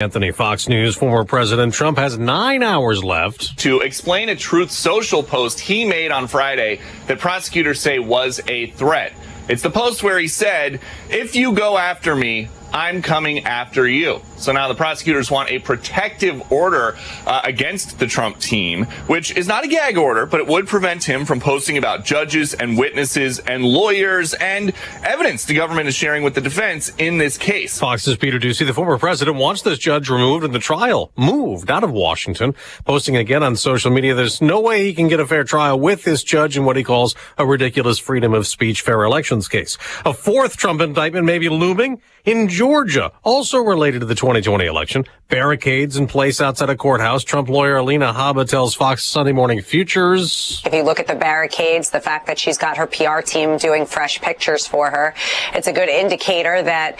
Anthony, Fox News. Former President Trump has 9 hours left to explain a Truth Social post he made on Friday that prosecutors say was a threat. It's the post where he said, "If you go after me, I'm coming after you." So now the prosecutors want a protective order against the Trump team, which is not a gag order, but it would prevent him from posting about judges and witnesses and lawyers and evidence the government is sharing with the defense in this case. Fox's Peter Doocy, the former president, wants this judge removed and the trial moved out of Washington, posting again on social media there's no way he can get a fair trial with this judge in what he calls a ridiculous freedom of speech, fair elections case. A fourth Trump indictment may be looming in Georgia, also related to the 2020 election. Barricades in place outside a courthouse. Trump lawyer Alina Habba tells Fox Sunday Morning Futures. If you look at the barricades, the fact that she's got her PR team doing fresh pictures for her, it's a good indicator that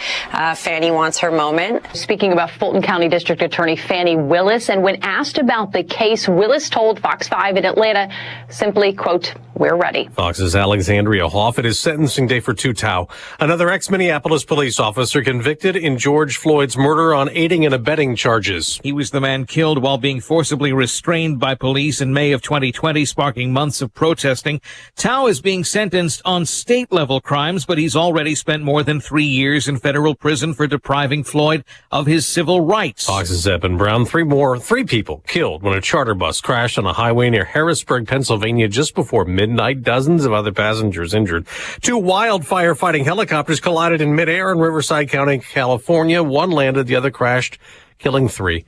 Fani wants her moment. Speaking about Fulton County District Attorney Fani Willis, and when asked about the case, Willis told Fox 5 in Atlanta simply, quote, "We're ready." Fox's Alexandria Hoff. It is sentencing day for Tou Thao, another ex-Minneapolis police officer convicted in George Floyd's murder on aiding and abetting charges. He was the man killed while being forcibly restrained by police in May of 2020, sparking months of protesting. Thao is being sentenced on state-level crimes, but he's already spent more than 3 years in federal prison for depriving Floyd of his civil rights. Fox's Eben Brown. Three people killed when a charter bus crashed on a highway near Harrisburg, Pennsylvania just before midnight. Dozens of other passengers injured. 2 wildfire fighting helicopters collided in midair in Riverside County, California. One landed, the other crashed, killing 3.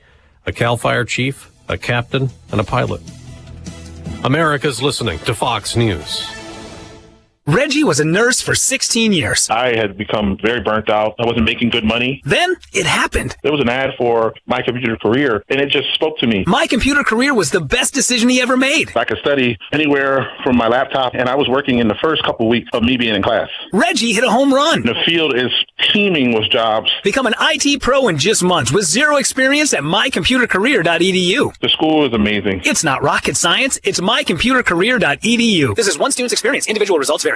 A CAL FIRE chief, a captain, and a pilot. America's listening to Fox News. Reggie was a nurse for 16 years. I had become very burnt out. I wasn't making good money. Then it happened. There was an ad for My Computer Career, and it just spoke to me. My Computer Career was the best decision he ever made. I could study anywhere from my laptop, and I was working in the first couple weeks of me being in class. Reggie hit a home run. The field is teeming with jobs. Become an IT pro in just months with zero experience at mycomputercareer.edu. The school is amazing. It's not rocket science. It's mycomputercareer.edu. This is one student's experience. Individual results vary.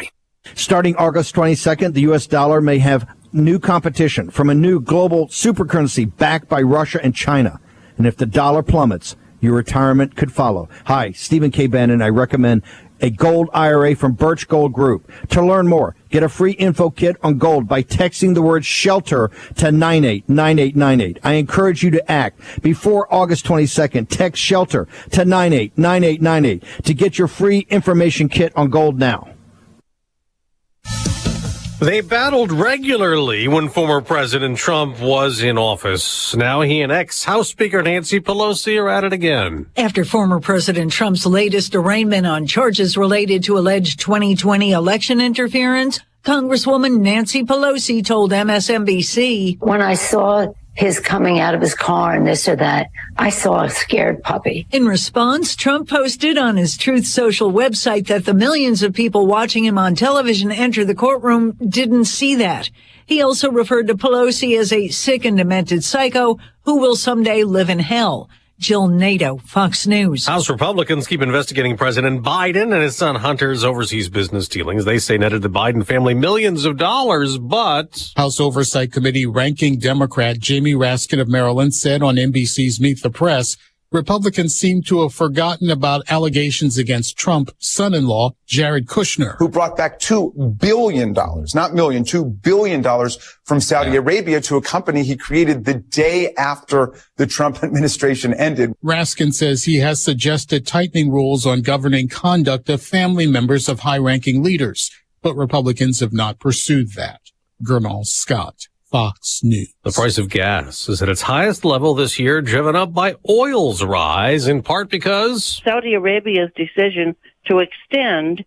Starting August 22nd, the U.S. dollar may have new competition from a new global supercurrency backed by Russia and China. And if the dollar plummets, your retirement could follow. Hi, Stephen K. Bannon. I recommend a gold IRA from Birch Gold Group. To learn more, get a free info kit on gold by texting the word SHELTER to 989898. I encourage you to act before August 22nd. Text SHELTER to 989898 to get your free information kit on gold now. They battled regularly when former President Trump was in office. Now he and ex-House Speaker Nancy Pelosi are at it again. After former President Trump's latest arraignment on charges related to alleged 2020 election interference, Congresswoman Nancy Pelosi told MSNBC, "When I saw his coming out of his car and this or that, I saw a scared puppy." In response, Trump posted on his Truth Social website that the millions of people watching him on television enter the courtroom didn't see that. He also referred to Pelosi as a sick and demented psycho who will someday live in hell. Jill Nato, Fox News. House Republicans keep investigating President Biden and his son Hunter's overseas business dealings. They say netted the Biden family millions of dollars, but House Oversight Committee ranking Democrat Jamie Raskin of Maryland said on NBC's Meet the Press, Republicans seem to have forgotten about allegations against Trump's son-in-law, Jared Kushner, who brought back $2 billion, not million, $2 billion from Saudi Arabia to a company he created the day after the Trump administration ended. Raskin says he has suggested tightening rules on governing conduct of family members of high-ranking leaders, but Republicans have not pursued that. Gernal Scott, Fox News. The price of gas is at its highest level this year, driven up by oil's rise, in part because Saudi Arabia's decision to extend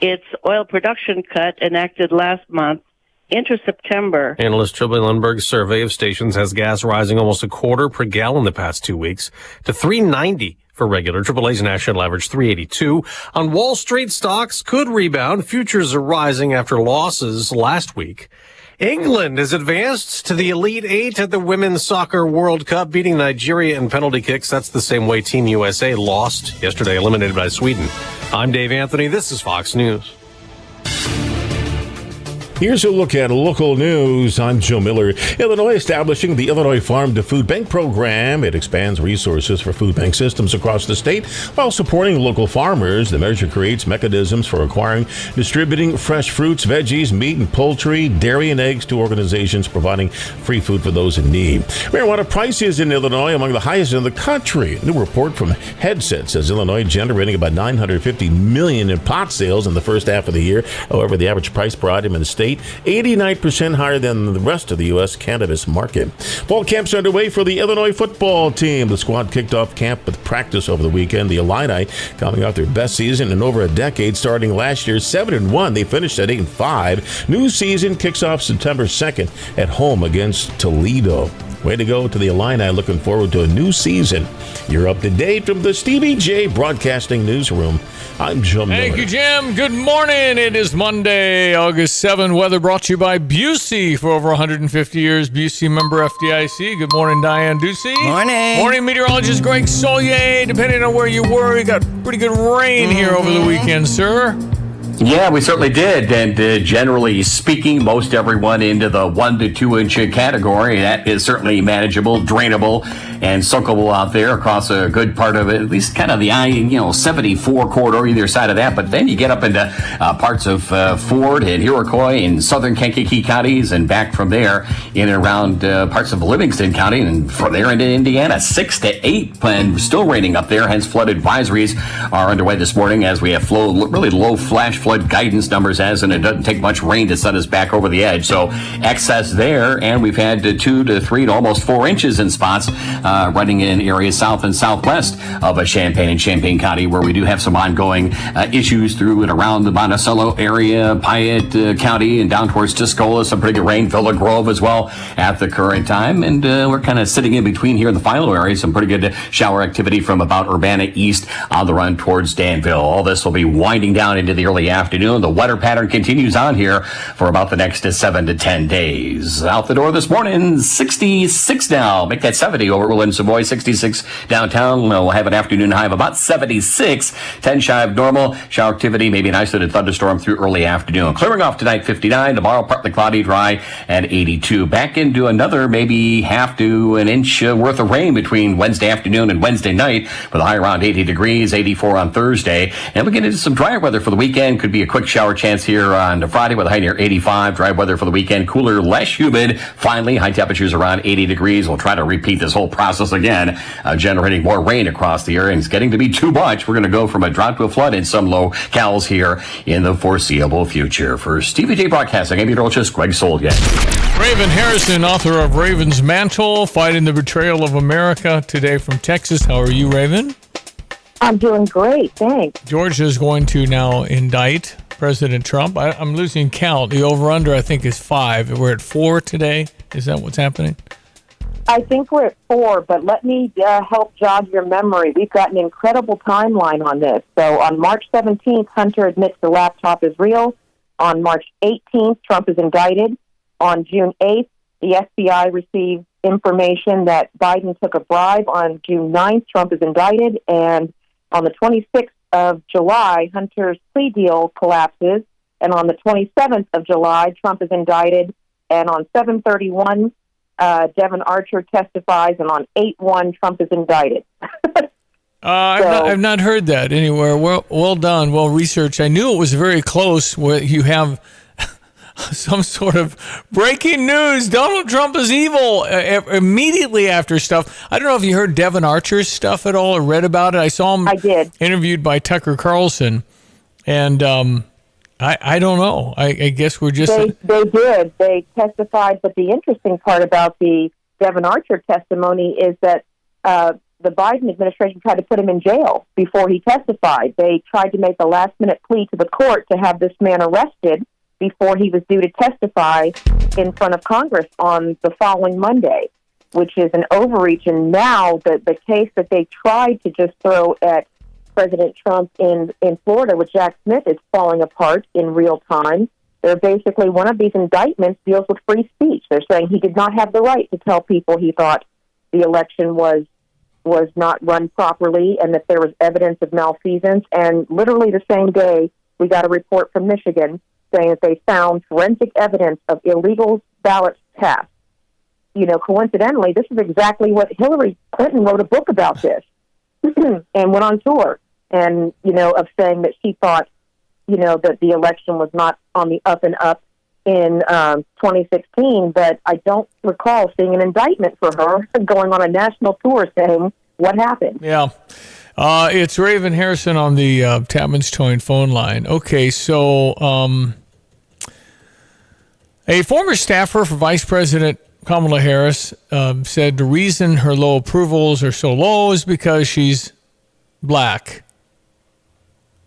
its oil production cut enacted last month into September. Analyst Trilby Lundberg's survey of stations has gas rising almost a quarter per gallon the past 2 weeks to $3.90 for regular. AAA's national average $3.82. On Wall Street, stocks could rebound. Futures are rising after losses last week. England has advanced to the Elite Eight at the Women's Soccer World Cup, beating Nigeria in penalty kicks. That's the same way Team USA lost yesterday, eliminated by Sweden. I'm Dave Anthony. This is Fox News. Here's a look at local news. I'm Joe Miller. Illinois establishing the Illinois Farm to Food Bank program. It expands resources for food bank systems across the state while supporting local farmers. The measure creates mechanisms for acquiring, distributing fresh fruits, veggies, meat and poultry, dairy and eggs to organizations providing free food for those in need. Marijuana prices in Illinois among the highest in the country. A new report from Headset says Illinois generating about $950 million in pot sales in the first half of the year. However, the average price per item in the state, 89% higher than the rest of the U.S. cannabis market. Fall camps are underway for the Illinois football team. The squad kicked off camp with practice over the weekend. The Illini coming off their best season in over a decade, starting last year 7-1. They finished at 8-5. New season kicks off September 2nd at home against Toledo. Way to go to the Illini. Looking forward to a new season. You're up to date from the Stevie Jay Broadcasting Newsroom. I'm Joe Miller. Thank you, Jim. Good morning. It is Monday, August 7. Weather brought to you by Busey for over 150 years. Busey member FDIC. Good morning, Diane Ducey. Morning. Morning, meteorologist Greg Solier. Depending on where you were, you got pretty good rain here over the weekend, sir. Yeah, we certainly did. And generally speaking, most everyone into the 1 to 2 inch category. That is certainly manageable, drainable, and soakable out there across a good part of it, at least kind of the 74 corridor either side of that. But then you get up into parts of Ford and Iroquois and southern Kankakee counties and back from there in and around parts of Livingston County and from there into Indiana, 6 to 8 and still raining up there. Hence flood advisories are underway this morning as we have really low flash flood guidance numbers and it doesn't take much rain to set us back over the edge. So excess there, and we've had 2 to 3 to almost 4 inches in spots running in areas south and southwest of Champaign and Champaign County, where we do have some ongoing issues through and around the Monticello area, Piatt County, and down towards Tuscola. Some pretty good rain, Villa Grove as well at the current time, and we're kind of sitting in between here in the Philo area. Some pretty good shower activity from about Urbana east on the run towards Danville. All this will be winding down into the early afternoon. The weather pattern continues on here for about the next 7 to 10 days. Out the door this morning, 66 now. Make that 70 over William Savoy, 66 downtown. We'll have an afternoon high of about 76, 10 shy of normal. Shower activity, maybe an isolated thunderstorm through early afternoon. Clearing off tonight, 59. Tomorrow, partly cloudy, dry, and 82. Back into another maybe half to an inch worth of rain between Wednesday afternoon and Wednesday night, with a high around 80 degrees, 84 on Thursday. And we get into some drier weather for the weekend. Could be a quick shower chance here on Friday with a high near 85. Dry weather for the weekend. Cooler, less humid. Finally, high temperatures around 80 degrees. We'll try to repeat this whole process again, generating more rain across the area. And it's getting to be too much. We're going to go from a drought to a flood in some locales here in the foreseeable future. For Stevie Jay Broadcasting, I'm meteorologist Greg Solier. Raven Harrison, author of Raven's Mantle, Fighting the Betrayal of America, today from Texas. How are you, Raven? I'm doing great, thanks. Georgia is going to now indict President Trump. I'm losing count. The over-under, I think, is 5. We're at 4 today. Is that what's happening? I think we're at 4, but let me help jog your memory. We've got an incredible timeline on this. So on March 17th, Hunter admits the laptop is real. On March 18th, Trump is indicted. On June 8th, the FBI received information that Biden took a bribe. On June 9th, Trump is indicted. And on the 26th of July, Hunter's plea deal collapses. And on the 27th of July, Trump is indicted. And on 7/31, Devin Archer testifies. And on 8/1, Trump is indicted. I've not heard that anywhere. Well done. Well researched. I knew it was very close where you have some sort of breaking news. Donald Trump is evil immediately after stuff. I don't know if you heard Devin Archer's stuff at all or read about it. I saw him interviewed by Tucker Carlson. And I don't know. I guess we're just... They did. They testified. But the interesting part about the Devin Archer testimony is that the Biden administration tried to put him in jail before he testified. They tried to make a last-minute plea to the court to have this man arrested before he was due to testify in front of Congress on the following Monday, which is an overreach. And now the case that they tried to just throw at President Trump in Florida with Jack Smith is falling apart in real time. They're basically, one of these indictments deals with free speech. They're saying he did not have the right to tell people he thought the election was not run properly and that there was evidence of malfeasance. And literally the same day, we got a report from Michigan saying that they found forensic evidence of illegal ballot cast. You know, coincidentally, this is exactly what Hillary Clinton wrote a book about this and went on tour and, you know, of saying that she thought, you know, that the election was not on the up and up in 2016, but I don't recall seeing an indictment for her going on a national tour saying what happened. Yeah. It's Raven Harrison on the Tapman's Towing phone line. Okay, so a former staffer for Vice President Kamala Harris said the reason her low approvals are so low is because she's black.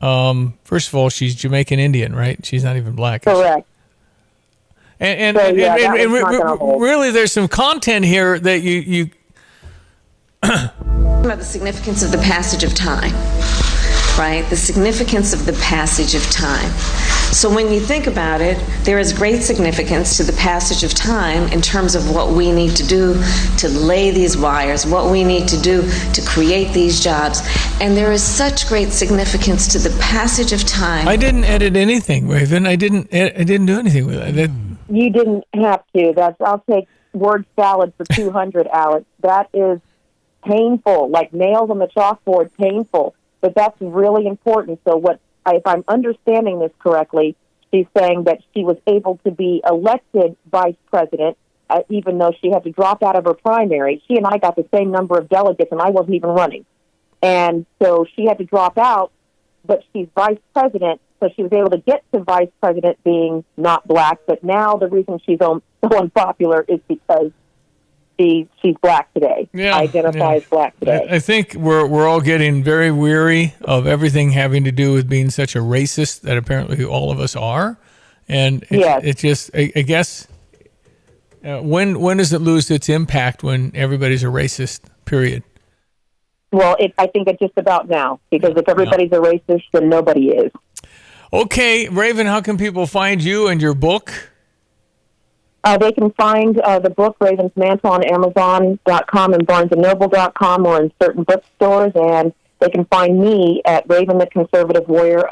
First of all, she's Jamaican Indian, right? She's not even black. Correct. And so, really, there's some content here that you about the significance of the passage of time, right? The significance of the passage of time. So when you think about it, there is great significance to the passage of time in terms of what we need to do to lay these wires, what we need to do to create these jobs. And there is such great significance to the passage of time. I didn't edit anything, Raven. I didn't do anything with it. You didn't have to. I'll take word salad for 200, Alex. That is painful, like nails on the chalkboard, painful. But that's really important. So if I'm understanding this correctly, she's saying that she was able to be elected vice president, even though she had to drop out of her primary. She and I got the same number of delegates, and I wasn't even running. And so she had to drop out, but she's vice president, so she was able to get to vice president being not black. But now the reason she's so unpopular is because she's black today. Identifies as black today. I think we're all getting very weary of everything having to do with being such a racist that apparently all of us are, and it just I guess when does it lose its impact when everybody's a racist? Period. Well, I think it's just about now, because if everybody's a racist, then nobody is. Okay, Raven, how can people find you and your book? They can find the book, Raven's Mantle, on Amazon.com and BarnesandNoble.com or in certain bookstores. And they can find me at Raven the Conservative Warrior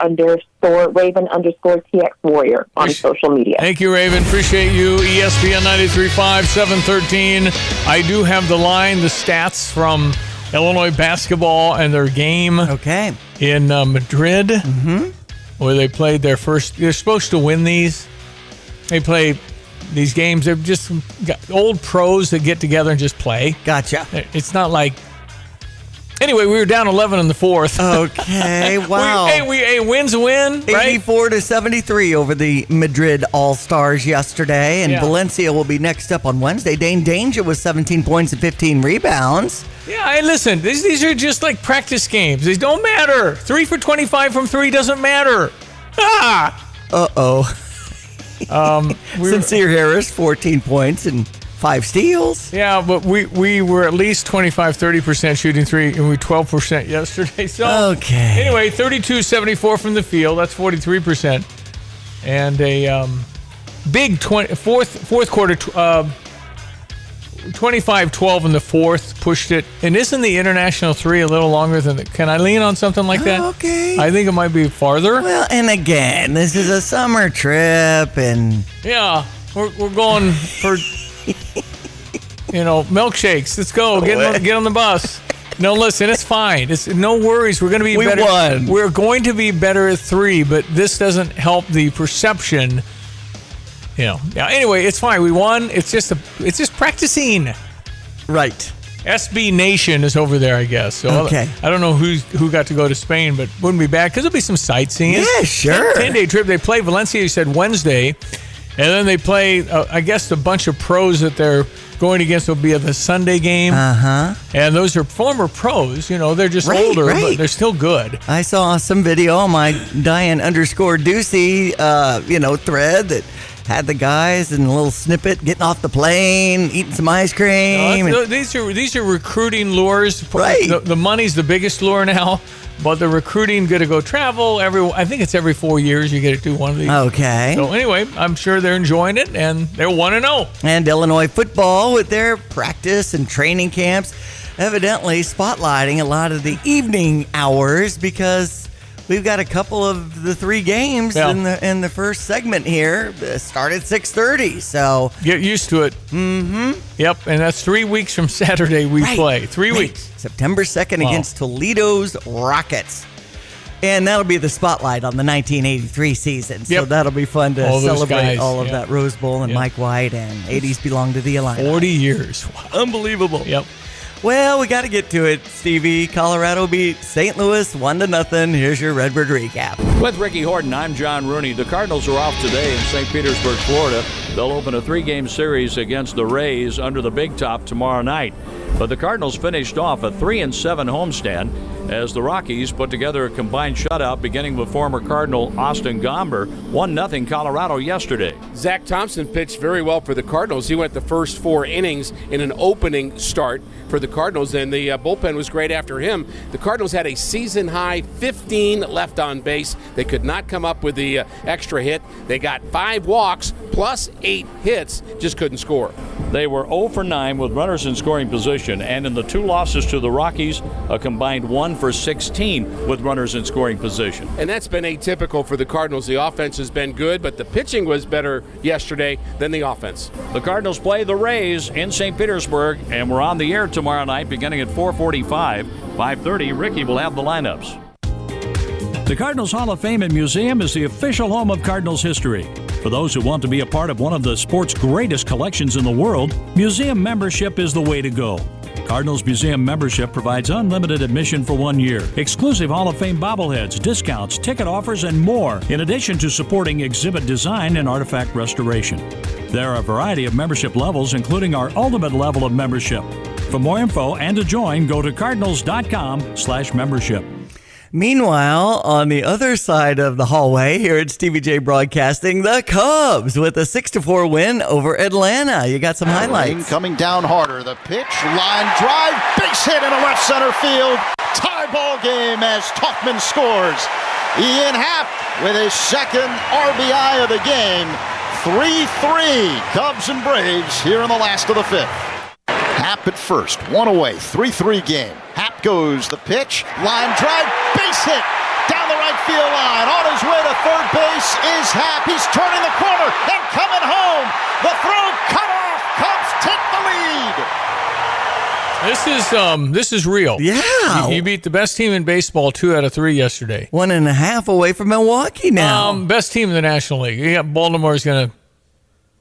Raven_TX Warrior on social media. Thank you, Raven. Appreciate you. ESPN 93.5, 713. I do have the stats from Illinois basketball and their game in Madrid, where they played their first. They're supposed to win these. They play these games. They're just old pros that get together and just play. Gotcha. It's not like. Anyway, we were down 11 in the fourth. Okay, wow. A win's a win, right? 84-73 over the Madrid All-Stars yesterday, and Valencia will be next up on Wednesday. Dane Danger was 17 points and 15 rebounds. Yeah, hey, listen, these are just like practice games. These don't matter. 3 for 25 from 3 doesn't matter. Sincere Harris, 14 points and 5 steals. Yeah, but we were at least 25-30% shooting 3, and we were 12% yesterday. So anyway, 32-74 from the field. That's 43%, and a big fourth quarter. 25-12 in the fourth, pushed it. And isn't the international 3 a little longer than can I lean on something like that? Okay. I think it might be farther. Well, and again, this is a summer trip, and yeah, we're going for milkshakes. Let's go. Get on the bus. No, listen, it's fine. It's no worries. We're going to be better. Won. We're going to be better at 3, but this doesn't help the perception. Yeah. Anyway, it's fine. We won. It's just practicing. Right. SB Nation is over there, I guess. So I don't know who got to go to Spain, but wouldn't be bad because there'll be some sightseeing. Yeah, sure. 10-day trip. They play Valencia, you said, Wednesday, and then they play, I guess, a bunch of pros that they're going against will be at the Sunday game. And those are former pros. They're just older, but they're still good. I saw some video on my Diane_Ducey, thread that had the guys in a little snippet getting off the plane, eating some ice cream. These are recruiting lures. Right. The money's the biggest lure now, but the recruiting going to go travel. I think it's every 4 years you get to do one of these. Okay. So anyway, I'm sure they're enjoying it, and they're 1-0. And Illinois football with their practice and training camps, evidently spotlighting a lot of the evening hours because we've got a couple of the 3 games in the first segment here. Start at 6:30, so get used to it. Mm-hmm. Yep, and that's 3 weeks from Saturday we play. 3 weeks. September 2nd against Toledo's Rockets. And that'll be the spotlight on the 1983 season. So that'll be fun to celebrate all of that Rose Bowl and Mike White and 80s belong to the Illini. 40 years. Wow. Unbelievable. Yep. Well, we got to get to it, Stevie. Colorado beat St. Louis 1-0. Here's your Redbird recap. With Ricky Horton, I'm John Rooney. The Cardinals are off today in St. Petersburg, Florida. They'll open a 3-game series against the Rays under the Big Top tomorrow night. But the Cardinals finished off a 3-7 homestand as the Rockies put together a combined shutout beginning with former Cardinal Austin Gomber. 1-0 Colorado yesterday. Zach Thompson pitched very well for the Cardinals. He went the first 4 innings in an opening start for the Cardinals, and the bullpen was great after him. The Cardinals had a season-high 15 left on base. They could not come up with the extra hit. They got 5 walks plus 8 hits, just couldn't score. They were 0 for 9 with runners in scoring position, and in the 2 losses to the Rockies, a combined 1 for 16 with runners in scoring position. And that's been atypical for the Cardinals. The offense has been good, but the pitching was better yesterday than the offense. The Cardinals play the Rays in St. Petersburg, and we're on the air tomorrow night beginning at 4:45. 5:30, Ricky will have the lineups. The Cardinals Hall of Fame and Museum is the official home of Cardinals history. For those who want to be a part of one of the sport's greatest collections in the world, museum membership is the way to go. Cardinals Museum membership provides unlimited admission for 1 year, exclusive Hall of Fame bobbleheads, discounts, ticket offers, and more, in addition to supporting exhibit design and artifact restoration. There are a variety of membership levels, including our ultimate level of membership. For more info and to join, go to cardinals.com/membership. Meanwhile, on the other side of the hallway here at Stevie Jay Broadcasting, the Cubs with a 6-4 win over Atlanta. You got some highlights. Coming down harder. The pitch, line drive, base hit into left center field. Tie ball game as Tauchman scores. Ian Happ with his second RBI of the game. 3-3 Cubs and Braves here in the last of the 5th. Happ at first, 1 away, 3-3 game. Happ goes, the pitch, line drive, base hit, down the right field line. On his way to third base is Happ. He's turning the corner and coming home. The throw cut off. Cubs take the lead. This is real. Yeah. You beat the best team in baseball 2 out of 3 yesterday. 1.5 away from Milwaukee now. Best team in the National League. Yeah, Baltimore's going to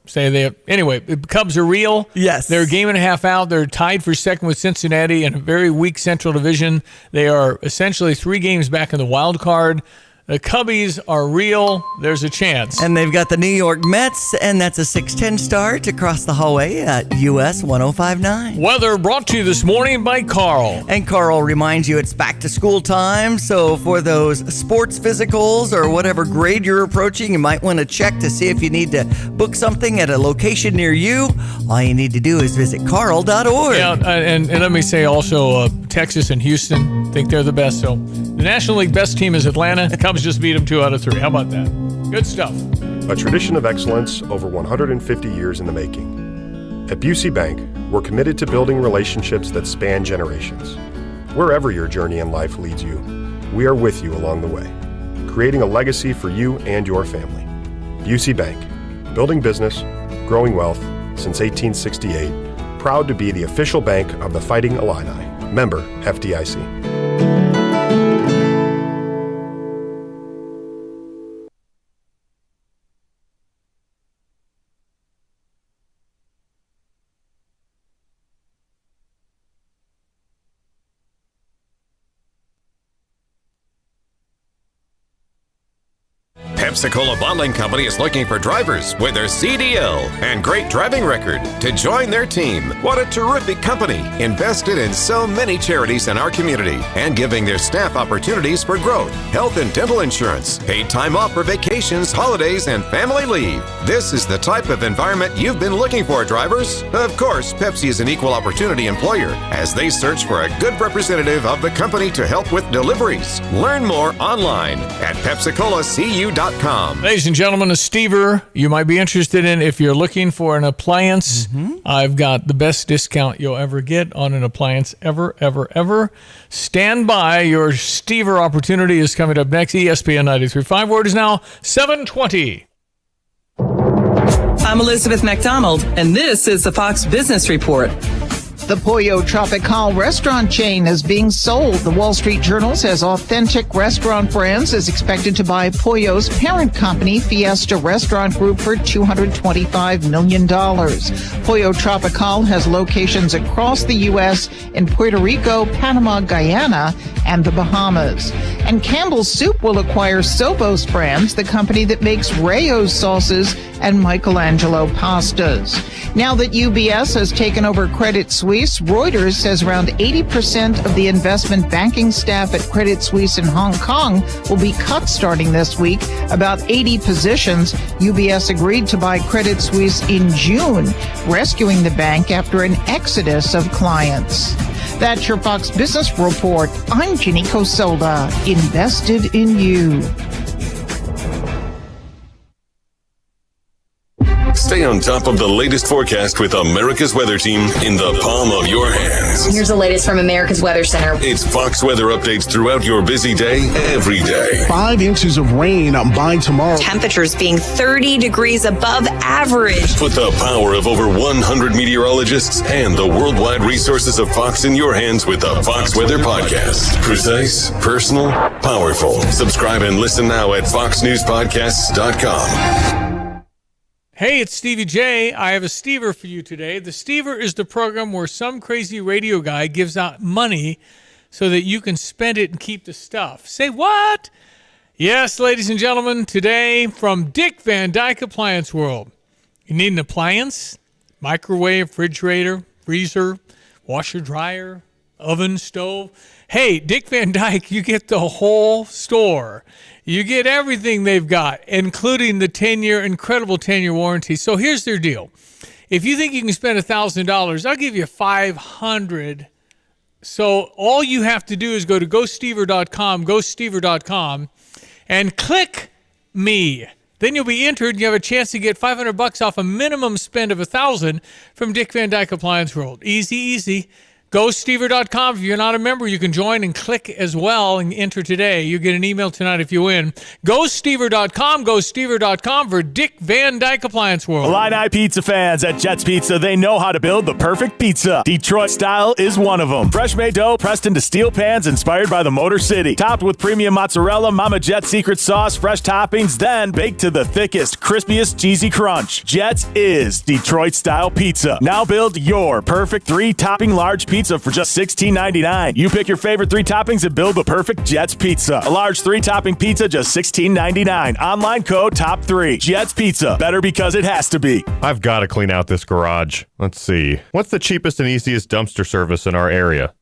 say they anyway. The Cubs are real. Yes, they're a game and a half out. They're tied for second with Cincinnati in a very weak Central Division. They are essentially 3 games back in the wild card. The Cubbies are real. There's a chance. And they've got the New York Mets, and that's a 6:10 start across the hallway at US 105.9. Weather brought to you this morning by Carl. And Carl reminds you it's back to school time, so for those sports physicals or whatever grade you're approaching, you might want to check to see if you need to book something at a location near you. All you need to do is visit carl.org. Yeah, and let me say also Texas and Houston think they're the best. So the National League best team is Atlanta. Cubs just beat them 2 out of 3. How about that? Good stuff. A tradition of excellence over 150 years in the making. At Busey Bank, we're committed to building relationships that span generations. Wherever your journey in life leads you, we are with you along the way, creating a legacy for you and your family. Busey Bank, building business, growing wealth since 1868, proud to be the official bank of the Fighting Illini. Member FDIC. Pepsi-Cola Bottling Company is looking for drivers with their CDL and great driving record to join their team. What a terrific company, invested in so many charities in our community and giving their staff opportunities for growth, health and dental insurance, paid time off for vacations, holidays, and family leave. This is the type of environment you've been looking for, drivers. Of course, Pepsi is an equal opportunity employer as they search for a good representative of the company to help with deliveries. Learn more online at PepsiColaCU.com. SteverAutoMaterials.com. Ladies and gentlemen, a Stever you might be interested in if you're looking for an appliance. I've got the best discount you'll ever get on an appliance ever. Stand by. Your Stever opportunity is coming up next. ESPN 93.5. Word is now 7:20. I'm Elizabeth McDonald, and this is the Fox Business Report. The Pollo Tropical restaurant chain is being sold. The Wall Street Journal says Authentic Restaurant Brands is expected to buy Pollo's parent company, Fiesta Restaurant Group, for $225 million. Pollo Tropical has locations across the U.S. in Puerto Rico, Panama, Guyana, and the Bahamas. And Campbell's Soup will acquire Sovos Brands, the company that makes Rayo's sauces and Michelangelo pastas. Now that UBS has taken over Credit Suisse, Reuters says around 80% of the investment banking staff at Credit Suisse in Hong Kong will be cut starting this week. About 80 positions. UBS agreed to buy Credit Suisse in June, rescuing the bank after an exodus of clients. That's your Fox Business Report. I'm Ginny Cosola. Invested in you. Stay on top of the latest forecast with America's Weather Team in the palm of your hands. Here's the latest from America's Weather Center. It's Fox weather updates throughout your busy day, every day. 5 inches of rain by tomorrow. Temperatures being 30 degrees above average. Put the power of over 100 meteorologists and the worldwide resources of Fox in your hands with the Fox Weather Podcast. Precise, personal, powerful. Subscribe and listen now at foxnewspodcasts.com. Hey, it's Stevie Jay. I have a Stever for you today. The Stever is the program where some crazy radio guy gives out money so that you can spend it and keep the stuff. Say what? Yes, ladies and gentlemen, today from Dick Van Dyke Appliance World. You need an appliance? Microwave, refrigerator, freezer, washer, dryer, oven, stove. Hey, Dick Van Dyke, you get the whole store. You get everything they've got, including the incredible 10-year warranty. So here's their deal. If you think you can spend $1,000, I'll give you $500. So all you have to do is go to gostever.com, and click me. Then you'll be entered. You have a chance to get $500 off a minimum spend of $1,000 from Dick Van Dyke Appliance World. Easy. GoStever.com. If you're not a member, you can join and click as well and enter today. You get an email tonight if you win. GoStever.com for Dick Van Dyke Appliance World. Illini pizza fans at Jets Pizza, they know how to build the perfect pizza. Detroit style is one of them. Fresh made dough pressed into steel pans inspired by the Motor City. Topped with premium mozzarella, Mama Jet's secret sauce, fresh toppings, then baked to the thickest, crispiest, cheesy crunch. Jets is Detroit style pizza. Now build your perfect 3-topping large pizza for just $16.99. You pick your favorite 3 toppings and build the perfect Jets Pizza. A large 3-topping pizza, just $16.99. Online code TOP3. Jets Pizza. Better because it has to be. I've got to clean out this garage. Let's see. What's the cheapest and easiest dumpster service in our area?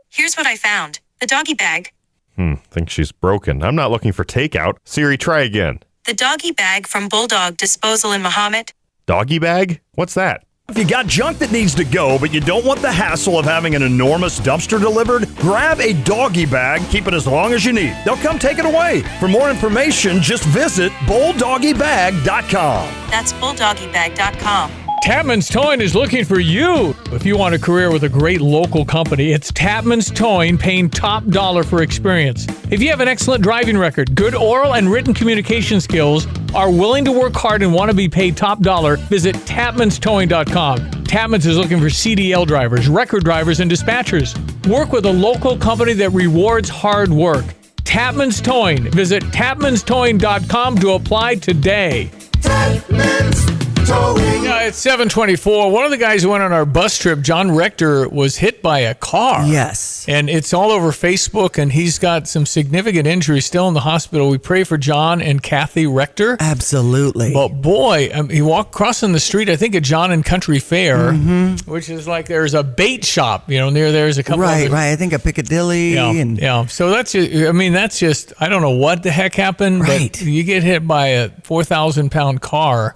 Here's what I found. The doggy bag. Think she's broken. I'm not looking for takeout. Siri, try again. The doggy bag from Bulldog Disposal in Mahomet. Doggy bag? What's that? If you got junk that needs to go, but you don't want the hassle of having an enormous dumpster delivered, grab a doggy bag, keep it as long as you need. They'll come take it away. For more information, just visit bulldoggybag.com. That's bulldoggybag.com. Tapman's Towing is looking for you. If you want a career with a great local company, it's Tapman's Towing, paying top dollar for experience. If you have an excellent driving record, good oral and written communication skills, are willing to work hard and want to be paid top dollar, visit tapmanstowing.com. Tapman's is looking for CDL drivers, record drivers, and dispatchers. Work with a local company that rewards hard work. Tapman's Towing. Visit tapmanstowing.com to apply today. Tapman's Towing. Yeah, it's 7:24. One of the guys who went on our bus trip, John Rector, was hit by a car. Yes. And it's all over Facebook, and he's got some significant injuries still in the hospital. We pray for John and Kathy Rector. Absolutely. But boy, he walked crossing the street, I think, at John and Country Fair, which is like there's a bait shop, near there's a couple Right. I think a Piccadilly. Yeah. So that's just, I don't know what the heck happened, but you get hit by a 4,000-pound car.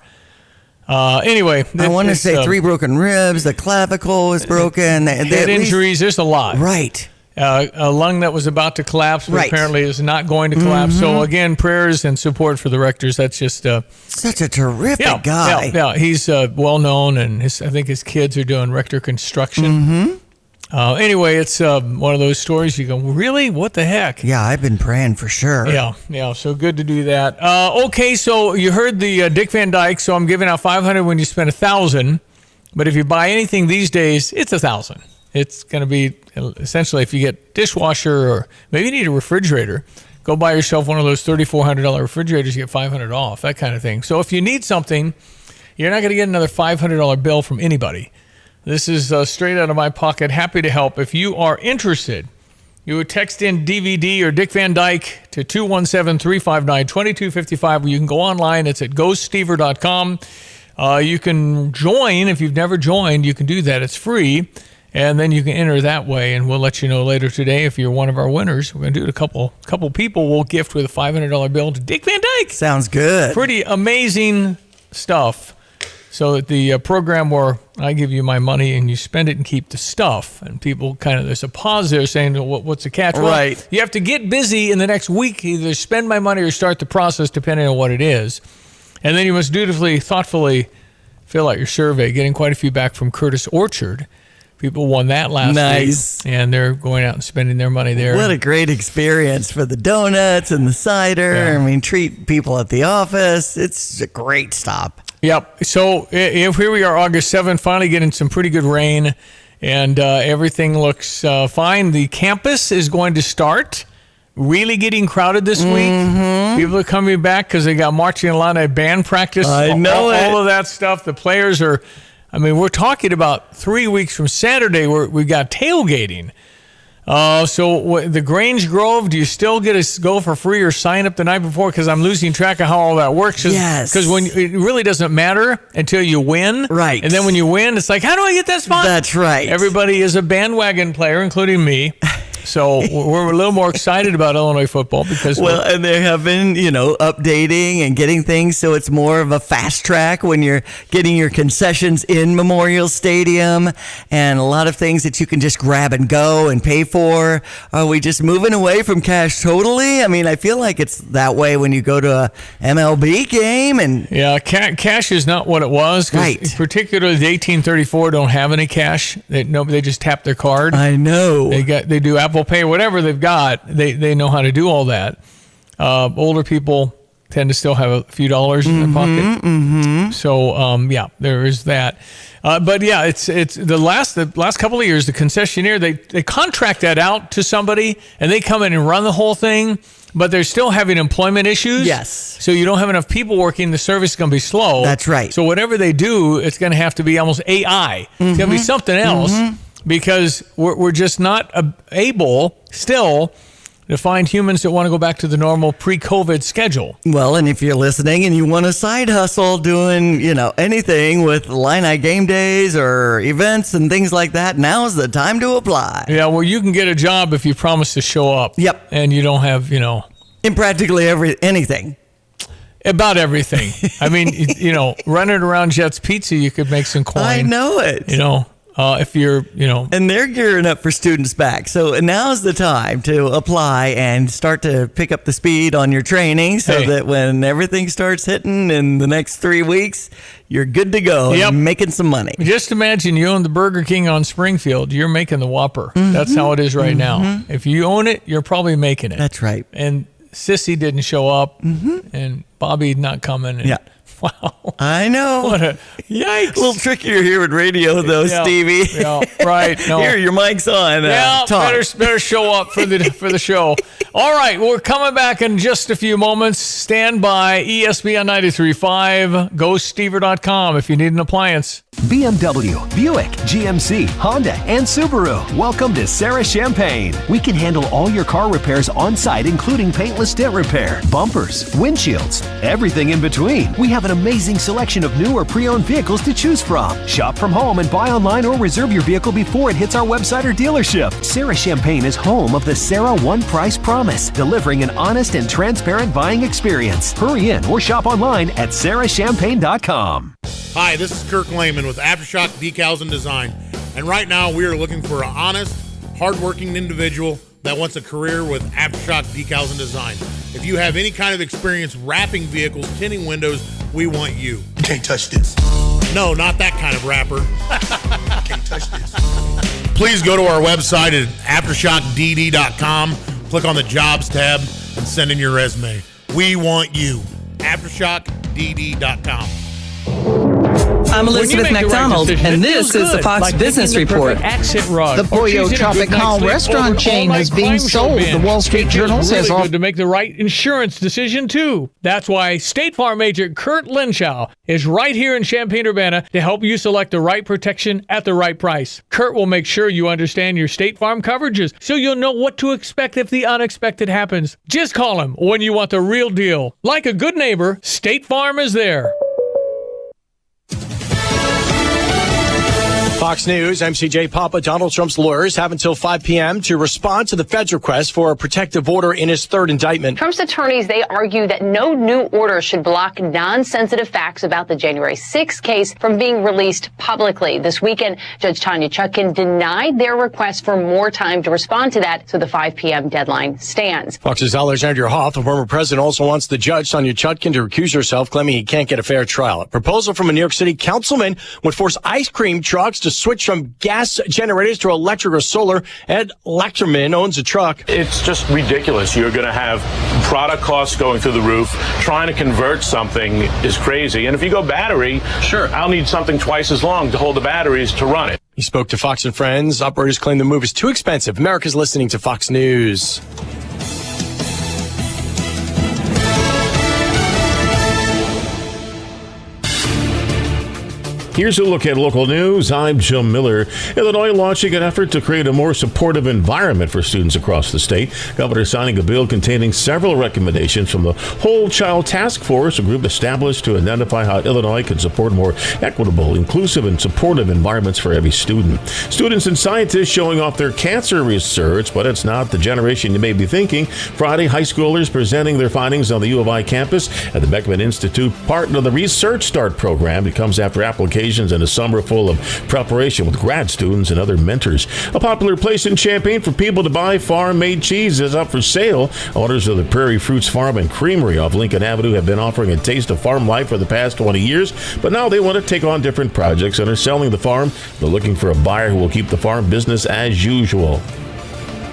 Anyway, I want to say 3 broken ribs. The clavicle is broken. Head injuries. There's a lot. Right. a lung that was about to collapse, but apparently is not going to collapse. So again, prayers and support for the Rectors. That's just such a terrific guy. Yeah, he's well known, and I think his kids are doing Rector construction. Anyway, it's one of those stories you go, really? What the heck? Yeah, I've been praying for sure. Yeah. So good to do that. Okay, so you heard the Dick Van Dyke. So I'm giving out $500 when you spend $1,000. But if you buy anything these days, it's $1,000. It's going to be essentially if you get dishwasher or maybe you need a refrigerator, go buy yourself one of those $3,400 refrigerators. You get $500 off, that kind of thing. So if you need something, you're not going to get another $500 bill from anybody. This is straight out of my pocket. Happy to help. If you are interested, you would text in DVD or Dick Van Dyke to 217-359-2255. Or you can go online. It's at ghoststever.com. You can join. If you've never joined, you can do that. It's free. And then you can enter that way, and we'll let you know later today if you're one of our winners. We're going to do it a couple people. We'll gift with a $500 bill to Dick Van Dyke. Sounds good. Pretty amazing stuff. So that the program where I give you my money and you spend it and keep the stuff, and people there's a pause there saying, well, what's the catch? Right. Well, you have to get busy in the next week, either spend my money or start the process depending on what it is. And then you must dutifully, thoughtfully fill out your survey, getting quite a few back from Curtis Orchard. People won that last week, and they're going out and spending their money there. What a great experience for the donuts and the cider. Yeah. I mean, treat people at the office. It's a great stop. Yep. So here we are, August 7th, finally getting some pretty good rain, and everything looks fine. The campus is going to start really getting crowded this week. People are coming back because they got marching Atlanta band practice. I know all of that stuff. The players are... we're talking about 3 weeks from Saturday where we got tailgating. So the Grange Grove, do you still get to go for free or sign up the night before? Because I'm losing track of how all that works. Yes. Because it really doesn't matter until you win. Right. And then when you win, it's like, how do I get that spot? That's right. Everybody is a bandwagon player, including me. So we're a little more excited about Illinois football because and they have been, updating and getting things so it's more of a fast track when you're getting your concessions in Memorial Stadium and a lot of things that you can just grab and go and pay for. Are we just moving away from cash totally? I feel like it's that way when you go to a MLB game and cash is not what it was. Right. Particularly the 1834 don't have any cash. They just tap their card. I know. They do Apple Pay, whatever they've got, they know how to do all that. Older people tend to still have a few dollars in their pocket. So there is that. But it's the last couple of years, the concessionaire they contract that out to somebody and they come in and run the whole thing. But they're still having employment issues. Yes. So you don't have enough people working. The service is going to be slow. That's right. So whatever they do, it's going to have to be almost AI. It's going to be something else. Because we're just not able still to find humans that want to go back to the normal pre-COVID schedule. Well, and if you're listening and you want a side hustle doing, anything with Illini game days or events and things like that, now's the time to apply. Yeah, well, you can get a job if you promise to show up. Yep. And you don't have, in practically anything. About everything. Running around Jet's Pizza, you could make some coin. I know it. If you're, And they're gearing up for students back. So now's the time to apply and start to pick up the speed on your training so that when everything starts hitting in the next 3 weeks, you're good to go and making some money. Just imagine you own the Burger King on Springfield. You're making the Whopper. That's how it is right now. If you own it, you're probably making it. That's right. And Sissy didn't show up and Bobby not coming. And, wow. I know. What a yikes. A little trickier here with radio, though, Stevie. Yeah, right. No. Here, your mic's on. Better show up for the show. All right, we're coming back in just a few moments. Stand by. ESPN 93.5. GoStever.com if you need an appliance. BMW, Buick, GMC, Honda, and Subaru. Welcome to Sarah Champagne. We can handle all your car repairs on site, including paintless dent repair, bumpers, windshields, everything in between. We have an amazing selection of new or pre-owned vehicles to choose from. Shop from home and buy online or reserve your vehicle before it hits our website or dealership. Sarah Champagne is home of the Sarah One Price Promise, delivering an honest and transparent buying experience. Hurry in or shop online at sarahchampagne.com. Hi, this is Kirk Lehman with Aftershock Decals and Design, and right now we are looking for an honest, hardworking individual that wants a career with Aftershock Decals and Design. If you have any kind of experience wrapping vehicles, tinting windows, we want you. You can't touch this. No, not that kind of wrapper. Can't touch this. Please go to our website at aftershockdd.com, click on the Jobs tab, and send in your resume. We want you. aftershockdd.com. I'm Elizabeth McDonald, and this is the Fox Business Report. The Pollo Tropical restaurant chain is being sold. The Wall Street Journal says good to make the right insurance decision, too. That's why State Farm agent Kurt Lenschow is right here in Champaign-Urbana to help you select the right protection at the right price. Kurt will make sure you understand your State Farm coverages so you'll know what to expect if the unexpected happens. Just call him when you want the real deal. Like a good neighbor, State Farm is there. Fox News, MCJ Papa, Donald Trump's lawyers have until 5 p.m. to respond to the Fed's request for a protective order in his third indictment. Trump's attorneys, they argue that no new order should block non-sensitive facts about the January 6th case from being released publicly. This weekend, Judge Tanya Chutkan denied their request for more time to respond to that, so the 5 p.m. deadline stands. Fox's Alexandria Hoff, the former president, also wants the judge, Tanya Chutkan, to recuse herself, claiming he can't get a fair trial. A proposal from a New York City councilman would force ice cream trucks to switch from gas generators to electric or solar. Ed Lechterman owns a truck. It's just ridiculous. You're going to have product costs going through the roof. Trying to convert something is crazy. And if you go battery, sure, I'll need something twice as long to hold the batteries to run it. He spoke to Fox and Friends. Operators claim the move is too expensive. America's listening to Fox News. Here's a look at local news. I'm Jim Miller. Illinois launching an effort to create a more supportive environment for students across the state. Governor signing a bill containing several recommendations from the Whole Child Task Force, a group established to identify how Illinois can support more equitable, inclusive, and supportive environments for every student. Students and scientists showing off their cancer research, but it's not the generation you may be thinking. Friday, high schoolers presenting their findings on the U of I campus at the Beckman Institute. Part of the Research Start program. It comes after applications and a summer full of preparation with grad students and other mentors. A popular place in Champaign for people to buy farm-made cheese is up for sale. Owners of the Prairie Fruits Farm and Creamery off Lincoln Avenue have been offering a taste of farm life for the past 20 years, but now they want to take on different projects and are selling the farm. They're looking for a buyer who will keep the farm business as usual.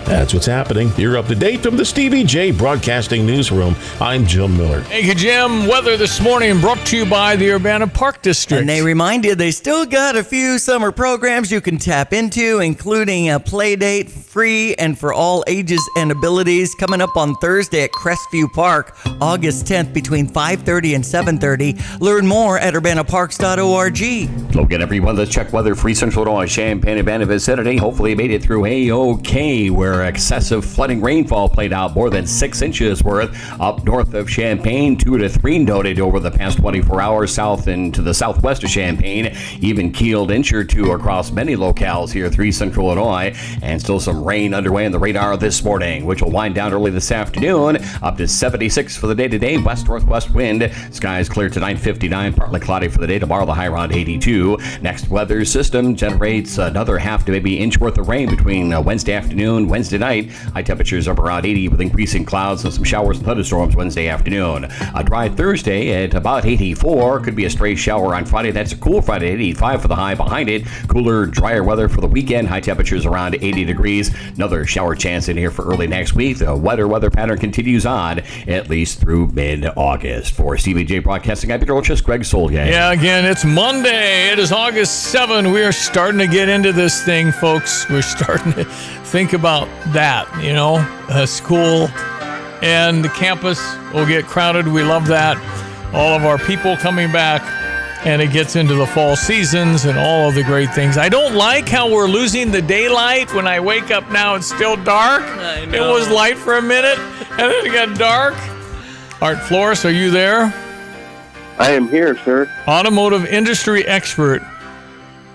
That's what's happening. You're up to date from the Stevie Jay Broadcasting Newsroom. I'm Jim Miller. Thank you, Jim. Weather this morning brought to you by the Urbana Park District. And they remind you they still got a few summer programs you can tap into, including a play date free and for all ages and abilities coming up on Thursday at Crestview Park, August 10th between 5:30 and 7:30. Learn more at urbanaparks.org. Look at everyone. Let's check weather for Central Illinois, Champaign-Urbana vicinity. Hopefully you made it through A-OK, where excessive flooding rainfall played out, more than 6 inches worth up north of Champaign, 2 to 3 noted over the past 24 hours south and to the southwest of Champaign, even keeled inch or two across many locales here through Central Illinois, and still some rain underway on the radar this morning, which will wind down early this afternoon up to 76 for the day today. West-northwest wind, skies clear to 9:59, partly cloudy for the day. Tomorrow the high around 82. Next weather system generates another half to maybe inch worth of rain between Wednesday afternoon, Wednesday night. High temperatures up around 80 with increasing clouds and some showers and thunderstorms Wednesday afternoon. A dry Thursday at about 84. Could be a stray shower on Friday. That's a cool Friday, 85 for the high behind it. Cooler, drier weather for the weekend. High temperatures around 80 degrees. Another shower chance in here for early next week. The weather pattern continues on at least through mid-August. For Stevie Jay Broadcasting, I'm meteorologist Greg Solgay. Yeah, again, it's Monday. It is August 7. We are starting to get into this thing, folks. We're starting to think about that, school and the campus will get crowded. We love that. All of our people coming back, and it gets into the fall seasons and all of the great things. I don't like how we're losing the daylight. When I wake up now, it's still dark. I know. It was light for a minute, and then it got dark. Art Flores, are you there? I am here, sir. Automotive industry expert.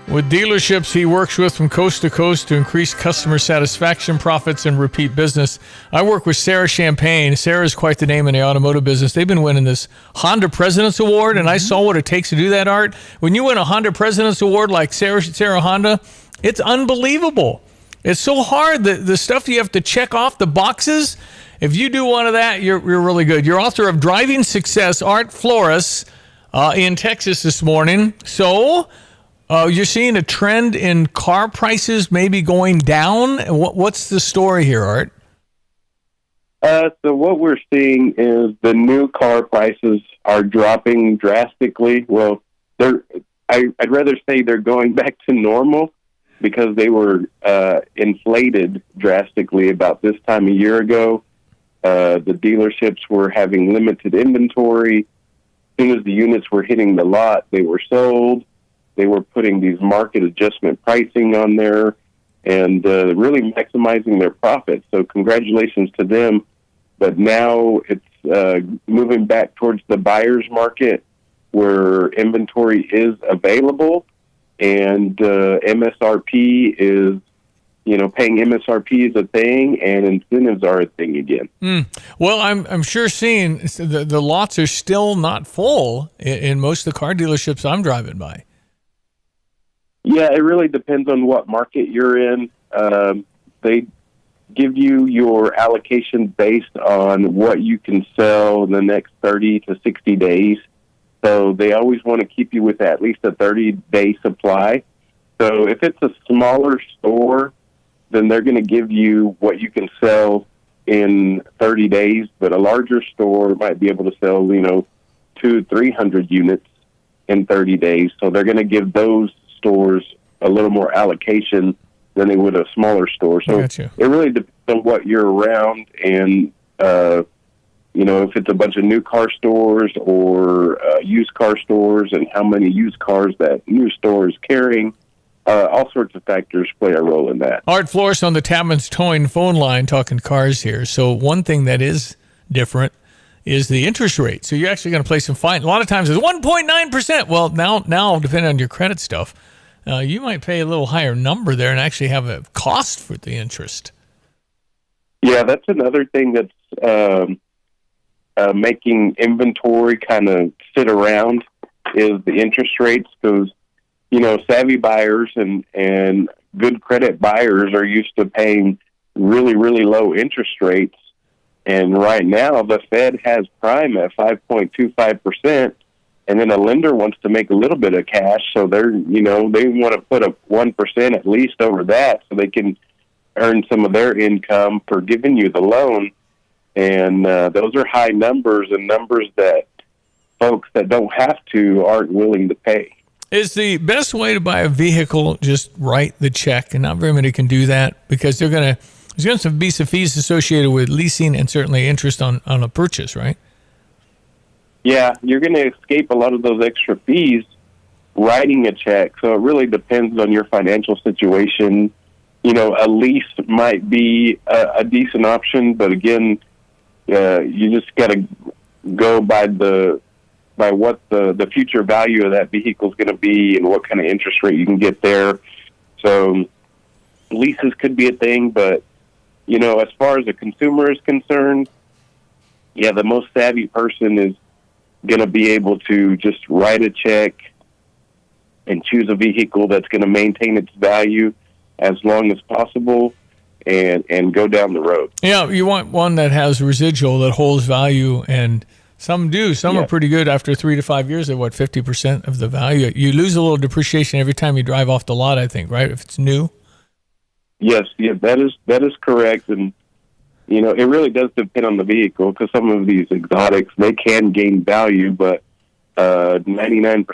With dealerships he works with from coast to coast to increase customer satisfaction, profits, and repeat business. I work with Sarah Champagne. Sarah is quite the name in the automotive business. They've been winning this Honda President's Award, and I saw what it takes to do that, Art. When you win a Honda President's Award like Sarah Honda, it's unbelievable. It's so hard. The stuff you have to check off the boxes. If you do one of that, you're really good. You're author of Driving Success, Art Flores, in Texas this morning. So you're seeing a trend in car prices maybe going down. What's the story here, Art? So what we're seeing is the new car prices are dropping drastically. Well, I'd rather say they're going back to normal because they were inflated drastically about this time a year ago. The dealerships were having limited inventory. As soon as the units were hitting the lot, they were sold. They were putting these market adjustment pricing on there and really maximizing their profits. So congratulations to them. But now it's moving back towards the buyer's market where inventory is available and MSRP is, paying MSRP is a thing and incentives are a thing again. Well, I'm sure seeing the lots are still not full in most of the car dealerships I'm driving by. Yeah, it really depends on what market you're in. They give you your allocation based on what you can sell in the next 30 to 60 days. So they always want to keep you with at least a 30-day supply. So if it's a smaller store, then they're going to give you what you can sell in 30 days. But a larger store might be able to sell, 200-300 units in 30 days. So they're going to give those stores a little more allocation than they would a smaller store. So it really depends on what you're around and, if it's a bunch of new car stores or used car stores and how many used cars that new store is carrying. All sorts of factors play a role in that. Art Flores on the Tapman's Towing phone line talking cars here. So one thing that is different is the interest rate. So you're actually going to play some fine. A lot of times it's 1.9%. Well, now depending on your credit stuff, you might pay a little higher number there and actually have a cost for the interest. Yeah, that's another thing that's making inventory kind of sit around is the interest rates because, savvy buyers and good credit buyers are used to paying really, really low interest rates. And right now the Fed has prime at 5.25%. And then a lender wants to make a little bit of cash. So they want to put a 1% at least over that so they can earn some of their income for giving you the loan. And those are high numbers and numbers that folks that don't have to aren't willing to pay. Is the best way to buy a vehicle just write the check? And not very many can do that because there's going to be some fees associated with leasing and certainly interest on a purchase, right? Yeah, you're going to escape a lot of those extra fees writing a check. So it really depends on your financial situation. A lease might be a decent option, but again, you just got to go by what the future value of that vehicle is going to be and what kind of interest rate you can get there. So leases could be a thing, but, as far as the consumer is concerned, the most savvy person is going to be able to just write a check and choose a vehicle that's going to maintain its value as long as possible and go down the road. Yeah, you want one that has residual that holds value, and some do. Some are pretty good after 3 to 5 years. They're 50% of the value. You lose a little depreciation every time you drive off the lot, I think, right? If it's new. Yes, that is correct, and it really does depend on the vehicle because some of these exotics they can gain value, but 99%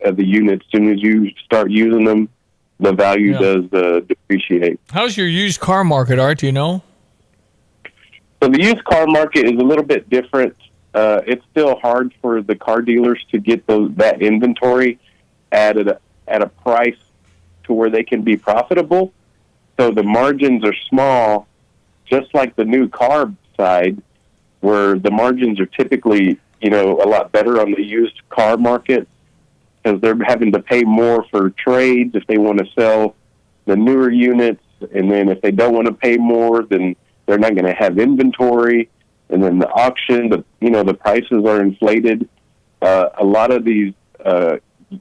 of the units, as soon as you start using them, the value does depreciate. How's your used car market, Art? Do you know? So the used car market is a little bit different. It's still hard for the car dealers to get that inventory at a price to where they can be profitable. So the margins are small, just like the new car side, where the margins are typically, a lot better on the used car market because they're having to pay more for trades if they want to sell the newer units. And then if they don't want to pay more, then they're not going to have inventory. And then the auction, the prices are inflated. A lot of these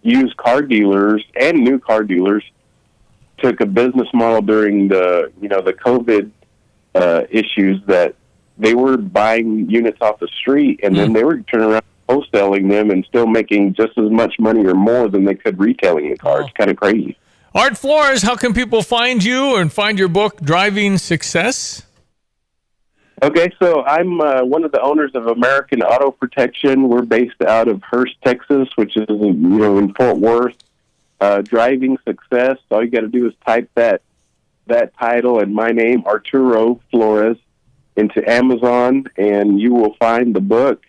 used car dealers and new car dealers took a business model during the COVID issues that they were buying units off the street, and then they were turning around wholesaling them and still making just as much money or more than they could retailing the cars. It's kind of crazy. Art Flores, how can people find you and find your book, Driving Success? Okay, so I'm one of the owners of American Auto Protection. We're based out of Hurst, Texas, which is in Fort Worth. Driving Success. All you got to do is type that title and my name, Arturo Flores, into Amazon, and you will find the book.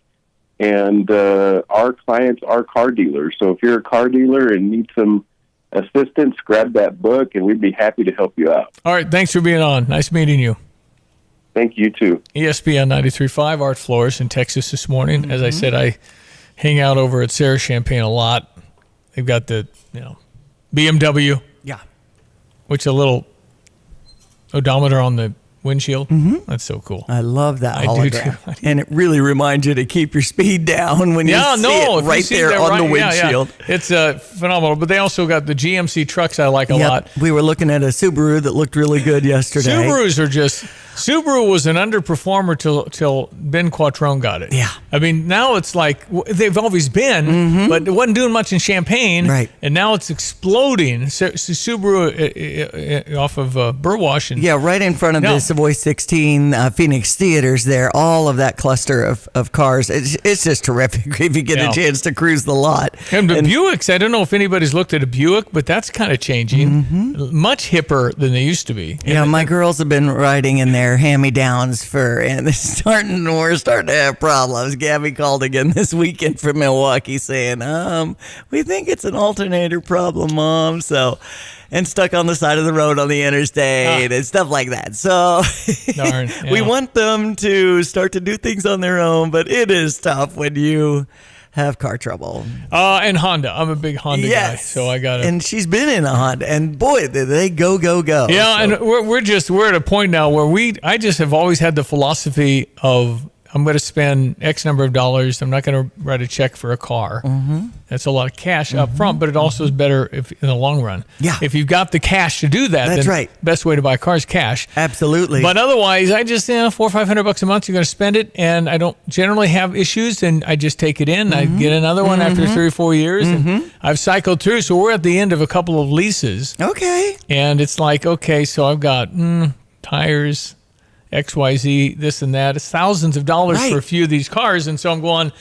And our clients are car dealers. So if you're a car dealer and need some assistance, grab that book, and we'd be happy to help you out. All right, thanks for being on. Nice meeting you. Thank you, too. ESPN 93.5, Art Flores in Texas this morning. As I said, I hang out over at Sarah Champagne a lot. They've got the BMW. Yeah. Which a little odometer on the windshield. That's so cool. I love that I hologram. do too. And it really reminds you to keep your speed down when you see it right there on the windshield. Yeah. It's phenomenal. But they also got the GMC trucks I like a lot. We were looking at a Subaru that looked really good yesterday. Subaru was an underperformer till Ben Quattrone got it. Yeah. I mean, now it's like they've always been, but it wasn't doing much in Champaign. Right. And now it's exploding. Subaru off of Burwash. And, right in front of the Savoy 16 Phoenix Theaters there. All of that cluster of cars. It's just terrific if you get a chance to cruise the lot. And the Buicks, I don't know if anybody's looked at a Buick, but that's kind of changing. Much hipper than they used to be. Yeah, my girls have been riding in their hand-me-downs and we're starting to have problems. Gabby called again this weekend from Milwaukee saying, we think it's an alternator problem, Mom. And stuck on the side of the road on the interstate and stuff like that. So we want them to start to do things on their own, but it is tough when you have car trouble. And Honda. I'm a big Honda guy, so I got it. And she's been in a Honda, and boy, they go. Yeah, and we're at a point now where I just have always had the philosophy of I'm going to spend X number of dollars. I'm not going to write a check for a car. That's a lot of cash up front, but it also is better in the long run. Yeah. If you've got the cash to do that, that's then right. Best way to buy a car is cash. Absolutely. But otherwise, I just $400 or $500 a month. You're going to spend it, and I don't generally have issues, and I just take it in. I get another one after 3 or 4 years, and I've cycled through. So we're at the end of a couple of leases. Okay. And it's like, okay, so I've got tires, XYZ, this and that. It's thousands of dollars for a few of these cars. And so I'm going,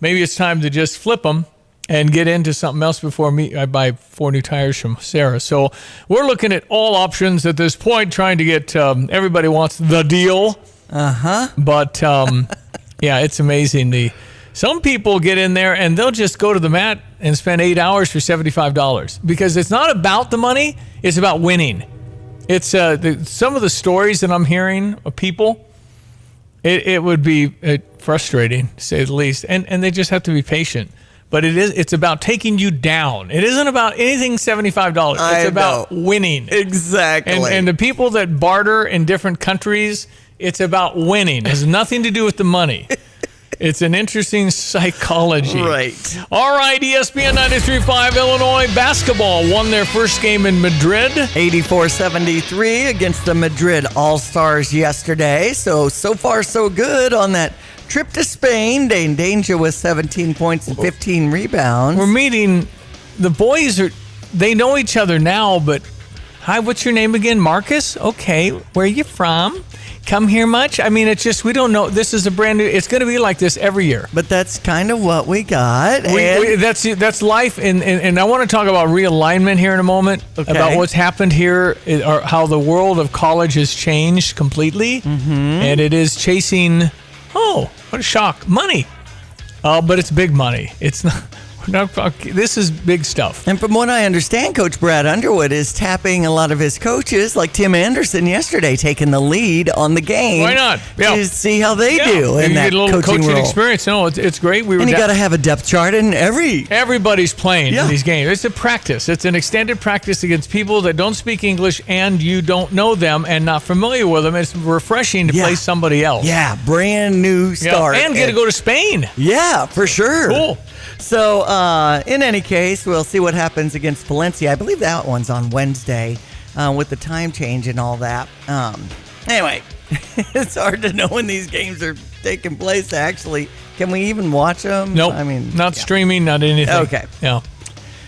maybe it's time to just flip them and get into something else before I buy 4 new tires from Sarah. So we're looking at all options at this point, trying to get everybody wants the deal. But it's amazing. Some people get in there and they'll just go to the mat and spend 8 hours for $75 because it's not about the money. It's about winning. It's some of the stories that I'm hearing of people, it would be frustrating, to say the least. And they just have to be patient. But it's about taking you down. It isn't about anything $75. It's about winning. Exactly. And the people that barter in different countries, it's about winning. It has nothing to do with the money. It's an interesting psychology. Right. All right, ESPN 93.5 Illinois basketball won their first game in Madrid. 84-73 against the Madrid All-Stars yesterday. So far, so good on that trip to Spain. Dane Danger with 17 points and 15 rebounds. We're meeting, the boys they know each other now, but hi, what's your name again? Marcus? Okay, where are you from? Come here much? I mean, it's just, we don't know. This is a brand new, it's going to be like this every year. But that's kind of what we got. That's life. And I want to talk about realignment here in a moment, about what's happened here, or how the world of college has changed completely. And it is chasing, what a shock, money. But it's big money. It's not. This is big stuff. And from what I understand, Coach Brad Underwood is tapping a lot of his coaches, like Tim Anderson yesterday, taking the lead on the game. Why not? To see how they do in that get a little coaching role. experience. No, it's great. And you got to have a depth chart in everybody's playing in these games. It's a practice. It's an extended practice against people that don't speak English and you don't know them and not familiar with them. It's refreshing to play somebody else. Yeah, brand new start. And get to go to Spain. Yeah, for sure. Cool. So, in any case, we'll see what happens against Valencia. I believe that one's on Wednesday. with the time change and all that. Anyway, it's hard to know when these games are taking place. Actually, can we even watch them? Nope. I mean, not streaming, not anything. Okay. Yeah.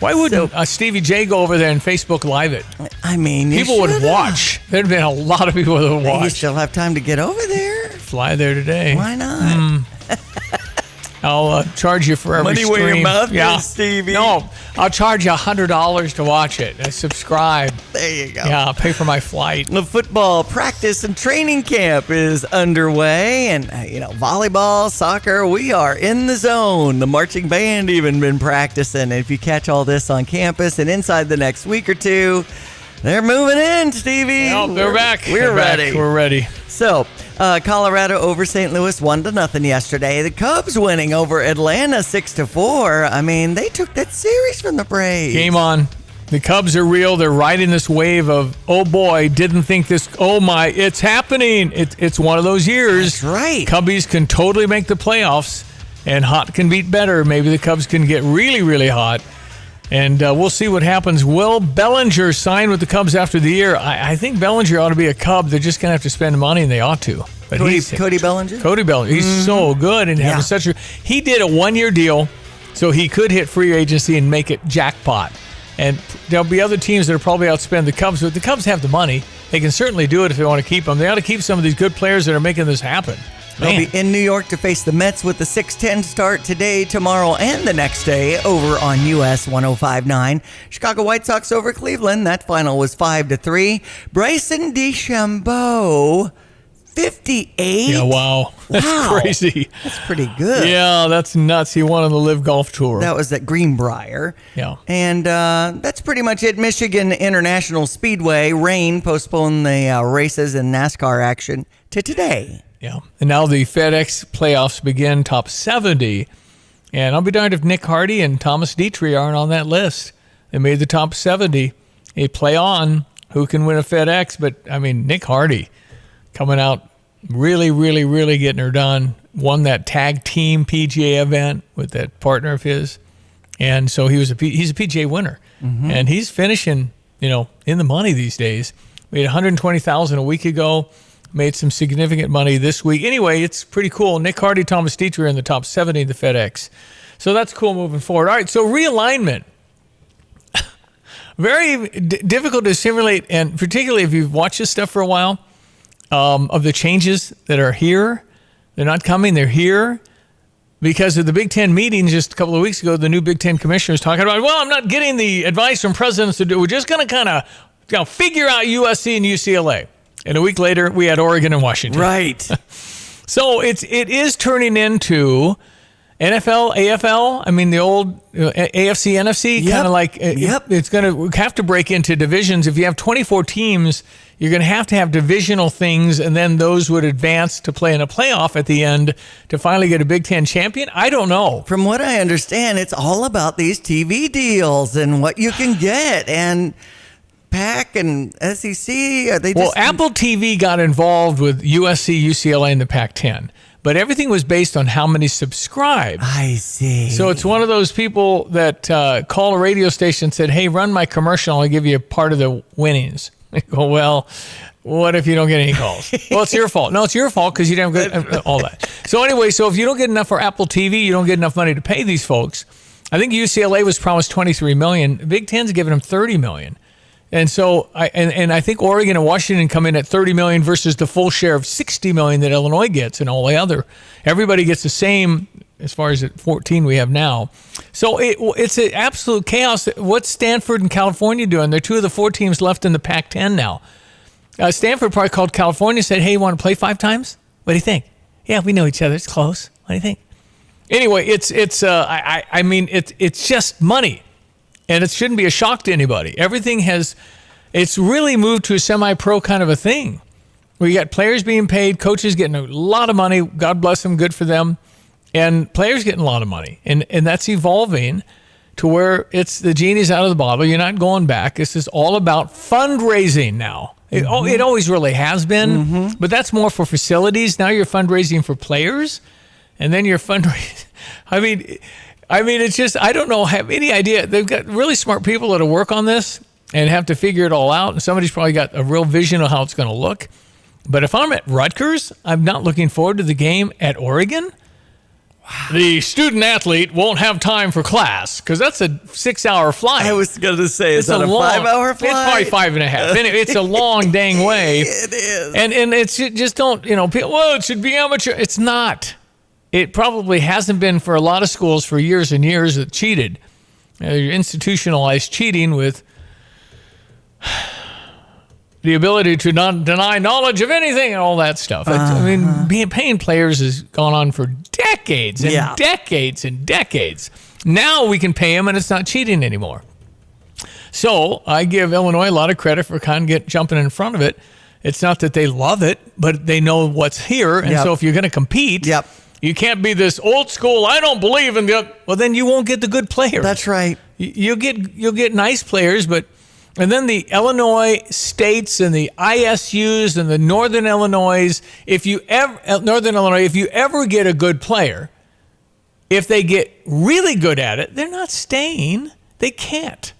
Why wouldn't Stevie J go over there and Facebook Live it? I mean, people would watch. There'd been a lot of people that would watch. You still have time to get over there. Fly there today. Why not? I'll charge you for every Money stream. where your mouth is, Stevie. No, I'll charge you $100 to watch it. Subscribe. There you go. Yeah, I'll pay for my flight. The football practice and training camp is underway, and volleyball, soccer, we are in the zone. The marching band even been practicing. If you catch all this on campus and inside the next week or two, they're moving in, Stevie. Well, they're back. We're ready. We're ready. So, Colorado over St. Louis 1-0 yesterday. The Cubs winning over Atlanta 6-4. I mean, they took that series from the Braves. Game on. The Cubs are real. They're riding this wave of, oh boy, didn't think this. Oh my, it's happening. It's one of those years. That's right. Cubbies can totally make the playoffs, and hot can beat better. Maybe the Cubs can get really, really hot. And we'll see what happens. Will Bellinger sign with the Cubs after the year? I think Bellinger ought to be a Cub. They're just going to have to spend money, and they ought to. But Cody Bellinger? Cody Bellinger. He's so good and having such a... He did a one-year deal, so he could hit free agency and make it jackpot. And there'll be other teams that will probably outspend the Cubs, but the Cubs have the money. They can certainly do it if they want to keep them. They ought to keep some of these good players that are making this happen. They'll be in New York to face the Mets with the 6:10 start today, tomorrow, and the next day over on US 105.9. Chicago White Sox over Cleveland. That final was 5-3. Bryson DeChambeau, 58. Yeah, wow. That's crazy. That's pretty good. Yeah, that's nuts. He won on the Live Golf Tour. That was at Greenbrier. Yeah. And that's pretty much it. Michigan International Speedway, rain postponed the races and NASCAR action to today. Yeah. And now the FedEx playoffs begin, top 70. And I'll be darned if Nick Hardy and Thomas Dietrich aren't on that list. They made the top 70. They play on who can win a FedEx. But, I mean, Nick Hardy coming out really, really, really getting her done. Won that tag team PGA event with that partner of his. And so he's a PGA winner. Mm-hmm. And he's finishing, in the money these days. Made $120,000 a week ago. Made some significant money this week. Anyway, it's pretty cool. Nick Hardy, Thomas Dietrich are in the top 70 of the FedEx. So that's cool moving forward. All right, so realignment. Very difficult to simulate, and particularly if you've watched this stuff for a while, of the changes that are here. They're not coming, they're here. Because of the Big Ten meetings just a couple of weeks ago, the new Big Ten commissioner was talking about, I'm not getting the advice from presidents to do. We're just going to kind of figure out USC and UCLA. And a week later, we had Oregon and Washington. Right. So it is turning into NFL, AFL. I mean, the old AFC, NFC, kind of like it's going to have to break into divisions. If you have 24 teams, you're going to have divisional things, and then those would advance to play in a playoff at the end to finally get a Big Ten champion. I don't know. From what I understand, it's all about these TV deals and what you can get. And PAC and SEC, are they just... Well, Apple TV got involved with USC, UCLA, and the Pac-10. But everything was based on how many subscribe. I see. So it's one of those people that call a radio station and said, hey, run my commercial, I'll give you a part of the winnings. I go, well, what if you don't get any calls? Well, it's your fault. No, it's your fault because you didn't have good, all that. So anyway, so if you don't get enough for Apple TV, you don't get enough money to pay these folks. I think UCLA was promised $23 million. Big Ten's giving them $30 million. And so, I think Oregon and Washington come in at $30 million versus the full share of $60 million that Illinois gets and all the other. Everybody gets the same as far as at 14 we have now. So it's an absolute chaos. What's Stanford and California doing? They're two of the four teams left in the Pac-10 now. Stanford probably called California and said, hey, you want to play 5 times? What do you think? Yeah, we know each other. It's close. What do you think? Anyway, it's just money. And it shouldn't be a shock to anybody. It's really moved to a semi-pro kind of a thing. We got players being paid, coaches getting a lot of money. God bless them, good for them. And players getting a lot of money. And that's evolving to where it's the genie's out of the bottle. You're not going back. This is all about fundraising now. It always really has been, but that's more for facilities. Now you're fundraising for players, and then you're fundraising. I mean, it's just, I don't know, have any idea. They've got really smart people that'll work on this, and have to figure it all out. And somebody's probably got a real vision of how it's going to look. But if I'm at Rutgers, I'm not looking forward to the game at Oregon. The student athlete won't have time for class because that's a 6-hour flight. I was going to say, is that a 5-hour flight? It's probably 5.5. Anyway, it's a long dang way. It is. And it's just don't, people, well, it should be amateur. It's not. It probably hasn't been for a lot of schools for years and years that cheated. Institutionalized cheating with the ability to not deny knowledge of anything and all that stuff. Paying players has gone on for decades and decades and decades. Now we can pay them and it's not cheating anymore. So I give Illinois a lot of credit for kind of jumping in front of it. It's not that they love it, but they know what's here. And so if you're going to compete, you can't be this old school, I don't believe in the, well, then you won't get the good players. That's right. You'll get nice players, and then the Illinois states and the ISUs and the Northern Illinois, if you ever get a good player, if they get really good at it, they're not staying. They can't.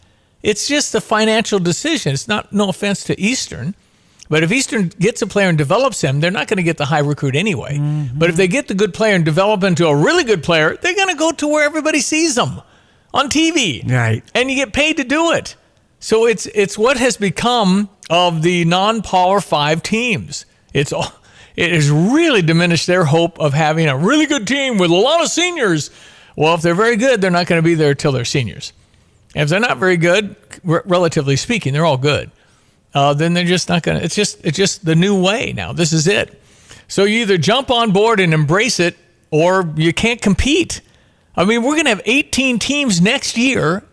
It's just a financial decision. It's not, no offense to Eastern, but if Eastern gets a player and develops him, they're not going to get the high recruit anyway. Mm-hmm. But if they get the good player and develop into a really good player, they're going to go to where everybody sees them on TV. Right. And you get paid to do it. So it's what has become of the non-Power 5 teams. It has really diminished their hope of having a really good team with a lot of seniors. Well, if they're very good, they're not going to be there till they're seniors. And if they're not very good, relatively speaking, they're all good. Then they're just not going to. It's just the new way now. This is it. So you either jump on board and embrace it, or you can't compete. I mean, we're going to have 18 teams next year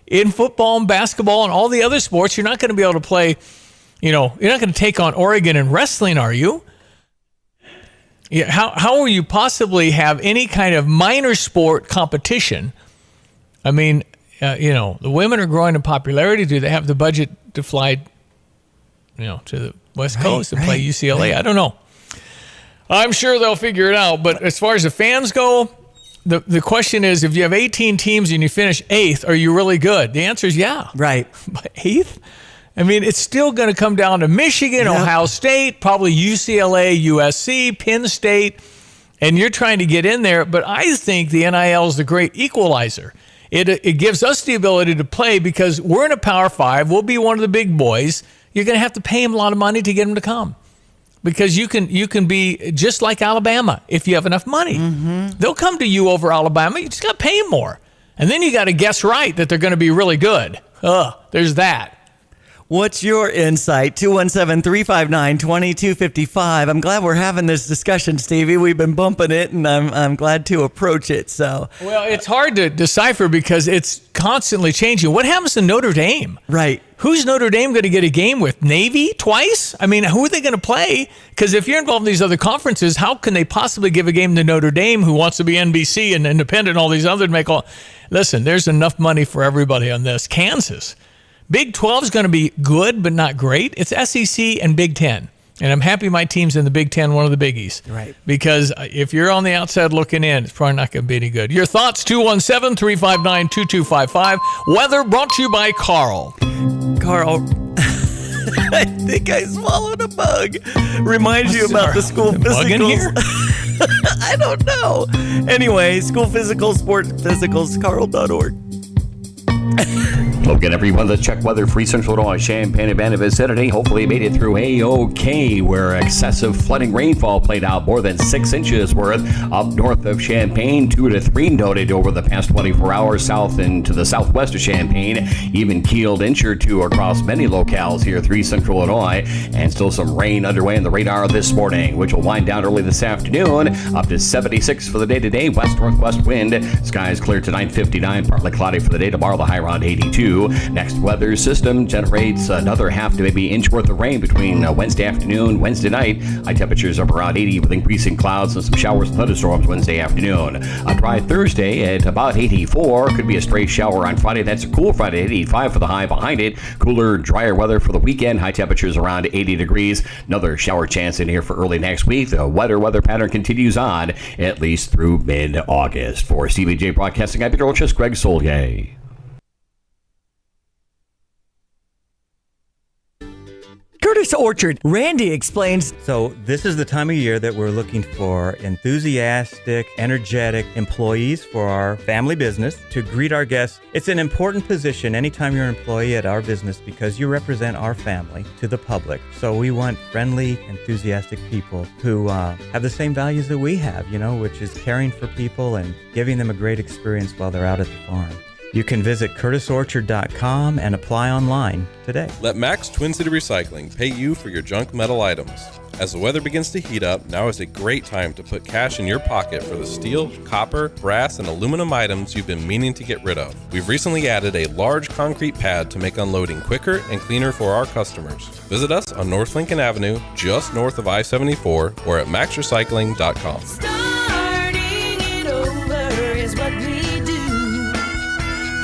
in football and basketball and all the other sports. You're not going to be able to play, you're not going to take on Oregon in wrestling, are you? Yeah, how will you possibly have any kind of minor sport competition? I mean, the women are growing in popularity. Do they have the budget to fly, to the West Coast and play UCLA? I don't know. I'm sure they'll figure it out. But as far as the fans go, The question is, if you have 18 teams and you finish 8th, are you really good? The answer is yeah. Right. But 8th? I mean, it's still going to come down to Michigan, Ohio State, probably UCLA, USC, Penn State, and you're trying to get in there. But I think the NIL is the great equalizer. It gives us the ability to play because we're in a Power 5. We'll be one of the big boys. You're going to have to pay them a lot of money to get them to come. Because you can be just like Alabama if you have enough money. Mm-hmm. They'll come to you over Alabama. You just got to pay them more. And then you got to guess right that they're going to be really good. There's that. What's your insight? 217-359-2255. I'm glad we're having this discussion, Stevie. We've been bumping it, and I'm glad to approach it. So, well, it's hard to decipher because it's constantly changing. What happens to Notre Dame? Right. Who's Notre Dame going to get a game with? Navy twice? I mean, who are they going to play? Because if you're involved in these other conferences, how can they possibly give a game to Notre Dame, who wants to be NBC and independent and all these other Listen, there's enough money for everybody on this. Kansas. Big 12 is going to be good, but not great. It's SEC and Big 10. And I'm happy my team's in the Big 10, one of the biggies. Right. Because if you're on the outside looking in, it's probably not going to be any good. Your thoughts, 217-359-2255. Weather brought to you by Carl. Carl, I think I swallowed a bug. Reminds you about the school physicals. I don't know. Anyway, school physicals, sport physicals, carl.org. Look at everyone. Let's check weather for Central Illinois, Champaign and Banner vicinity. Hopefully made it through A-OK, where excessive flooding rainfall played out, more than 6 inches worth up north of Champaign. 2 to 3 noted over the past 24 hours south and to the southwest of Champaign. Even keeled inch or 2 across many locales here through Central Illinois. And still some rain underway on the radar this morning, which will wind down early this afternoon. Up to 76 for the day today. West-northwest wind. Skies clear to 9:59. Partly cloudy for the day tomorrow. The high around 82. Next weather system generates another half to maybe inch worth of rain between Wednesday afternoon, Wednesday night. High temperatures up around 80 with increasing clouds and some showers and thunderstorms Wednesday afternoon. A dry Thursday at about 84. Could be a stray shower on Friday. That's a cool Friday at 85 for the high behind it. Cooler, drier weather for the weekend. High temperatures around 80 degrees. Another shower chance in here for early next week. The weather pattern continues on at least through mid-August. For Stevie Jay Broadcasting, I'm Peter Olchis, Greg Solye. Curtis Orchard. Randy explains. So this is the time of year that we're looking for enthusiastic, energetic employees for our family business to greet our guests. It's an important position anytime you're an employee at our business because you represent our family to the public. So we want friendly, enthusiastic people who have the same values that we have, which is caring for people and giving them a great experience while they're out at the farm. You can visit curtisorchard.com and apply online today. Let Max Twin City Recycling pay you for your junk metal items. As the weather begins to heat up, now is a great time to put cash in your pocket for the steel, copper, brass, and aluminum items you've been meaning to get rid of. We've recently added a large concrete pad to make unloading quicker and cleaner for our customers. Visit us on North Lincoln Avenue, just north of I-74, or at maxrecycling.com. Starting it over is what we do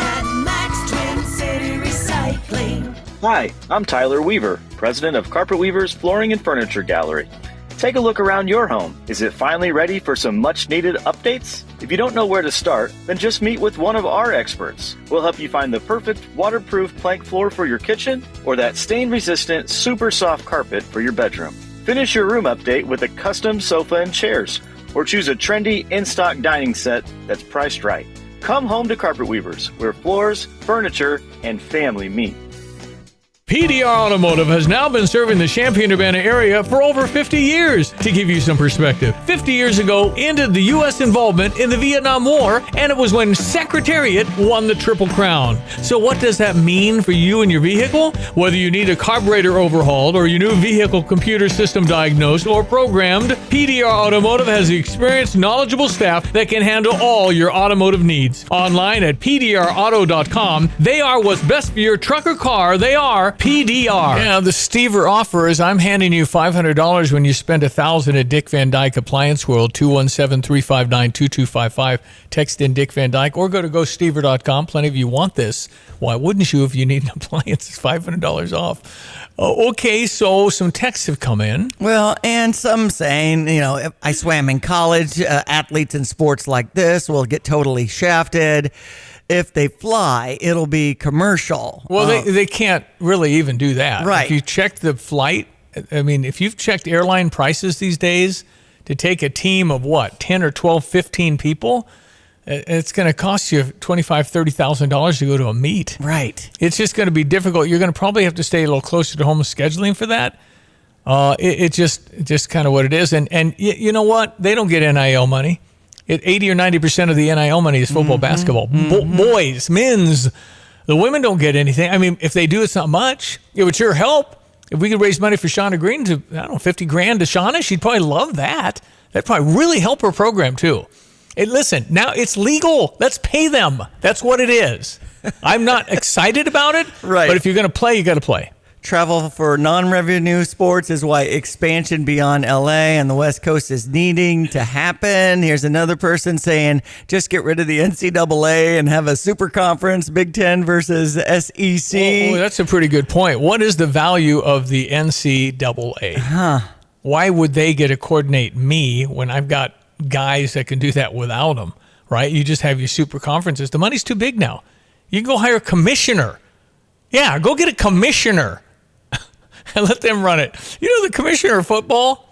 at Max Twin City Recycling. Hi, I'm Tyler Weaver, president of Carpet Weavers Flooring and Furniture Gallery. Take a look around your home. Is it finally ready for some much-needed updates? If you don't know where to start, then just meet with one of our experts. We'll help you find the perfect waterproof plank floor for your kitchen or that stain-resistant, super soft carpet for your bedroom. Finish your room update with a custom sofa and chairs, or choose a trendy in-stock dining set that's priced right. Come home to Carpet Weavers, where floors, furniture, and family meet. PDR Automotive has now been serving the Champaign-Urbana area for over 50 years. To give you some perspective, 50 years ago ended the U.S. involvement in the Vietnam War, and it was when Secretariat won the Triple Crown. So what does that mean for you and your vehicle? Whether you need a carburetor overhauled or your new vehicle computer system diagnosed or programmed, PDR Automotive has the experienced, knowledgeable staff that can handle all your automotive needs. Online at pdrauto.com, they are what's best for your truck or car. They are PDR. Yeah, the Stever offer is I'm handing you $500 when you spend $1,000 at Dick Van Dyke Appliance World, 217-359-2255. Text in Dick Van Dyke or go to GoStever.com. Plenty of you want this. Why wouldn't you if you need an appliance? It's $500 off. Okay, so some texts have come in. Well, and some saying, if I swam in college, athletes in sports like this will get totally shafted. If they fly, it'll be commercial. Well, they can't really even do that. Right. If you check the flight, if you've checked airline prices these days to take a team of 10 or 12, 15 people, it's going to cost you $25,000, $30,000 to go to a meet. Right. It's just going to be difficult. You're going to probably have to stay a little closer to home with scheduling for that. It's just kind of what it is. And you know what? They don't get NIL money. 80 or 90% of the NIL money is football, basketball. Boys, men's. The women don't get anything. If they do, it's not much. It would sure help. If we could raise money for Shauna Green to, $50,000 to Shauna, she'd probably love that. That'd probably really help her program too. Listen, now it's legal. Let's pay them. That's what it is. I'm not excited about it, right? But if you're going to play, you got to play. Travel for non-revenue sports is why expansion beyond LA and the West Coast is needing to happen. Here's another person saying, just get rid of the NCAA and have a super conference, Big Ten versus SEC. Well, that's a pretty good point. What is the value of the NCAA? Why would they get to coordinate me when I've got guys that can do that without them, right? You just have your super conferences. The money's too big now. You can go hire a commissioner. Yeah, go get a commissioner. And let them run it. The commissioner of football,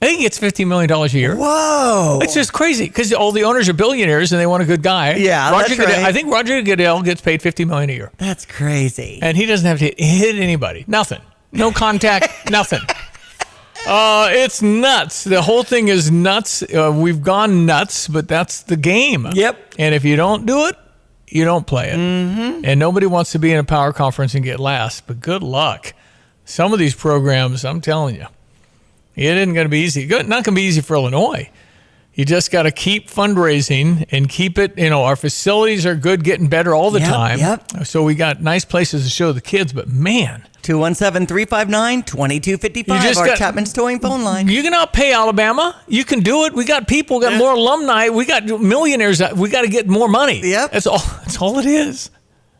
I think he gets $15 million a year. Whoa. It's just crazy because all the owners are billionaires and they want a good guy. Yeah, that's right. I think Roger Goodell gets paid $50 million a year. That's crazy. And he doesn't have to hit anybody. Nothing. No contact, nothing. It's nuts. The whole thing is nuts. We've gone nuts, but that's the game. Yep. And if you don't do it, you don't play it. Mm-hmm. And nobody wants to be in a power conference and get last, but good luck. Some of these programs, I'm telling you, it isn't going to be easy. Not going to be easy for Illinois. You just got to keep fundraising and keep it, our facilities are good, getting better all the time. Yep. So we got nice places to show the kids, but man. 217-359-2255, our Chapman's Towing phone line. You can outpay Alabama. You can do it. We got people, got more alumni. We got millionaires. We got to get more money. Yep. That's all it is.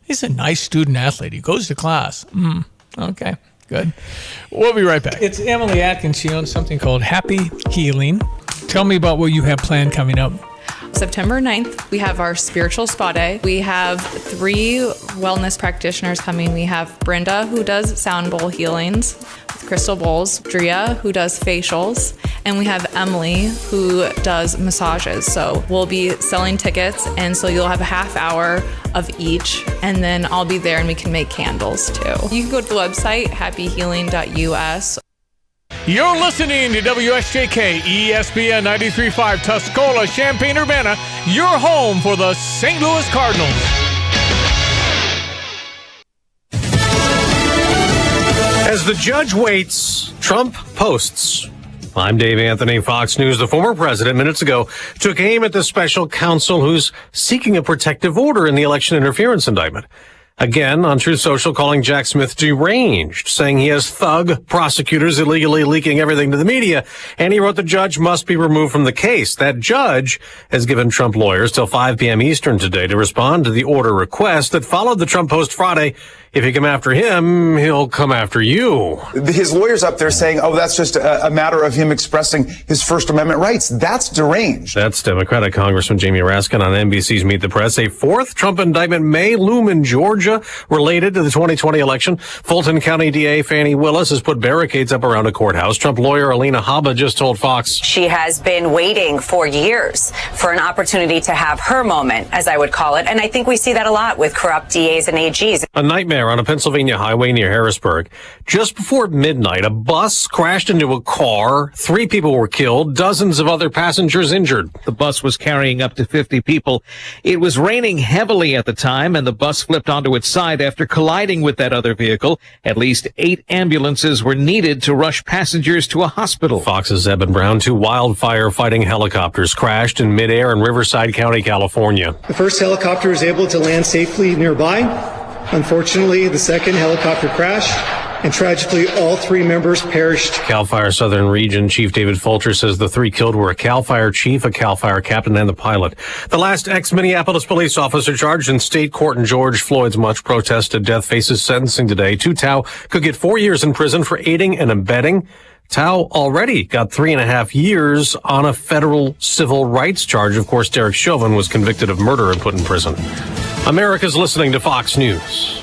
He's a nice student athlete. He goes to class. Okay, good. We'll be right back. It's Emily Atkins. She owns something called Happy Healing. Tell me about what you have planned coming up. September 9th, we have our spiritual spa day. We have 3 wellness practitioners coming. We have Brenda, who does sound bowl healings with crystal bowls, Drea, who does facials, and we have Emily, who does massages. So we'll be selling tickets, and so you'll have a half hour of each, and then I'll be there and we can make candles too. You can go to the website, happyhealing.us. You're listening to WSJK ESPN 93.5 Tuscola, Champaign-Urbana, your home for the St. Louis Cardinals. As the judge waits, Trump posts. I'm Dave Anthony, Fox News. The former president minutes ago took aim at the special counsel who's seeking a protective order in the election interference indictment. Again, on Truth Social, calling Jack Smith deranged, saying he has thug prosecutors illegally leaking everything to the media. And he wrote the judge must be removed from the case. That judge has given Trump lawyers till 5 p.m. Eastern today to respond to the order request that followed the Trump post Friday. If you come after him, he'll come after you. His lawyers up there saying, oh, that's just a matter of him expressing his First Amendment rights. That's deranged. That's Democratic Congressman Jamie Raskin on NBC's Meet the Press. A 4th Trump indictment may loom in Georgia related to the 2020 election. Fulton County DA Fannie Willis has put barricades up around a courthouse. Trump lawyer Alina Habba just told Fox. She has been waiting for years for an opportunity to have her moment, as I would call it. And I think we see that a lot with corrupt DAs and AGs. A nightmare on a Pennsylvania highway near Harrisburg. Just before midnight, a bus crashed into a car. 3 people were killed, dozens of other passengers injured. The bus was carrying up to 50 people. It was raining heavily at the time, and the bus flipped onto its side after colliding with that other vehicle. At least 8 ambulances were needed to rush passengers to a hospital. Fox's Eben Brown, 2 wildfire-fighting helicopters crashed in midair in Riverside County, California. The first helicopter was able to land safely nearby. Unfortunately, the second helicopter crashed, and tragically, all 3 members perished. CAL FIRE Southern Region Chief David Fulcher says the 3 killed were a CAL FIRE chief, a CAL FIRE captain, and the pilot. The last ex-Minneapolis police officer charged in state court in George Floyd's much protested death faces sentencing today. Tu Tao could get 4 years in prison for aiding and abetting. Tao already got 3.5 years on a federal civil rights charge. Of course, Derek Chauvin was convicted of murder and put in prison. America's listening to Fox News.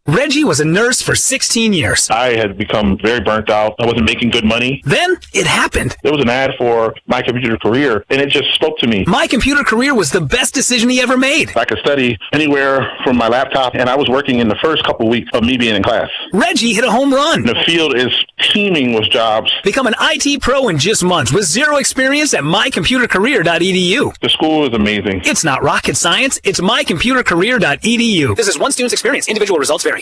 Reggie was a nurse for 16 years. I had become very burnt out. I wasn't making good money. Then it happened. There was an ad for My Computer Career, and it just spoke to me. My Computer Career was the best decision he ever made. I could study anywhere from my laptop, and I was working in the first couple weeks of me being in class. Reggie hit a home run. The field is teeming with jobs. Become an IT pro in just months with 0 experience at mycomputercareer.edu. The school is amazing. It's not rocket science. It's mycomputercareer.edu. This is one student's experience. Individual results vary.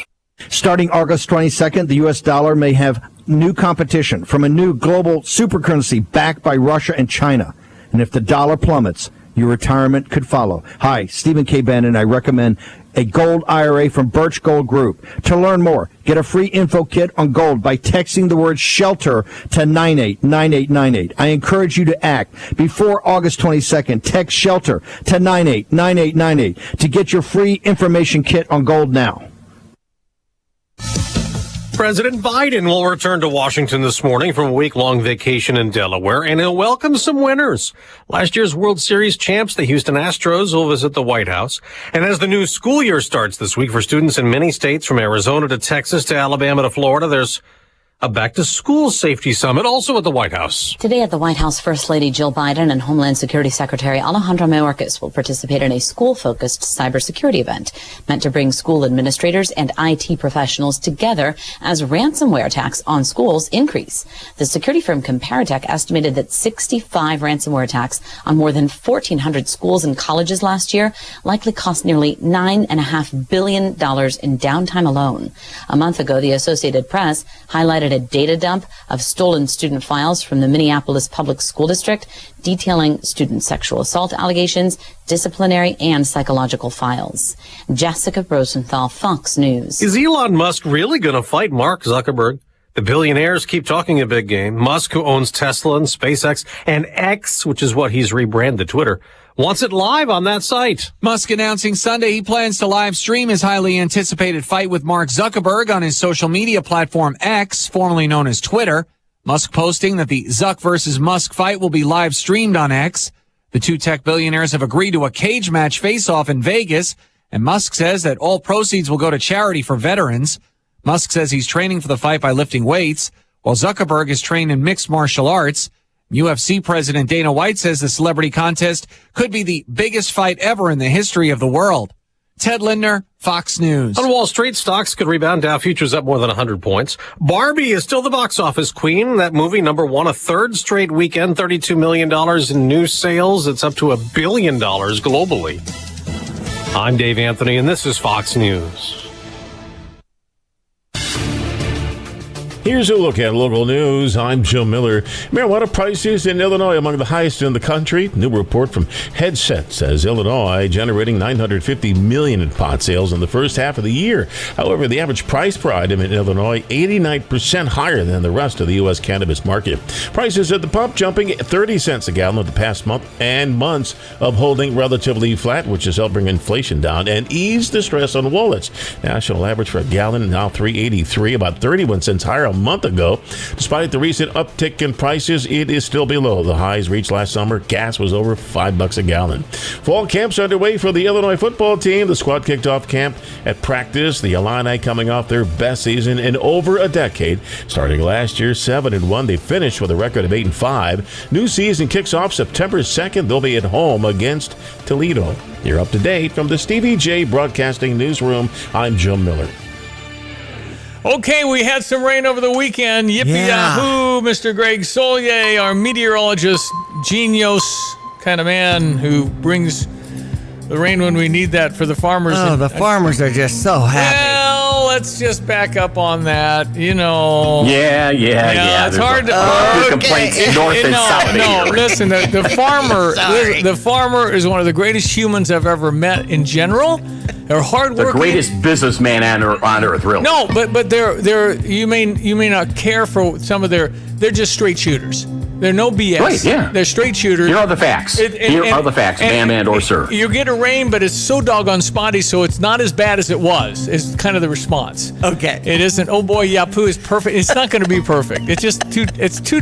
Starting August 22nd, the U.S. dollar may have new competition from a new global supercurrency backed by Russia and China. And if the dollar plummets, your retirement could follow. Hi, Stephen K. Bannon. I recommend a gold IRA from Birch Gold Group. To learn more, get a free info kit on gold by texting the word shelter to 989898. I encourage you to act before August 22nd. Text shelter to 989898 to get your free information kit on gold now. President Biden will return to Washington this morning from a week-long vacation in Delaware, and he'll welcome some winners. Last year's World Series champs, the Houston Astros, will visit the White House. And as the new school year starts this week for students in many states, from Arizona to Texas to Alabama to Florida, there's a back-to-school safety summit also at the White House. Today at the White House, First Lady Jill Biden and Homeland Security Secretary Alejandro Mayorkas will participate in a school-focused cybersecurity event meant to bring school administrators and IT professionals together as ransomware attacks on schools increase. The security firm Comparitech estimated that 65 ransomware attacks on more than 1,400 schools and colleges last year likely cost nearly $9.5 billion in downtime alone. A month ago, the Associated Press highlighted a data dump of stolen student files from the Minneapolis Public School District detailing student sexual assault allegations, disciplinary and psychological files. Jessica Rosenthal, Fox News. Is Elon Musk really going to fight Mark Zuckerberg? The billionaires keep talking a big game. Musk, who owns Tesla and SpaceX, and X, which is what he's rebranded Twitter, wants it live on that site. Musk announcing Sunday he plans to live stream his highly anticipated fight with Mark Zuckerberg on his social media platform X, formerly known as Twitter. Musk posting that the Zuck versus Musk fight will be live streamed on X. The two tech billionaires have agreed to a cage match face-off in Vegas, and Musk says that all proceeds will go to charity for veterans. Musk says he's training for the fight by lifting weights, while Zuckerberg is trained in mixed martial arts. UFC President Dana White says the celebrity contest could be the biggest fight ever in the history of the world. Ted Lindner, Fox News. On Wall Street, stocks could rebound. Dow futures up more than 100 points. Barbie is still the box office queen. That movie, number one, a third straight weekend, $32 million in new sales. It's up to $1 billion globally. I'm Dave Anthony, and this is Fox News. Here's a look at local news. I'm Joe Miller. Marijuana prices in Illinois among the highest in the country. New report from Headset says Illinois generating $950 million in pot sales in the first half of the year. However, the average price per item in Illinois 89% higher than the rest of the U.S. cannabis market. Prices at the pump jumping 30 cents a gallon in the past month and months of holding relatively flat, which has helped bring inflation down and ease the stress on wallets. National average for a gallon now $3.83, about 31 cents higher a month ago. Despite the recent uptick in prices, it is still below the highs reached last summer. Gas was over $5 a gallon. Fall camps underway for the Illinois football team. The squad kicked off camp at practice. The Illini coming off their best season in over a decade. Starting last year, 7-1. They finished with a record of 8-5. New season kicks off September 2nd. They'll be at home against Toledo. You're up to date from the Stevie Jay Broadcasting Newsroom. I'm Joe Miller. Okay, we had some rain over the weekend. Yippee-yahoo, Mr. Greg Solier, our meteorologist, genius kind of man who brings the rain when we need that for the farmers. Oh, the farmers are just so happy. Well, let's just back up on that, you know. Yeah. It's hard to... complaints north and south. No, listen, the farmer is one of the greatest humans I've ever met in general. They're hardworking. The greatest businessman on earth, really. No, but they're you may not care for some of they're just straight shooters. They're no BS. Right, yeah. They're straight shooters. Here are the facts. Ma'am and or sir. You get a rain, but it's so doggone spotty, so it's not as bad as it was. It's kind of the response. Okay. It isn't, oh boy, Yapu is perfect. It's not going to be perfect. It's just too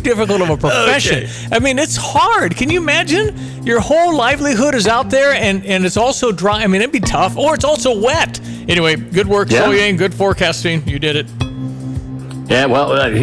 difficult of a profession. Okay. I mean, it's hard. Can you imagine? Your whole livelihood is out there, and it's also dry. I mean, it'd be tough. Or it's also wet. Anyway, good work, Solier. Good forecasting. You did it. Yeah, well, but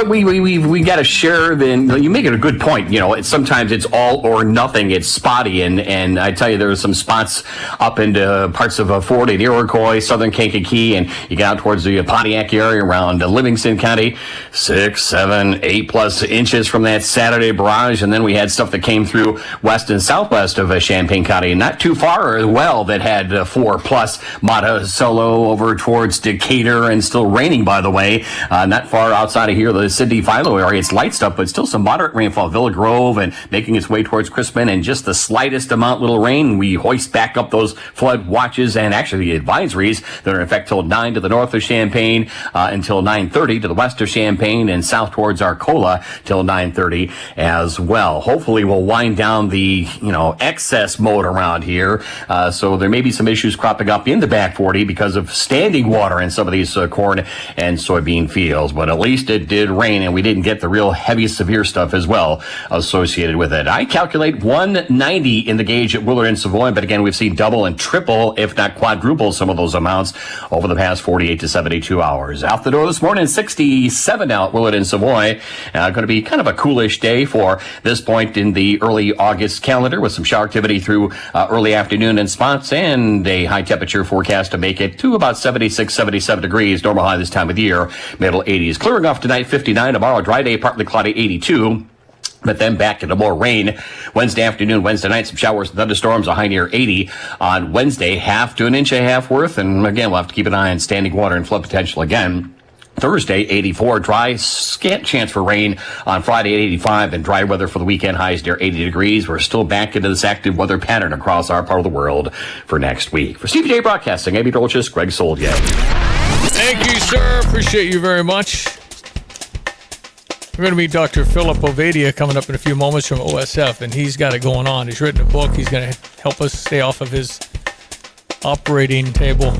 we got to share. Then you make it a good point. You know, sometimes it's all or nothing. It's spotty, and I tell you, there are some spots up into parts of Fort and Iroquois, southern Kankakee, and you get out towards the Pontiac area around Livingston County, 6, 7, 8+ inches from that Saturday barrage, and then we had stuff that came through west and southwest of Champaign County, and not too far as well that had 4+. Monticello over towards Decatur, and still raining, by the way. Not far outside of here, the Sidney Philo area. It's light stuff, but still some moderate rainfall. Villa Grove and making its way towards Crispin, and just the slightest amount little rain. We hoist back up those flood watches and actually the advisories that are in effect till 9 to the north of Champaign until 9:30 to the west of Champaign, and south towards Arcola till 9:30 as well. Hopefully we'll wind down the excess mode around here. So there may be some issues cropping up in the back 40 because of standing water in some of these corn and soybean fields. But at least it did rain, and we didn't get the real heavy, severe stuff as well associated with it. I calculate 190 in the gauge at Willard and Savoy, but again, we've seen double and triple, if not quadruple, some of those amounts over the past 48 to 72 hours. Out the door this morning, 67 now at Willard and Savoy. Going to be kind of a coolish day for this point in the early August calendar, with some shower activity through early afternoon in spots, and a high temperature forecast to make it to about 76, 77 degrees, normal high this time of year. Middle 80s. Clearing off tonight, 59. Tomorrow, dry day, partly cloudy, 82. But then back into more rain. Wednesday afternoon, Wednesday night, some showers and thunderstorms, a high near 80. On Wednesday, 1/2 to 1.5 inches worth. And again, we'll have to keep an eye on standing water and flood potential again. Thursday, 84, dry, scant chance for rain on Friday at 85, and dry weather for the weekend, highs near 80 degrees. We're still back into this active weather pattern across our part of the world for next week. For Stevie Jay Broadcasting, I'm meteorologist Greg Solier. Thank you, sir. Appreciate you very much. We're going to meet Dr. Philip Ovadia coming up in a few moments from OSF, and he's got it going on. He's written a book. He's going to help us stay off of his operating table,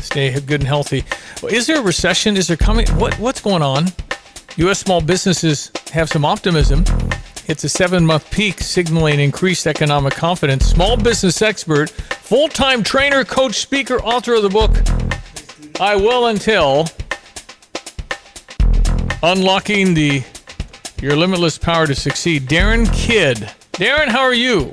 stay good and healthy. Well, is there a recession? Is there coming? What's going on? U.S. small businesses have some optimism. hits a 7-month peak, signaling increased economic confidence. Small business expert, full-time trainer, coach, speaker, author of the book, I Will Until, Unlocking Your Limitless Power to Succeed. Darren Kidd. Darren, how are you?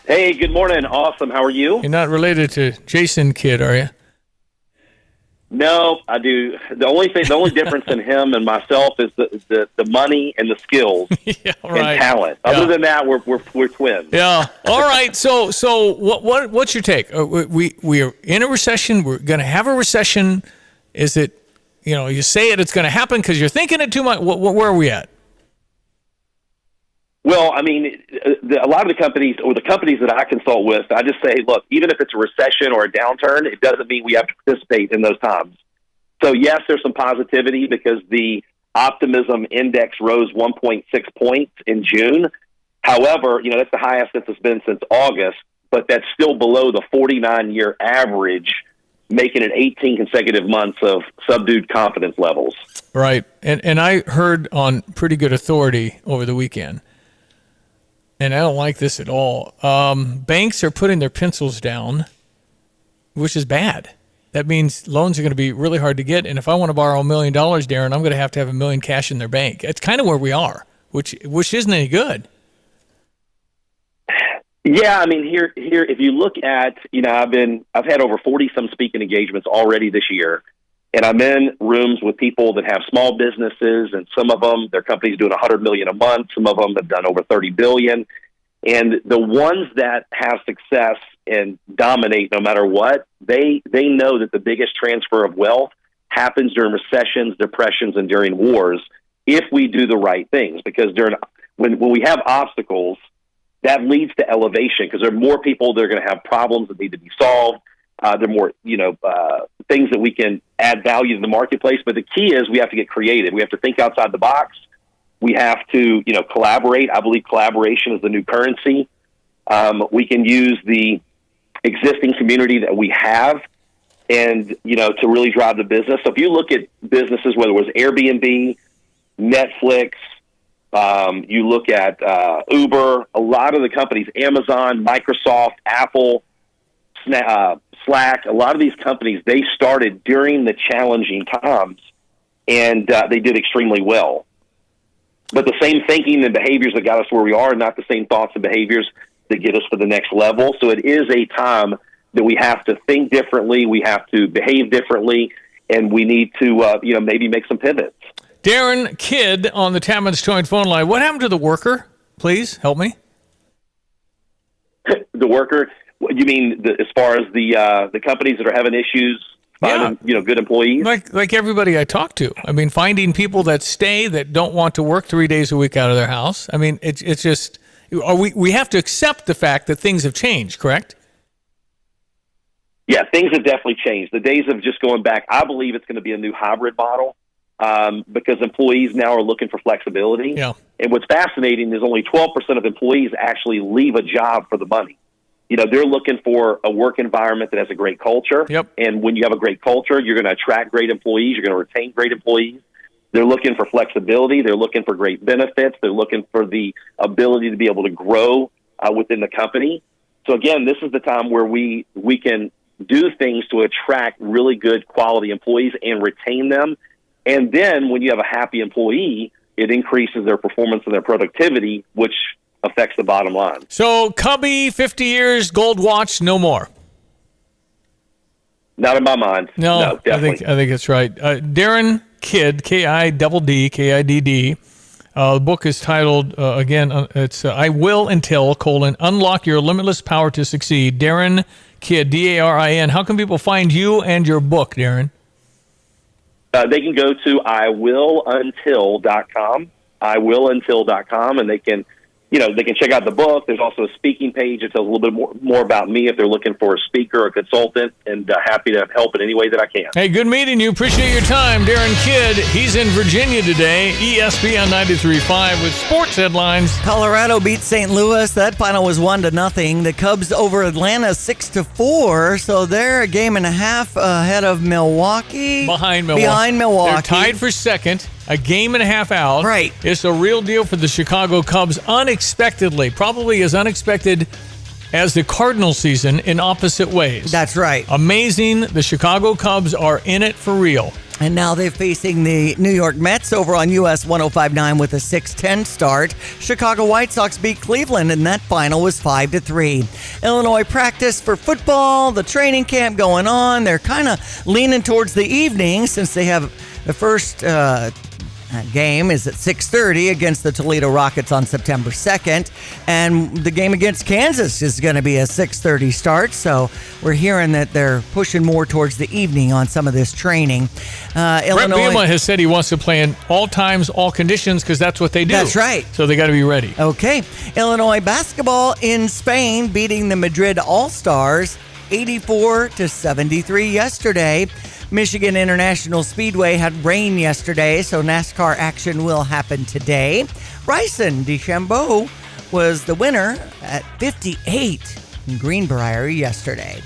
Hey, good morning. Awesome. How are you? You're not related to Jason Kidd, are you? No, I do. The only difference in him and myself is the money and the skills and talent. Other than that, we're twins. Yeah. All right. So what's your take? We are in a recession. We're going to have a recession. Is it? You say it's going to happen because you're thinking it too much. Where are we at? Well, I mean, a lot of the companies, or the companies that I consult with, I just say, look, even if it's a recession or a downturn, it doesn't mean we have to participate in those times. So, yes, there's some positivity because the optimism index rose 1.6 points in June. However, that's the highest it's been since August, but that's still below the 49-year average, making it 18 consecutive months of subdued confidence levels. Right. And I heard on pretty good authority over the weekend, and I don't like this at all. Banks are putting their pencils down, which is bad. That means loans are going to be really hard to get. And if I want to borrow $1 million, Darren, I'm going to have $1 million cash in their bank. It's kind of where we are, which isn't any good. Yeah, I mean, here, if you look at, I've had over 40 some speaking engagements already this year, and I'm in rooms with people that have small businesses, and some of them, their company's doing $100 million a month. Some of them have done over $30 billion. And the ones that have success and dominate no matter what, they know that the biggest transfer of wealth happens during recessions, depressions, and during wars if we do the right things. Because when we have obstacles, that leads to elevation because there are more people that are going to have problems that need to be solved. There are more, things that we can add value to the marketplace. But the key is we have to get creative. We have to think outside the box. We have to, collaborate. I believe collaboration is the new currency. We can use the existing community that we have and, to really drive the business. So if you look at businesses, whether it was Airbnb, Netflix, you look at Uber, a lot of the companies, Amazon, Microsoft, Apple, Slack, a lot of these companies, they started during the challenging times, and they did extremely well. But the same thinking and behaviors that got us where we are, not the same thoughts and behaviors that get us to the next level. So it is a time that we have to think differently, we have to behave differently, and we need to, maybe make some pivots. Darren Kidd on the Tapman's Joint phone line. What happened to the worker? Please help me. The worker? You mean as far as the companies that are having issues finding good employees? Like everybody I talk to. I mean, finding people that stay that don't want to work 3 days a week out of their house. I mean, it's just we have to accept the fact that things have changed. Correct? Yeah, things have definitely changed. The days of just going back. I believe it's going to be a new hybrid model. Because employees now are looking for flexibility. Yeah. And what's fascinating is only 12% of employees actually leave a job for the money. They're looking for a work environment that has a great culture. Yep. And when you have a great culture, you're going to attract great employees. You're going to retain great employees. They're looking for flexibility. They're looking for great benefits. They're looking for the ability to be able to grow within the company. So again, this is the time where we can do things to attract really good quality employees and retain them. And then when you have a happy employee, it increases their performance and their productivity, which affects the bottom line. So Cubby, 50 years, gold watch, no more. Not in my mind. No, definitely. I think that's right. Darren Kidd, Kidd, the book is titled, it's I Will Until, Unlock Your Limitless Power to Succeed. Darren Kidd, Darin. How can people find you and your book, Darren? They can go to iwilluntil.com, and they can check out the book. There's also a speaking page that tells a little bit more about me if they're looking for a speaker or a consultant, and happy to help in any way that I can. Hey, good meeting you. Appreciate your time. Darren Kidd, he's in Virginia today, ESPN 93.5 with sports headlines. Colorado beat St. Louis. That final was 1-0. The Cubs over Atlanta 6-4. So they're a game and a half ahead of Milwaukee. Behind Milwaukee. They're tied for second. a game and a half out. Right. It's a real deal for the Chicago Cubs unexpectedly, probably as unexpected as the Cardinal season in opposite ways. That's right. Amazing. The Chicago Cubs are in it for real. And now they're facing the New York Mets over on US 105.9 with a 6-10 start. Chicago White Sox beat Cleveland, and that final was 5-3. Illinois practice for football, the training camp going on. They're kind of leaning towards the evening since they have the first game is at 6:30 against the Toledo Rockets on September 2nd. And the game against Kansas is going to be a 6:30 start. So we're hearing that they're pushing more towards the evening on some of this training. Brett Bielema has said he wants to play in all times, all conditions, because that's what they do. That's right. So they got to be ready. Okay. Illinois basketball in Spain beating the Madrid All-Stars 84-73 yesterday. Michigan International Speedway had rain yesterday, so NASCAR action will happen today. Bryson DeChambeau was the winner at 58 in Greenbrier yesterday.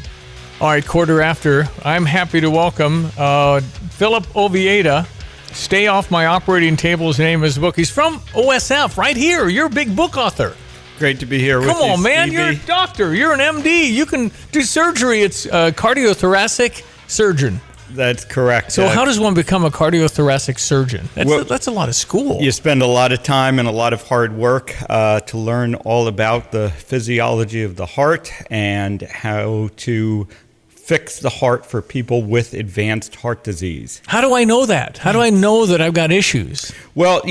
All right, quarter after, I'm happy to welcome Philip Ovieda. Stay Off My Operating Table is the name of his book. He's from OSF, right here. You're a big book author. Great to be here with you, Come on, man. Stevie. You're a doctor. You're an MD. You can do surgery. It's a cardiothoracic surgeon. That's correct. So how does one become a cardiothoracic surgeon? That's a lot of school. You spend a lot of time and a lot of hard work to learn all about the physiology of the heart and how to fix the heart for people with advanced heart disease. How do I know that? How do I know that I've got issues? Well,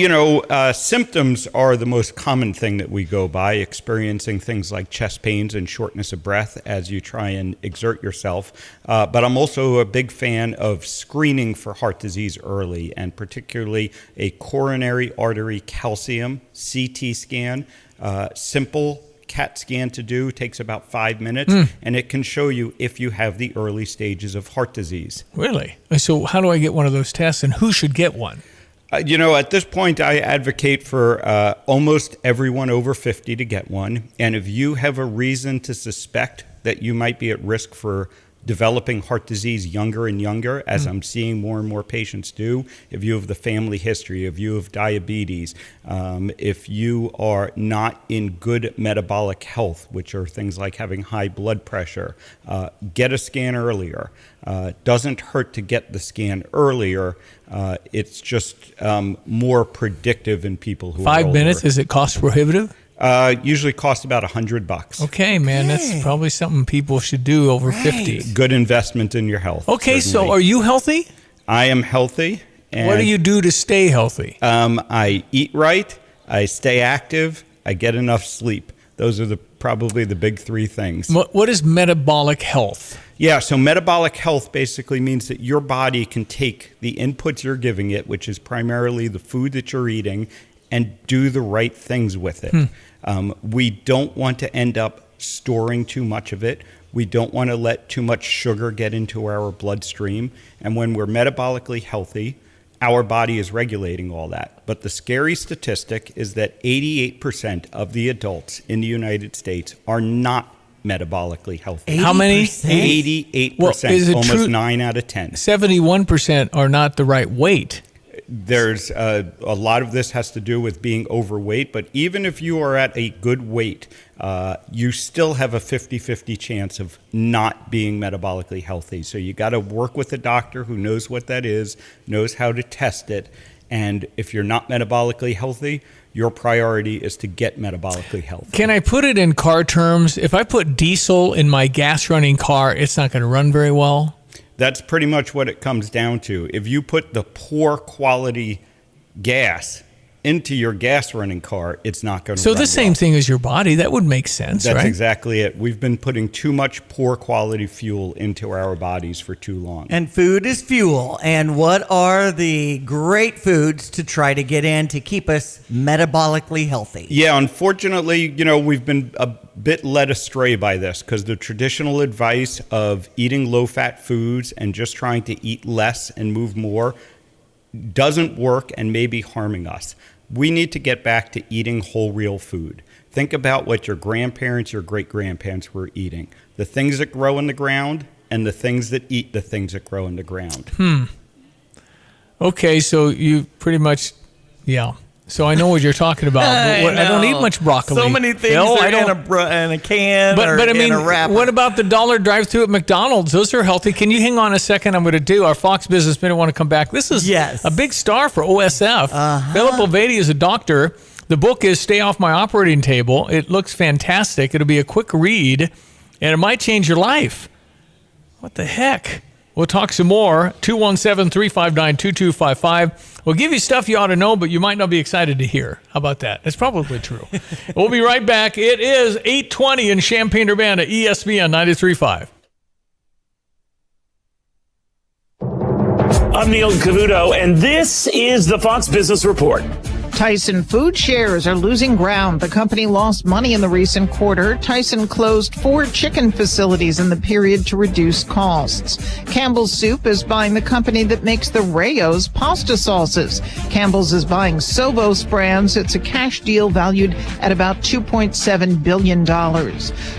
symptoms are the most common thing that we go by, experiencing things like chest pains and shortness of breath as you try and exert yourself. But I'm also a big fan of screening for heart disease early, and particularly a coronary artery calcium CT scan, simple CAT scan to do, takes about 5 minutes, and it can show you if you have the early stages of heart disease. Really? So how do I get one of those tests, and who should get one? At this point, I advocate for almost everyone over 50 to get one. And if you have a reason to suspect that you might be at risk for developing heart disease younger and younger, as I'm seeing more and more patients do, if you have the family history, if you have diabetes, if you are not in good metabolic health, which are things like having high blood pressure, get a scan earlier. Doesn't hurt to get the scan earlier. It's just more predictive in people who are 5 older. minutes? Is it cost prohibitive? Usually costs about $100. Okay, man, that's probably something people should do over 50. Good investment in your health. Okay, certainly. so are you healthy? I am healthy. And what do you do to stay healthy? I eat right. I stay active. I get enough sleep. Those are probably the big three things. What is metabolic health? Yeah, so metabolic health basically means that your body can take the inputs you're giving it, which is primarily the food that you're eating, and do the right things with it. We don't want to end up storing too much of it. We don't want to let too much sugar get into our bloodstream. And when we're metabolically healthy, our body is regulating all that. But the scary statistic is that 88% of the adults in the United States are not metabolically healthy. How many? 88%, well, is it almost true? 9 out of 10. 71% are not the right weight. There's a lot of this has to do with being overweight, but even if you are at a good weight, you still have a 50-50 chance of not being metabolically healthy. So you got to work with a doctor who knows what that is, knows how to test it. And if you're not metabolically healthy, your priority is to get metabolically healthy. Can I put it in car terms? If I put diesel in my gas-running car, it's not going to run very well? That's pretty much what it comes down to. If you put the poor quality gas into your gas running car, it's not going to run So the same thing as your body. That would make sense, That's right? exactly it. We've been putting too much poor quality fuel into our bodies for too long. And food is fuel. And what are the great foods to try to get in to keep us metabolically healthy? Yeah, unfortunately, we've been a bit led astray by this because the traditional advice of eating low-fat foods and just trying to eat less and move more doesn't work and may be harming us. We need to get back to eating whole, real food. Think about what your grandparents, your great-grandparents were eating. The things that grow in the ground and the things that eat the things that grow in the ground. Okay, so you pretty much, yeah. So I know what you're talking about. But I don't eat much broccoli. So many things are in a can but I mean, in a wrapper. what about the dollar drive-thru at McDonald's? Those are healthy. Can you hang on a second? I'm going to do our Fox Business Minute. Want to come back? This is a big star for OSF. Philip Ovedi is a doctor. The book is Stay Off My Operating Table. It looks fantastic. It'll be a quick read, and it might change your life. What the heck? We'll talk some more. 217-359-2255. We'll give you stuff you ought to know, but you might not be excited to hear. How about that? That's probably true. We'll be right back. It is 8:20 in Champaign-Urbana, ESPN 93.5. I'm Neil Cavuto, and this is the Fox Business Report. Tyson food shares are losing ground. The company lost money in the recent quarter. Tyson closed 4 chicken facilities in the period to reduce costs. Campbell's Soup is buying the company that makes the Rayo's pasta sauces. Campbell's is buying Sovos Brands. It's a cash deal valued at about $2.7 billion.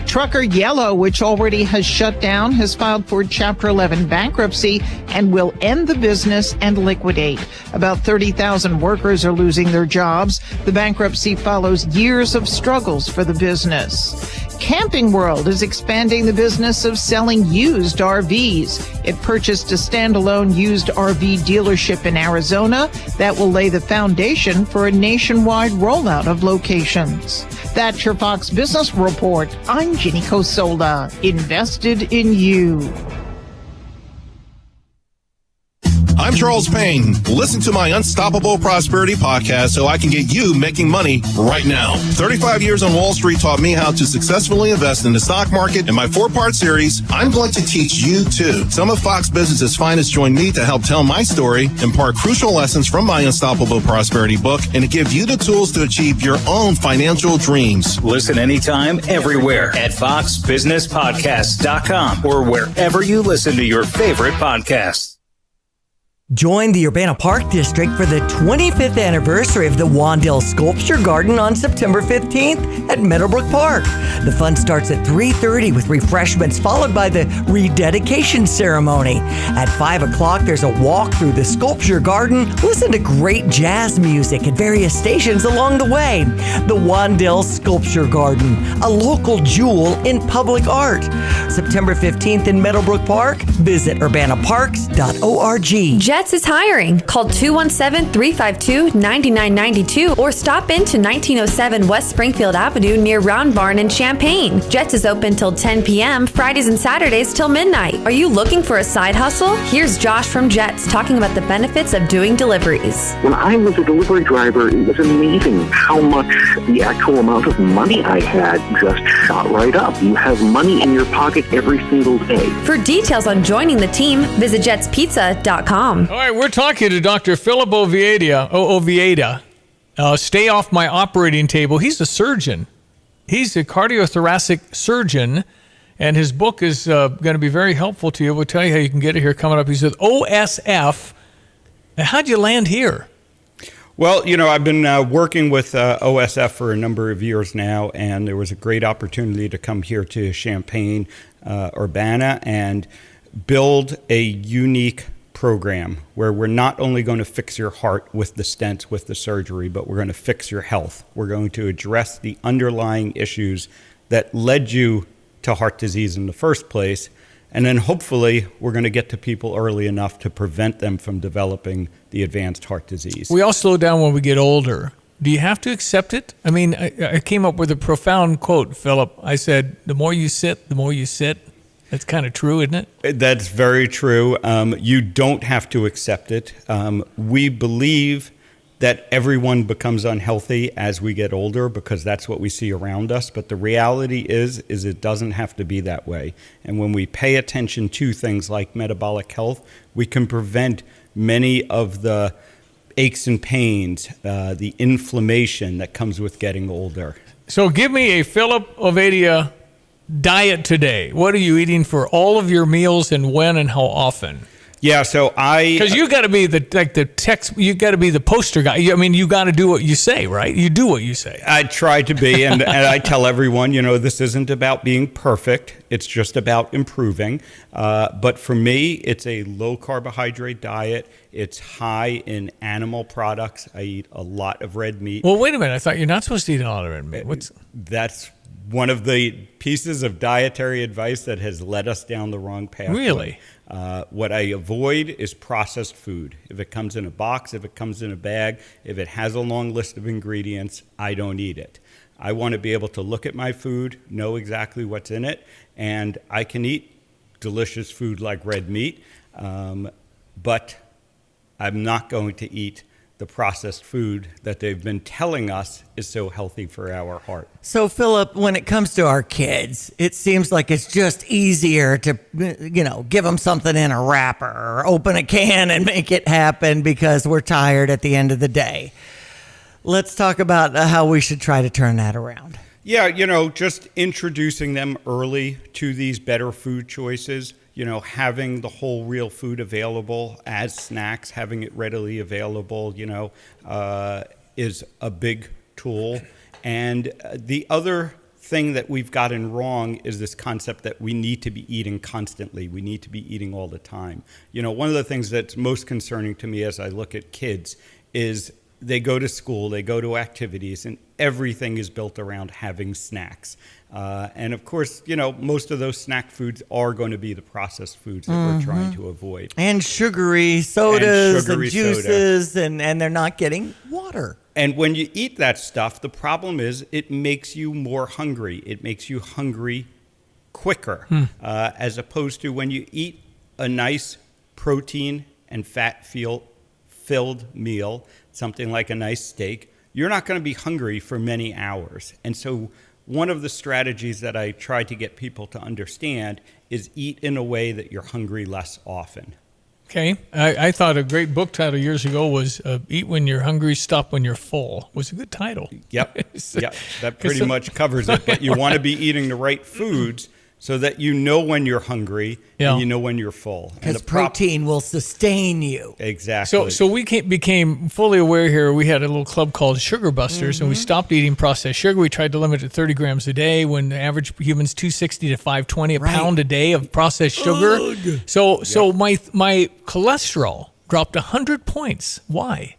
Trucker Yellow, which already has shut down, has filed for Chapter 11 bankruptcy and will end the business and liquidate. About 30,000 workers are losing their jobs. The bankruptcy follows years of struggles for the business. Camping World is expanding the business of selling used RVs. It purchased a standalone used RV dealership in Arizona that will lay the foundation for a nationwide rollout of locations. That's your Fox Business Report. I'm Ginny Cosola. Invested in you. I'm Charles Payne. Listen to my Unstoppable Prosperity podcast so I can get you making money right now. 35 years on Wall Street taught me how to successfully invest in the stock market. In my 4-part series, I'm going to teach you too. Some of Fox Business's finest join me to help tell my story, impart crucial lessons from my Unstoppable Prosperity book, and to give you the tools to achieve your own financial dreams. Listen anytime, everywhere at foxbusinesspodcast.com or wherever you listen to your favorite podcasts. Join the Urbana Park District for the 25th anniversary of the Wandale Sculpture Garden on September 15th at Meadowbrook Park. The fun starts at 3:30 with refreshments followed by the rededication ceremony. At 5 o'clock, there's a walk through the sculpture garden. Listen to great jazz music at various stations along the way. The Wandale Sculpture Garden, a local jewel in public art. September 15th in Meadowbrook Park. Visit urbanaparks.org. Jets is hiring. Call 217-352-9992 or stop into 1907 West Springfield Avenue near Round Barn in Champaign. Jets is open till 10 p.m., Fridays and Saturdays till midnight. Are you looking for a side hustle? Here's Josh from Jets talking about the benefits of doing deliveries. When I was a delivery driver, it was amazing how much the actual amount of money I had just shot right up. You have money in your pocket every single day. For details on joining the team, visit jetspizza.com. All right, we're talking to Dr. Philip Oviedo. Stay off my operating table. He's a surgeon. He's a cardiothoracic surgeon, and his book is going to be very helpful to you. We'll tell you how you can get it here coming up. He's with OSF. And how'd you land here? Well, I've been working with OSF for a number of years now, and there was a great opportunity to come here to Champaign, Urbana, and build a unique program where we're not only going to fix your heart with the stents, with the surgery, but we're going to fix your health. We're going to address the underlying issues that led you to heart disease in the first place. And then hopefully we're going to get to people early enough to prevent them from developing the advanced heart disease. We all slow down when we get older. Do you have to accept it? I mean, I came up with a profound quote, Philip. I said, the more you sit, the more you sit. That's kind of true, isn't it? That's very true. You don't have to accept it. We believe that everyone becomes unhealthy as we get older because that's what we see around us. But the reality is it doesn't have to be that way. And when we pay attention to things like metabolic health, we can prevent many of the aches and pains, the inflammation that comes with getting older. So give me a Philip Oviedo diet today. What are you eating for all of your meals and when and how often? Yeah, so because you got to be the text. You got to be the poster guy. I mean, you got to do what you say, right? You do what you say. I try to be, and I tell everyone, this isn't about being perfect. It's just about improving. But for me, it's a low carbohydrate diet. It's high in animal products. I eat a lot of red meat. Well, wait a minute. I thought you're not supposed to eat a lot of red meat. That's one of the pieces of dietary advice that has led us down the wrong path. Really? What I avoid is processed food. If it comes in a box, if it comes in a bag, if it has a long list of ingredients, I don't eat it. I want to be able to look at my food, know exactly what's in it, and I can eat delicious food like red meat, but I'm not going to eat the processed food that they've been telling us is so healthy for our heart. So, Philip, when it comes to our kids, it seems like it's just easier to, give them something in a wrapper or open a can and make it happen because we're tired at the end of the day. Let's talk about how we should try to turn that around. Yeah, just introducing them early to these better food choices. Having the whole real food available as snacks, having it readily available, is a big tool. And the other thing that we've gotten wrong is this concept that we need to be eating constantly. We need to be eating all the time. One of the things that's most concerning to me as I look at kids is they go to school, they go to activities, and everything is built around having snacks. And of course, most of those snack foods are going to be the processed foods that we're trying to avoid. And sugary sodas and juices, and they're not getting water. And when you eat that stuff, the problem is it makes you more hungry. It makes you hungry quicker, as opposed to when you eat a nice protein and fat-filled meal, something like a nice steak, you're not going to be hungry for many hours. And so one of the strategies that I try to get people to understand is eat in a way that you're hungry less often. Okay. I thought a great book title years ago was Eat When You're Hungry, Stop When You're Full. It was a good title. Yep. Yep. That pretty much covers it. But you want to be eating the right foods so that you know when you're hungry and you know when you're full. Because protein will sustain you. Exactly. So we became fully aware here. We had a little club called Sugar Busters, and we stopped eating processed sugar. We tried to limit it to 30 grams a day when the average human's 260 to 520, a pound a day of processed sugar. Ugh. So my cholesterol dropped 100 points. Why?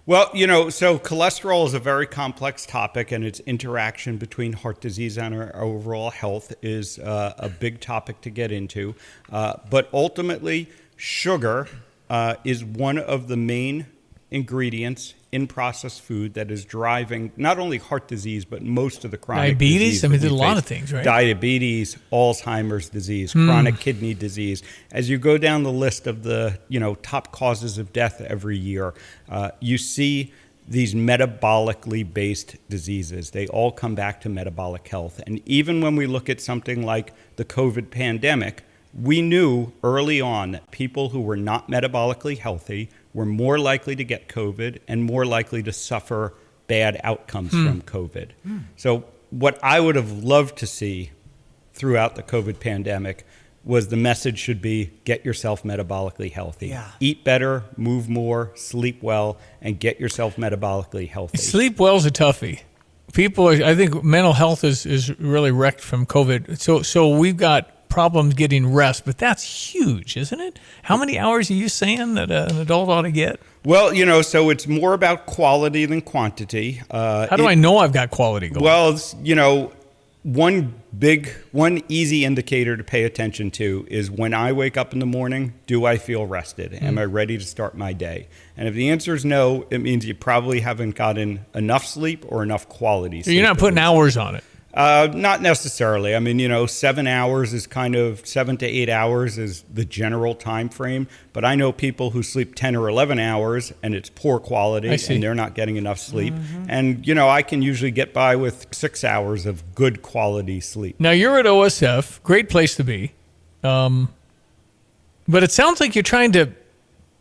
Well, so cholesterol is a very complex topic, and its interaction between heart disease and our overall health is a big topic to get into. But ultimately, sugar is one of the main ingredients in processed food that is driving not only heart disease, but most of the chronic diabetes. disease. I mean, there's a lot of things, right? Diabetes, Alzheimer's disease, chronic kidney disease. As you go down the list of the top causes of death every year, you see these metabolically based diseases. They all come back to metabolic health. And even when we look at something like the COVID pandemic, we knew early on that people who were not metabolically healthy were more likely to get COVID and more likely to suffer bad outcomes from COVID. So what I would have loved to see throughout the COVID pandemic was the message should be get yourself metabolically healthy. Yeah. Eat better, move more, sleep well, and get yourself metabolically healthy. Sleep well's a toughie. I think mental health is really wrecked from COVID. So we've got problems getting rest, but that's huge, isn't it? How many hours are you saying that an adult ought to get? Well, so it's more about quality than quantity. How do I know I've got quality going? Well, one easy indicator to pay attention to is when I wake up in the morning, do I feel rested? Am I ready to start my day? And if the answer is no, it means you probably haven't gotten enough sleep or enough quality sleep. So you're not putting hours on it? Not necessarily. I mean, 7 hours is 7 to 8 hours is the general time frame. But I know people who sleep 10 or 11 hours and it's poor quality and they're not getting enough sleep. And, I can usually get by with 6 hours of good quality sleep. Now, you're at OSF. Great place to be. But it sounds like you're trying to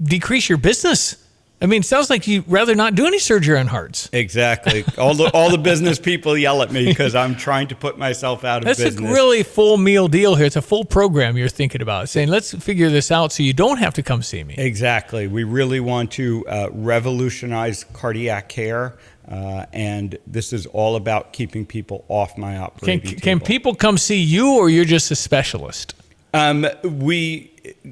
decrease your business. I mean, it sounds like you'd rather not do any surgery on hearts. Exactly. All the business people yell at me because I'm trying to put myself out of business. That's a really full meal deal here. It's a full program you're thinking about, saying, let's figure this out so you don't have to come see me. Exactly. We really want to revolutionize cardiac care, and this is all about keeping people off my operating table. Can people come see you, or you're just a specialist?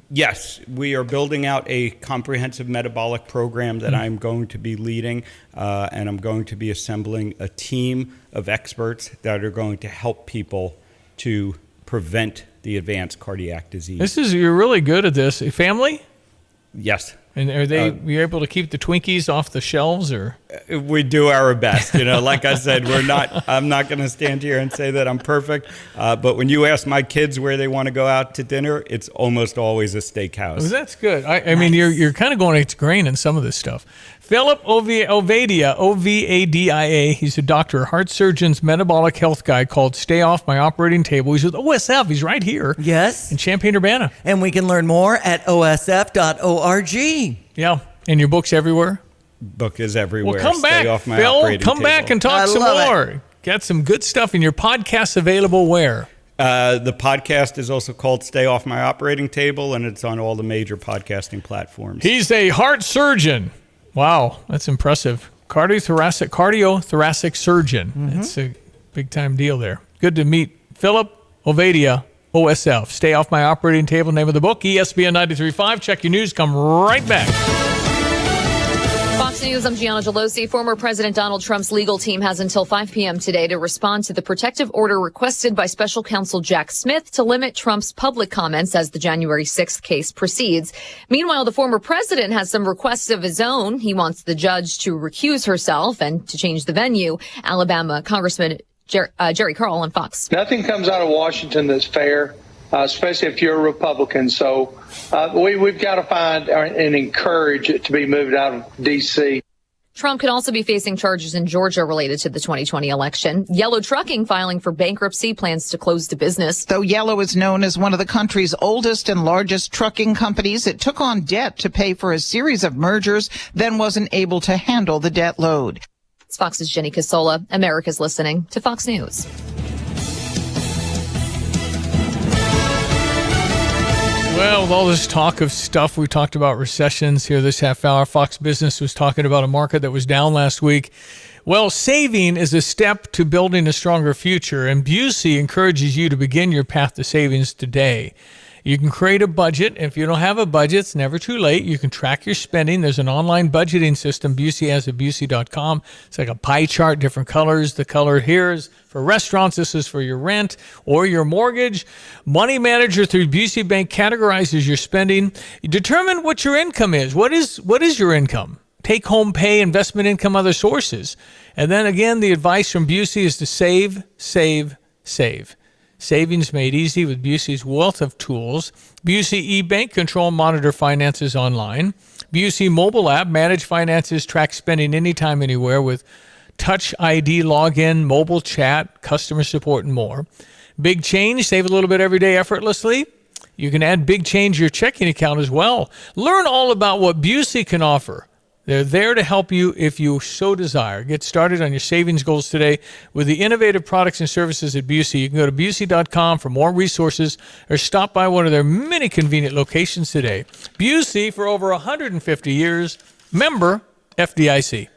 Yes, we are building out a comprehensive metabolic program that I'm going to be leading, and I'm going to be assembling a team of experts that are going to help people to prevent the advanced cardiac disease. You're really good at this. Family? Yes. And are you able to keep the Twinkies off the shelves, or? We do our best. Like I said, I'm not going to stand here and say that I'm perfect. But when you ask my kids where they want to go out to dinner, it's almost always a steakhouse. Well, that's good. I mean, you're kind of going against grain in some of this stuff. Philip Ovadia, O-V-A-D-I-A. He's a doctor, heart surgeon's metabolic health guy called Stay Off My Operating Table. He's with OSF. He's right here. Yes. In Champaign-Urbana. And we can learn more at osf.org. Yeah. And your book's everywhere? Book is everywhere. Well, come back, Stay off my Phil. operating Come table. back and talk some more. Got some good stuff. And your podcast's available where? The podcast is also called Stay Off My Operating Table, and it's on all the major podcasting platforms. He's a heart surgeon. Wow, that's impressive. Cardiothoracic surgeon. That's a big-time deal there. Good to meet Philip Ovadia, OSF. Stay Off My Operating Table, name of the book, ESPN 93.5. Check your news. Come right back. Fox News, I'm Gianna Gelosi. Former President Donald Trump's legal team has until 5 p.m. today to respond to the protective order requested by special counsel Jack Smith to limit Trump's public comments as the January 6th case proceeds. Meanwhile, the former president has some requests of his own. He wants the judge to recuse herself and to change the venue. Alabama Congressman Jerry Carl on Fox. Nothing comes out of Washington that's fair, especially if you're a Republican. So we've got to find and encourage it to be moved out of D.C. Trump could also be facing charges in Georgia related to the 2020 election. Yellow Trucking filing for bankruptcy, plans to close the business. Though Yellow is known as one of the country's oldest and largest trucking companies, it took on debt to pay for a series of mergers, then wasn't able to handle the debt load. It's Fox's Jenny Casola. America's listening to Fox News. Well, with all this talk of stuff, we talked about recessions here this half hour. Fox Business was talking about a market that was down last week. Well, saving is a step to building a stronger future, and Busey encourages you to begin your path to savings today. You can create a budget. If you don't have a budget, it's never too late. You can track your spending. There's an online budgeting system Busey has at Busey.com. It's like a pie chart, different colors. The color here is for restaurants. This is for your rent or your mortgage. Money Manager through Busey Bank categorizes your spending. You determine what your income is. What is your income? Take-home pay, investment income, other sources. And then again, the advice from Busey is to save, save, save. Savings made easy with Busey's wealth of tools. Busey eBank, control and monitor finances online. Busey mobile app, manage finances, track spending anytime, anywhere with Touch ID login, mobile chat, customer support, and more. Big Change, save a little bit every day effortlessly. You can add Big Change to your checking account as well. Learn all about what Busey can offer. They're there to help you if you so desire. Get started on your savings goals today with the innovative products and services at Busey. You can go to Busey.com for more resources or stop by one of their many convenient locations today. Busey for over 150 years. Member FDIC.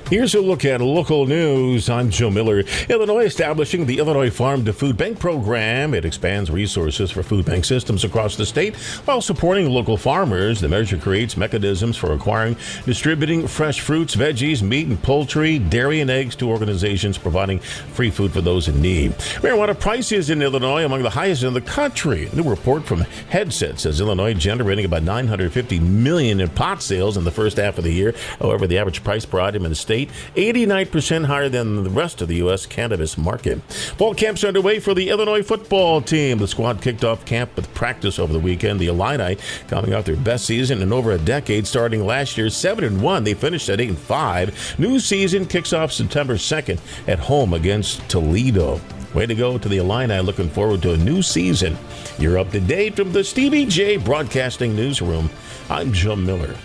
Here's a look at local news. I'm Joe Miller. Illinois establishing the Illinois Farm to Food Bank program. It expands resources for food bank systems across the state while supporting local farmers. The measure creates mechanisms for acquiring, distributing fresh fruits, veggies, meat, and poultry, dairy, and eggs to organizations providing free food for those in need. Marijuana prices in Illinois among the highest in the country. A new report from Headset says Illinois generating about $950 million in pot sales in the first half of the year. However, the average price per item in the state 89% higher than the rest of the U.S. cannabis market. Fall camps are underway for the Illinois football team. The squad kicked off camp with practice over the weekend. The Illini coming off their best season in over a decade, starting last year 7-1. They finished at 8-5. New season kicks off September 2nd at home against Toledo. Way to go to the Illini. Looking forward to a new season. You're up to date from the Stevie Jay Broadcasting Newsroom. I'm Jim Miller.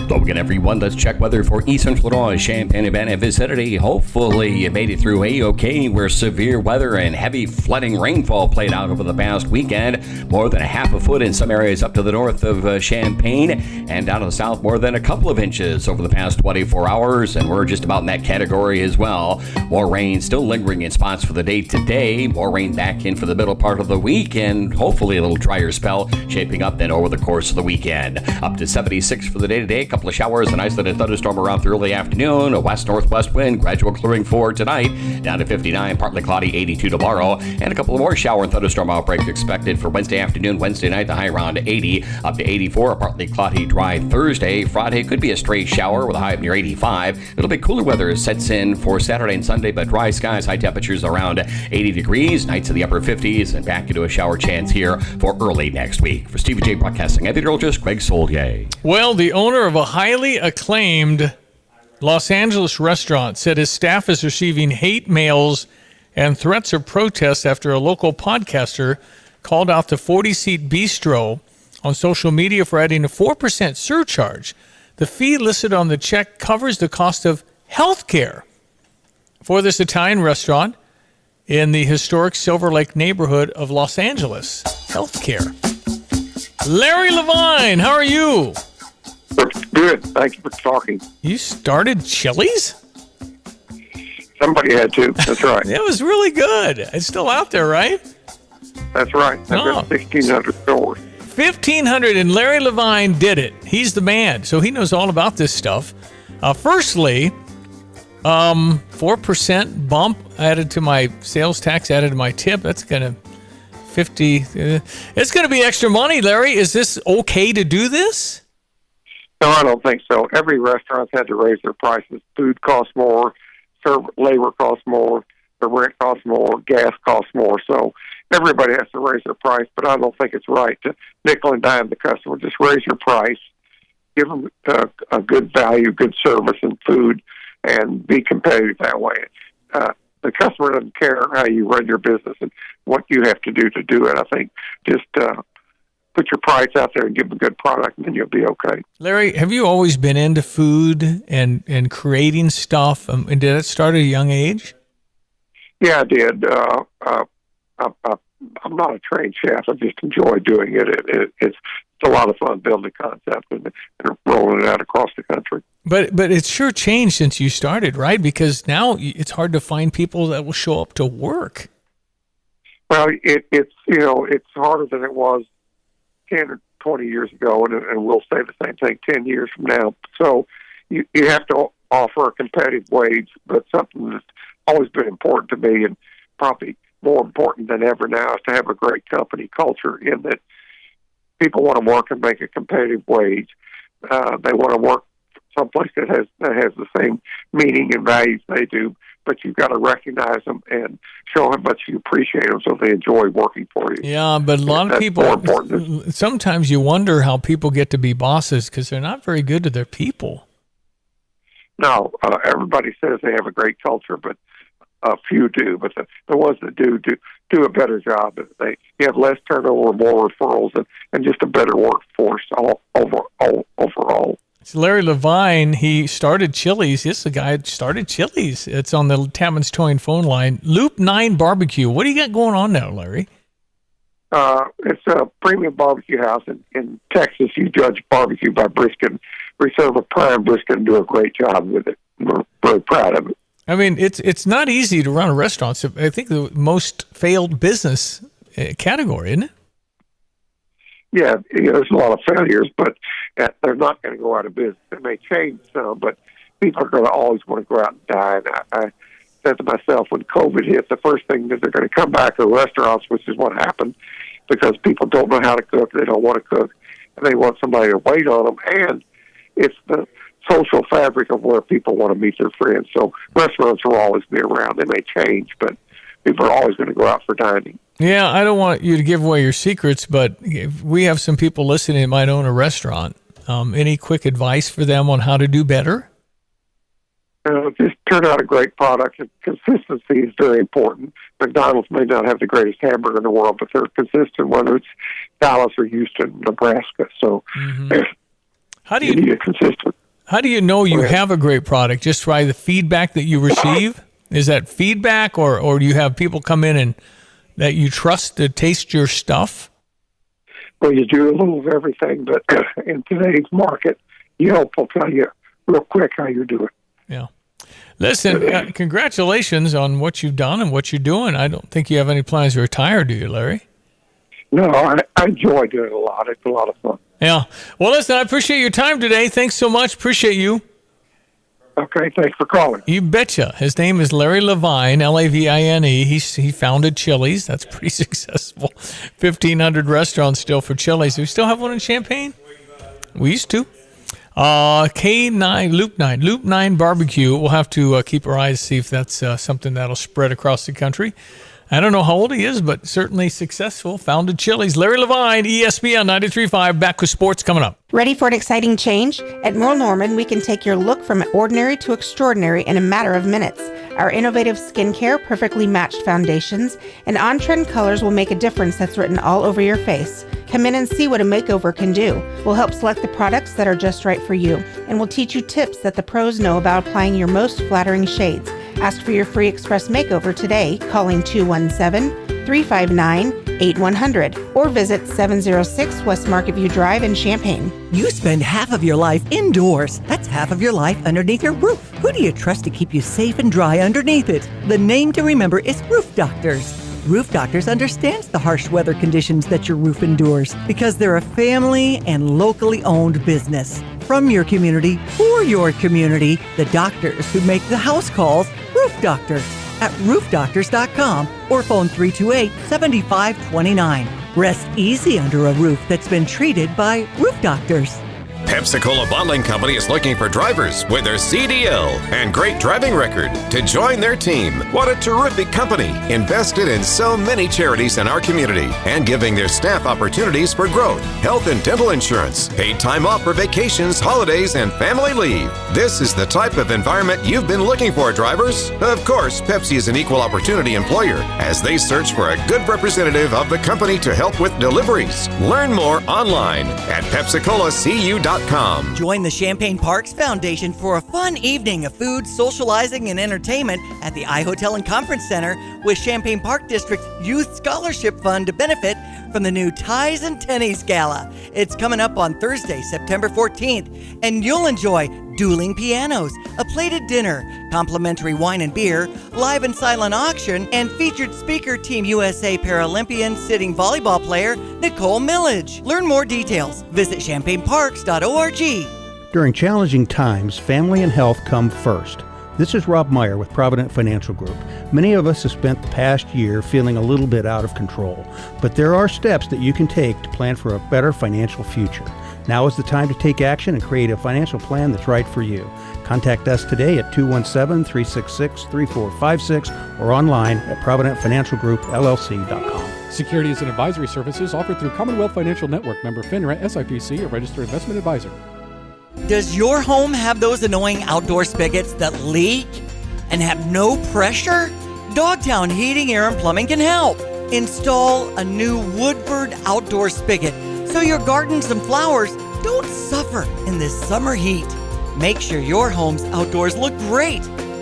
Hello again, everyone. Let's check weather for East Central Illinois, Champaign-Urbana vicinity. Hopefully you made it through A-OK, where severe weather and heavy flooding rainfall played out over the past weekend. More than a half a foot in some areas up to the north of Champaign, and down to the south more than a couple of inches over the past 24 hours, and we're just about in that category as well. More rain still lingering in spots for the day today. More rain back in for the middle part of the week, and hopefully a little drier spell shaping up then over the course of the weekend. Up to 76 for the day today. Couple of showers, an isolated thunderstorm around the early afternoon, a west-northwest wind, gradual clearing for tonight, down to 59, partly cloudy, 82 tomorrow, and a couple of more shower and thunderstorm outbreaks expected for Wednesday afternoon, Wednesday night, the high around 80, up to 84, a partly cloudy, dry Thursday. Friday could be a stray shower with a high of near 85. A little bit cooler weather sets in for Saturday and Sunday, but dry skies, high temperatures around 80 degrees, nights in the upper 50s, and back into a shower chance here for early next week. For Stevie Jay Broadcasting, I'm meteorologist Greg Solier. Well, the owner of a highly acclaimed Los Angeles restaurant said his staff is receiving hate mails and threats of protests after a local podcaster called out the 40-seat bistro on social media for adding a 4% surcharge. The fee listed on the check covers the cost of health care for this Italian restaurant in the historic Silver Lake neighborhood of Los Angeles. Health care. Larry Levine, how are you? Good. Thank you for talking. You started Chili's? Somebody had to. That's right. It was really good. It's still out there, right? That's right. I've got 1,600 stores. 1,500, and Larry Levine did it. He's the man, so he knows all about this stuff. Firstly, 4% bump added to my sales tax, added to my tip. That's going to it's going to be extra money, Larry. Is this okay to do this? No, I don't think so. Every restaurant's had to raise their prices. Food costs more, labor costs more, the rent costs more, gas costs more. So everybody has to raise their price, but I don't think it's right to nickel and dime the customer. Just raise your price, give them a good value, good service and food, and be competitive that way. The customer doesn't care how you run your business and what you have to do it. I think just put your price out there and give them a good product, and then you'll be okay. Larry, have you always been into food and creating stuff? And did it start at a young age? Yeah, I did. I'm not a trained chef. I just enjoy doing it. It's a lot of fun building concepts and rolling it out across the country. But it's sure changed since you started, right? Because now it's hard to find people that will show up to work. Well, it's harder than it was 10 or 20 years ago, and we'll say the same thing 10 years from now. So you have to offer a competitive wage, but something that's always been important to me and probably more important than ever now is to have a great company culture in that people want to work and make a competitive wage. They want to work someplace that has the same meaning and values they do, but you've got to recognize them and show how much you appreciate them so they enjoy working for you. Yeah, but a lot of people, sometimes you wonder how people get to be bosses because they're not very good to their people. No, everybody says they have a great culture, but a few do. But the ones that do a better job. You have less turnover, more referrals, and just a better workforce overall. So Larry Levine, he started Chili's. This is the guy that started Chili's. It's on the Tammans Towing phone line. Loop 9 Barbecue. What do you got going on now, Larry? It's a premium barbecue house in Texas. You judge barbecue by brisket. We serve a prime brisket and do a great job with it. We're very proud of it. I mean, it's not easy to run a restaurant. So I think the most failed business category, isn't it? Yeah, there's a lot of failures, but they're not going to go out of business. It may change some, but people are going to always want to go out and dine. I said to myself, when COVID hit, the first thing that they're going to come back are restaurants, which is what happened, because people don't know how to cook, they don't want to cook, and they want somebody to wait on them, and it's the social fabric of where people want to meet their friends. So restaurants will always be around. They may change, but people are always going to go out for dining. Yeah, I don't want you to give away your secrets, but if we have some people listening that might own a restaurant. Any quick advice for them on how to do better? just turn out a great product. And consistency is very important. McDonald's may not have the greatest hamburger in the world, but they're consistent, whether it's Dallas or Houston, Nebraska. So How do you need a consistent. How do you know you have a great product? Just by the feedback that you receive? Is that feedback, or do you have people come in and that you trust to taste your stuff? Well, you do a little of everything, but in today's market, Yelp will tell you real quick how you're doing. Yeah. Listen, congratulations on what you've done and what you're doing. I don't think you have any plans to retire, do you, Larry? No, I enjoy doing it a lot. It's a lot of fun. Yeah. Well, listen, I appreciate your time today. Thanks so much. Appreciate you. Okay, thanks for calling. You betcha. His name is Larry Levine, Lavine. He founded Chili's. That's pretty successful. 1,500 restaurants still for Chili's. Do we still have one in Champaign? We used to. Loop 9 barbecue. We'll have to keep our eyes, see if that's something that'll spread across the country. I don't know how old he is, but certainly successful. Founded Chili's. Larry Levine, ESPN 93.5. Back with sports coming up. Ready for an exciting change? At Merle Norman, we can take your look from ordinary to extraordinary in a matter of minutes. Our innovative skincare, perfectly matched foundations, and on-trend colors will make a difference that's written all over your face. Come in and see what a makeover can do. We'll help select the products that are just right for you, and we'll teach you tips that the pros know about applying your most flattering shades. Ask for your free express makeover today, calling 217-359-8100 or visit 706 West Market View Drive in Champaign. You spend half of your life indoors. That's half of your life underneath your roof. Who do you trust to keep you safe and dry underneath it? The name to remember is Roof Doctors. Roof Doctors understands the harsh weather conditions that your roof endures because they're a family and locally owned business. From your community, for your community, the doctors who make the house calls, Roof Doctors, at roofdoctors.com or phone 328-7529. Rest easy under a roof that's been treated by Roof Doctors. Pepsi-Cola Bottling Company is looking for drivers with their CDL and great driving record to join their team. What a terrific company, invested in so many charities in our community and giving their staff opportunities for growth, health and dental insurance, paid time off for vacations, holidays, and family leave. This is the type of environment you've been looking for, drivers. Of course, Pepsi is an equal opportunity employer as they search for a good representative of the company to help with deliveries. Learn more online at PepsiColaCU.com. Join the Champaign Parks Foundation for a fun evening of food, socializing, and entertainment at the iHotel and Conference Center with Champaign Park District Youth Scholarship Fund to benefit from the new Ties and Tennies Gala. It's coming up on Thursday, September 14th, and you'll enjoy dueling pianos, a plated dinner, complimentary wine and beer, live and silent auction, and featured speaker Team USA Paralympian sitting volleyball player Nicole Millage. Learn more details. Visit champaignparks.org. During challenging times, family and health come first. This is Rob Meyer with Provident Financial Group. Many of us have spent the past year feeling a little bit out of control, but there are steps that you can take to plan for a better financial future. Now is the time to take action and create a financial plan that's right for you. Contact us today at 217-366-3456 or online at ProvidentFinancialGroupLLC.com. Securities and advisory services offered through Commonwealth Financial Network, member FINRA, SIPC, a registered investment advisor. Does your home have those annoying outdoor spigots that leak and have no pressure? Dogtown Heating, Air, and Plumbing can help. Install a new Woodford outdoor spigot so your gardens and flowers don't suffer in this summer heat. Make sure your home's outdoors look great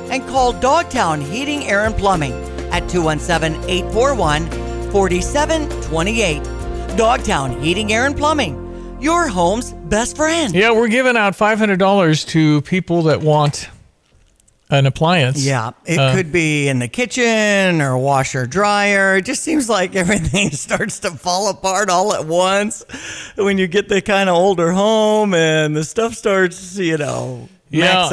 and call Dogtown Heating, Air, and Plumbing at 217-841-4728. Dogtown Heating, Air, and Plumbing, your home's best friend. Yeah, we're giving out $500 to people that want an appliance. Yeah, it could be in the kitchen or washer dryer. It just seems like everything starts to fall apart all at once when you get the kind of older home and the stuff starts, maxing out.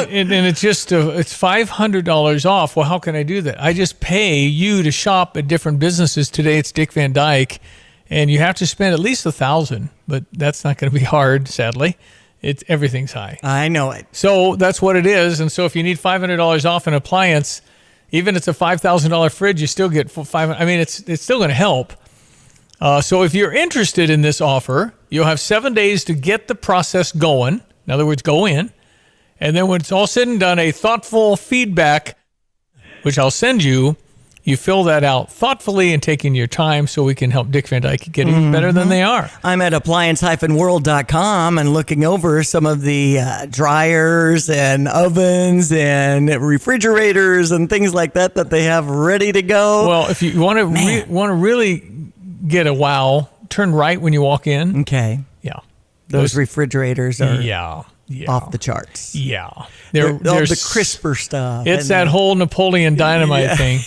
And it's just it's $500 off. Well, how can I do that? I just pay you to shop at different businesses. Today it's Dick Van Dyke, and you have to spend at least $1,000, but that's not going to be hard, sadly. Everything's high. I know it. So that's what it is. And so if you need $500 off an appliance, even if it's a $5,000 fridge, you still get $500. I mean, it's still going to help. So if you're interested in this offer, you'll have 7 days to get the process going. In other words, go in. And then when it's all said and done, a thoughtful feedback, which I'll send you, you fill that out thoughtfully and taking your time so we can help Dick Van Dyke get even better than they are. I'm at appliance-world.com and looking over some of the dryers and ovens and refrigerators and things like that they have ready to go. Well, if you want to really get a wow, turn right when you walk in. Okay. Yeah. Those refrigerators are off the charts. Yeah. They're the crisper stuff. It's that whole Napoleon Dynamite thing.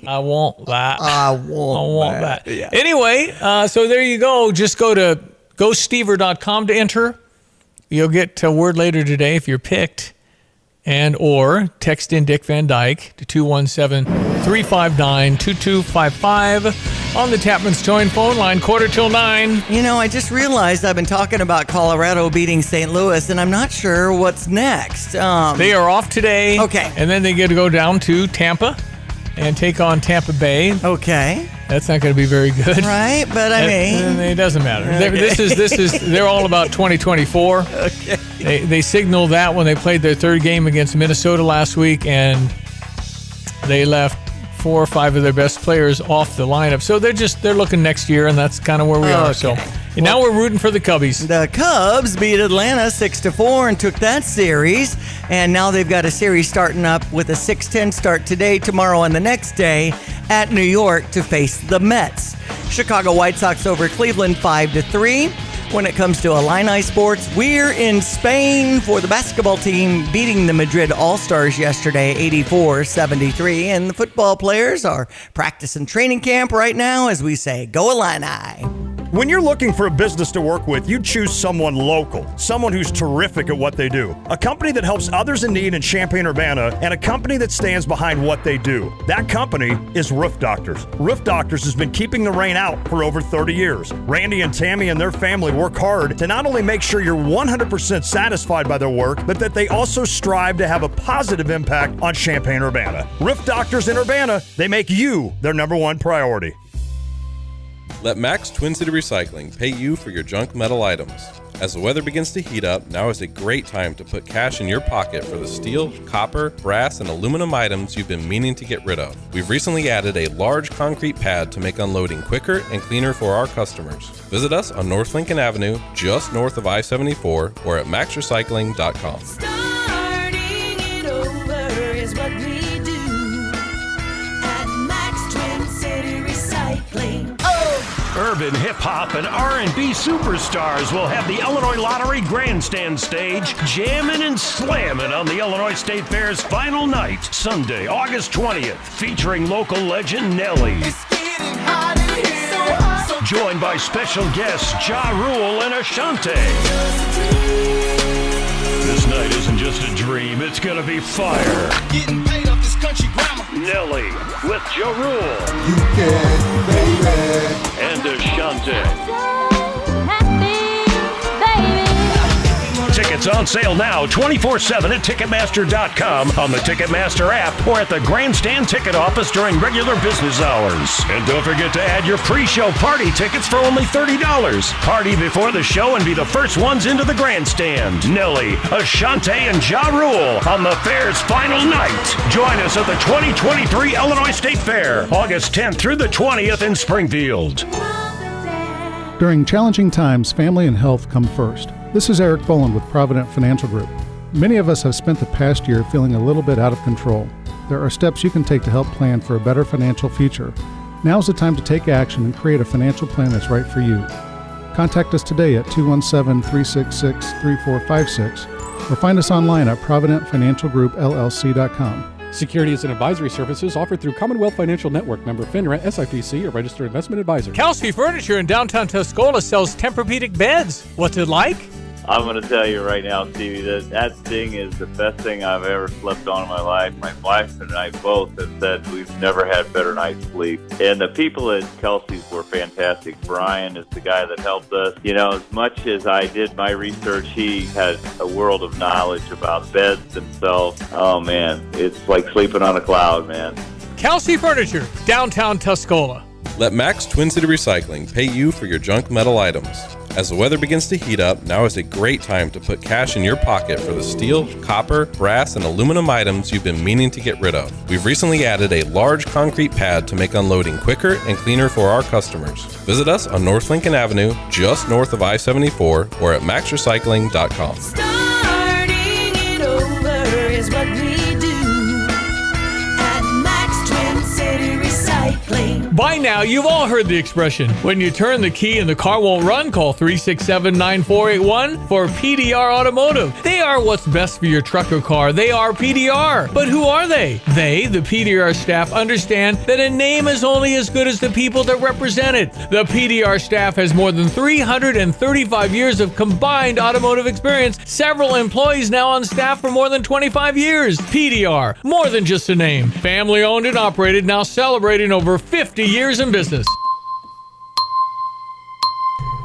I want that. I want that. Yeah. Anyway, so there you go. Just go to GoStever.com to enter. You'll get a word later today if you're picked. And or text in Dick Van Dyke to 217-359-2255 on the Tapman's Join phone line, 8:45. You know, I just realized I've been talking about Colorado beating St. Louis, and I'm not sure what's next. They are off today. Okay. And then they get to go down to Tampa and take on Tampa Bay. Okay. That's not going to be very good. Right, but I mean... It doesn't matter. Okay. This is. They're all about 2024. Okay. They signaled that when they played their third game against Minnesota last week, and they left 4 or 5 of their best players off the lineup. So they're looking next year, and that's kind of where we are. So and now we're rooting for the Cubbies. The Cubs beat Atlanta 6-4 and took that series, and now they've got a series starting up with a 6-10 start today, tomorrow, and the next day at New York to face the Mets. Chicago White Sox over Cleveland 5-3. When it comes to Illini sports, we're in Spain for the basketball team beating the Madrid All-Stars yesterday 84-73, and the football players are practicing training camp right now as we say, go Illini. When you're looking for a business to work with, you choose someone local, someone who's terrific at what they do, a company that helps others in need in Champaign-Urbana, and a company that stands behind what they do. That company is Roof Doctors. Roof Doctors has been keeping the rain out for over 30 years. Randy and Tammy and their family work hard to not only make sure you're 100% satisfied by their work, but that they also strive to have a positive impact on Champaign-Urbana. Roof Doctors in Urbana, they make you their #1 priority. Let Max Twin City Recycling pay you for your junk metal items. As the weather begins to heat up, now is a great time to put cash in your pocket for the steel, copper, brass, and aluminum items you've been meaning to get rid of. We've recently added a large concrete pad to make unloading quicker and cleaner for our customers. Visit us on North Lincoln Avenue, just north of I-74, or at maxrecycling.com. Starting it over is what we do at Max Twin City Recycling. Urban hip-hop and R&B superstars will have the Illinois Lottery Grandstand stage jamming and slamming on the Illinois State Fair's final night, Sunday, August 20th, featuring local legend Nelly. Joined by special guests Ja Rule and Ashanti. This night isn't just a dream, it's gonna be fire. Getting paid off this country grammar. Nelly with Ja Rule. You can, baby. And Ashanti. Tickets on sale now 24/7 at Ticketmaster.com, on the Ticketmaster app, or at the Grandstand Ticket Office during regular business hours. And don't forget to add your pre-show party tickets for only $30. Party before the show and be the first ones into the Grandstand. Nelly, Ashanti, and Ja Rule on the fair's final night. Join us at the 2023 Illinois State Fair, August 10th through the 20th in Springfield. During challenging times, family and health come first. This is Eric Boland with Provident Financial Group. Many of us have spent the past year feeling a little bit out of control. There are steps you can take to help plan for a better financial future. Now's the time to take action and create a financial plan that's right for you. Contact us today at 217-366-3456 or find us online at providentfinancialgroupllc.com. Securities and advisory services offered through Commonwealth Financial Network, member FINRA, SIPC, a registered investment advisor. Kelsey Furniture in downtown Tuscola sells Tempur-Pedic beds. What's it like? I'm going to tell you right now, Stevie, that thing is the best thing I've ever slept on in my life. My wife and I both have said we've never had better night's sleep. And the people at Kelsey's were fantastic. Brian is the guy that helped us. You know, as much as I did my research, he has a world of knowledge about beds themselves. Oh, man, it's like sleeping on a cloud, man. Kelsey Furniture, downtown Tuscola. Let Max Twin City Recycling pay you for your junk metal items. As the weather begins to heat up, now is a great time to put cash in your pocket for the steel, copper, brass, and aluminum items you've been meaning to get rid of. We've recently added a large concrete pad to make unloading quicker and cleaner for our customers. Visit us on North Lincoln Avenue, just north of I-74, or at maxrecycling.com. Starting it over is what we do at Max Twin City Recycling. By now, you've all heard the expression, when you turn the key and the car won't run, call 367-9481 for PDR Automotive. They are what's best for your truck or car. They are PDR. But who are they? They, the PDR staff, understand that a name is only as good as the people that represent it. The PDR staff has more than 335 years of combined automotive experience, several employees now on staff for more than 25 years. PDR, more than just a name. Family owned and operated, now celebrating over 50 years in business.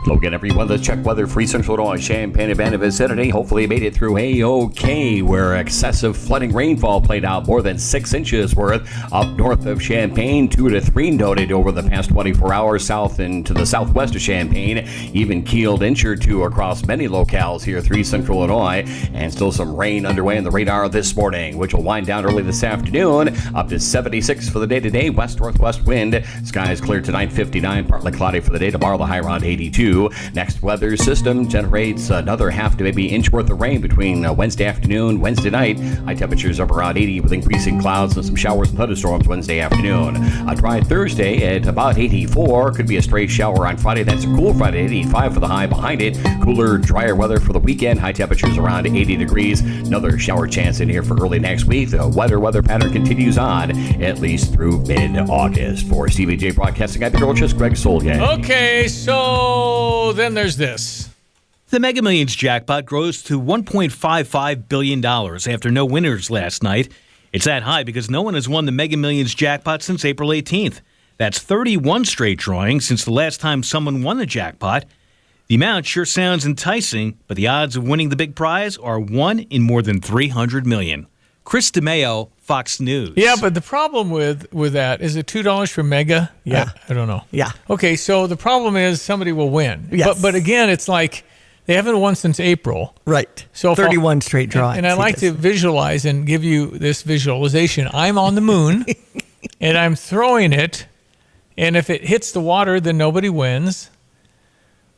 Logan, everyone, let's check weather for Central Illinois, Champaign-Urbana vicinity. Hopefully you made it through A-OK, where excessive flooding rainfall played out, more than 6 inches worth. Up north of Champaign, 2 to 3 noted over the past 24 hours, south and to the southwest of Champaign. Even keeled inch or two across many locales here through Central Illinois. And still some rain underway on the radar this morning, which will wind down early this afternoon. Up to 76 for the day today, west-northwest wind. Skies clear tonight, 59, partly cloudy for the day. Tomorrow, the high around 82. Next weather system generates another half to maybe inch worth of rain between Wednesday afternoon, Wednesday night. High temperatures up around 80 with increasing clouds and some showers and thunderstorms Wednesday afternoon. A dry Thursday at about 84. Could be a stray shower on Friday. That's a cool Friday, 85 for the high behind it. Cooler, drier weather for the weekend. High temperatures around 80 degrees. Another shower chance in here for early next week. The weather pattern continues on at least through mid-August. For Stevie Jay Broadcasting, I'm meteorologist Greg Solgay. Okay, so then there's this. The Mega Millions jackpot grows to $1.55 billion after no winners last night. It's that high because no one has won the Mega Millions jackpot since April 18th. That's 31 straight drawings since the last time someone won the jackpot. The amount sure sounds enticing, but the odds of winning the big prize are 1 in more than 300 million. Chris DeMeo, Fox News. Yeah, but the problem with that is it $2 for mega? Yeah. I don't know. Yeah. Okay, so the problem is somebody will win. Yes. But again, it's like they haven't won since April. Right. So 31 straight drawings. And I like to visualize and give you this visualization. I'm on the moon and I'm throwing it, and if it hits the water, then nobody wins.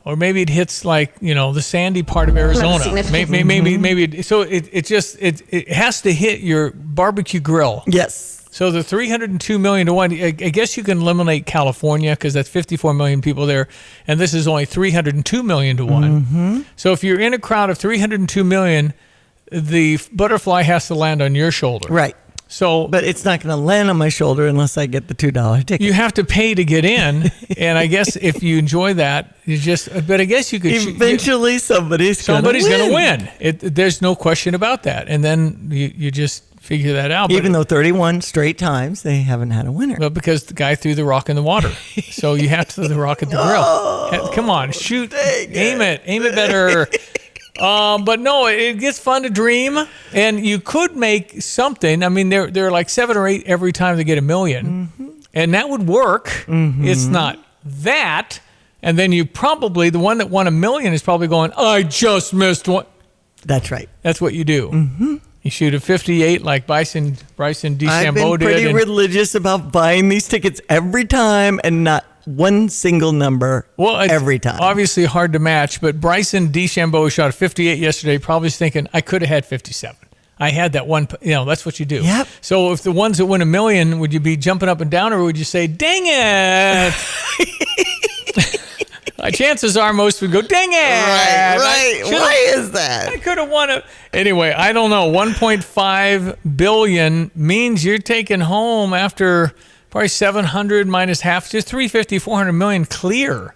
Or maybe it hits the sandy part of Arizona. Maybe. So it has to hit your barbecue grill. Yes. So the 302 million to 1. I guess you can eliminate California because that's 54 million people there, and this is only 302 million to 1. Mm-hmm. So if you're in a crowd of 302 million, the butterfly has to land on your shoulder. Right. So, but it's not going to land on my shoulder unless I get the $2 ticket. You have to pay to get in, and I guess if you enjoy that, but I guess you could eventually somebody's going to win. There's no question about that, and then you just figure that out. Even though 31 straight times they haven't had a winner. Well, because the guy threw the rock in the water, so you have to throw the rock at the grill. Come on, shoot, aim it better. But no, it gets fun to dream, and you could make something. I mean, there are like 7 or 8 every time they get $1 million, and that would work. Mm-hmm. It's not that, and then you probably the one that won $1 million is probably going, I just missed one. That's right. That's what you do. Mm-hmm. You shoot a 58 like Bryson DeChambeau did. I've been pretty religious about buying these tickets every time, and not one single number every time. Obviously hard to match, but Bryson DeChambeau shot a 58 yesterday, probably thinking, I could have had 57. I had that one, that's what you do. Yep. So if the ones that win $1 million, would you be jumping up and down, or would you say, dang it? Chances are most would go, dang it. Right. Why is that? I could have won it. Anyway, I don't know. 1.5 billion means you're taking home after probably 700 minus half, just 350, 400 million clear.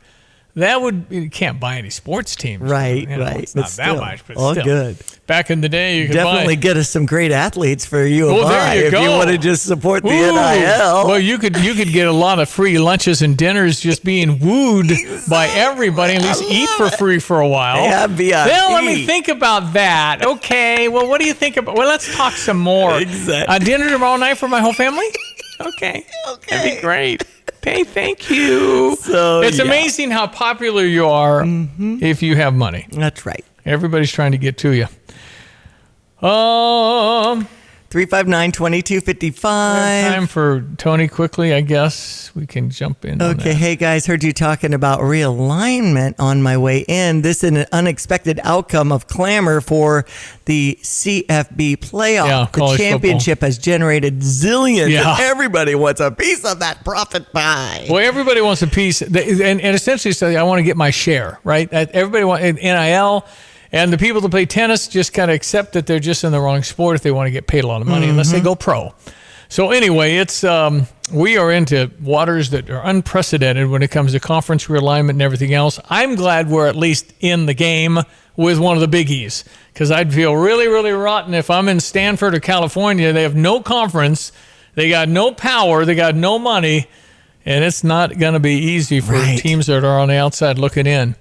You can't buy any sports teams. Right. It's not that much, but all still. Good. Back in the day, you could definitely get us some great athletes for you and I if you want to just support the NIL. Well, you could get a lot of free lunches and dinners just being wooed by everybody, at least eat for free for a while. Yeah, VIP. Well, let me think about that. Okay, well, what do you think about? Well, let's talk some more. Exactly. Dinner tomorrow night for my whole family? Okay. That'd be great. Thank you. So it's amazing how popular you are if you have money. That's right. Everybody's trying to get to you. 359-2255. Time for Tony quickly, I guess. We can jump in. Okay, hey guys, heard you talking about realignment on my way in. This is an unexpected outcome of clamor for the CFB playoff. Yeah, the championship has generated zillions. Yeah. And everybody wants a piece of that profit pie. Well, everybody wants a piece. And essentially, so I want to get my share, right? Everybody wants NIL. And the people that play tennis just kind of accept that they're just in the wrong sport if they want to get paid a lot of money, unless they go pro. So anyway, it's we are into waters that are unprecedented when it comes to conference realignment and everything else. I'm glad we're at least in the game with one of the biggies, because I'd feel really, really rotten if I'm in Stanford or California. They have no conference, they got no power, they got no money, and it's not going to be easy for teams that are on the outside looking in.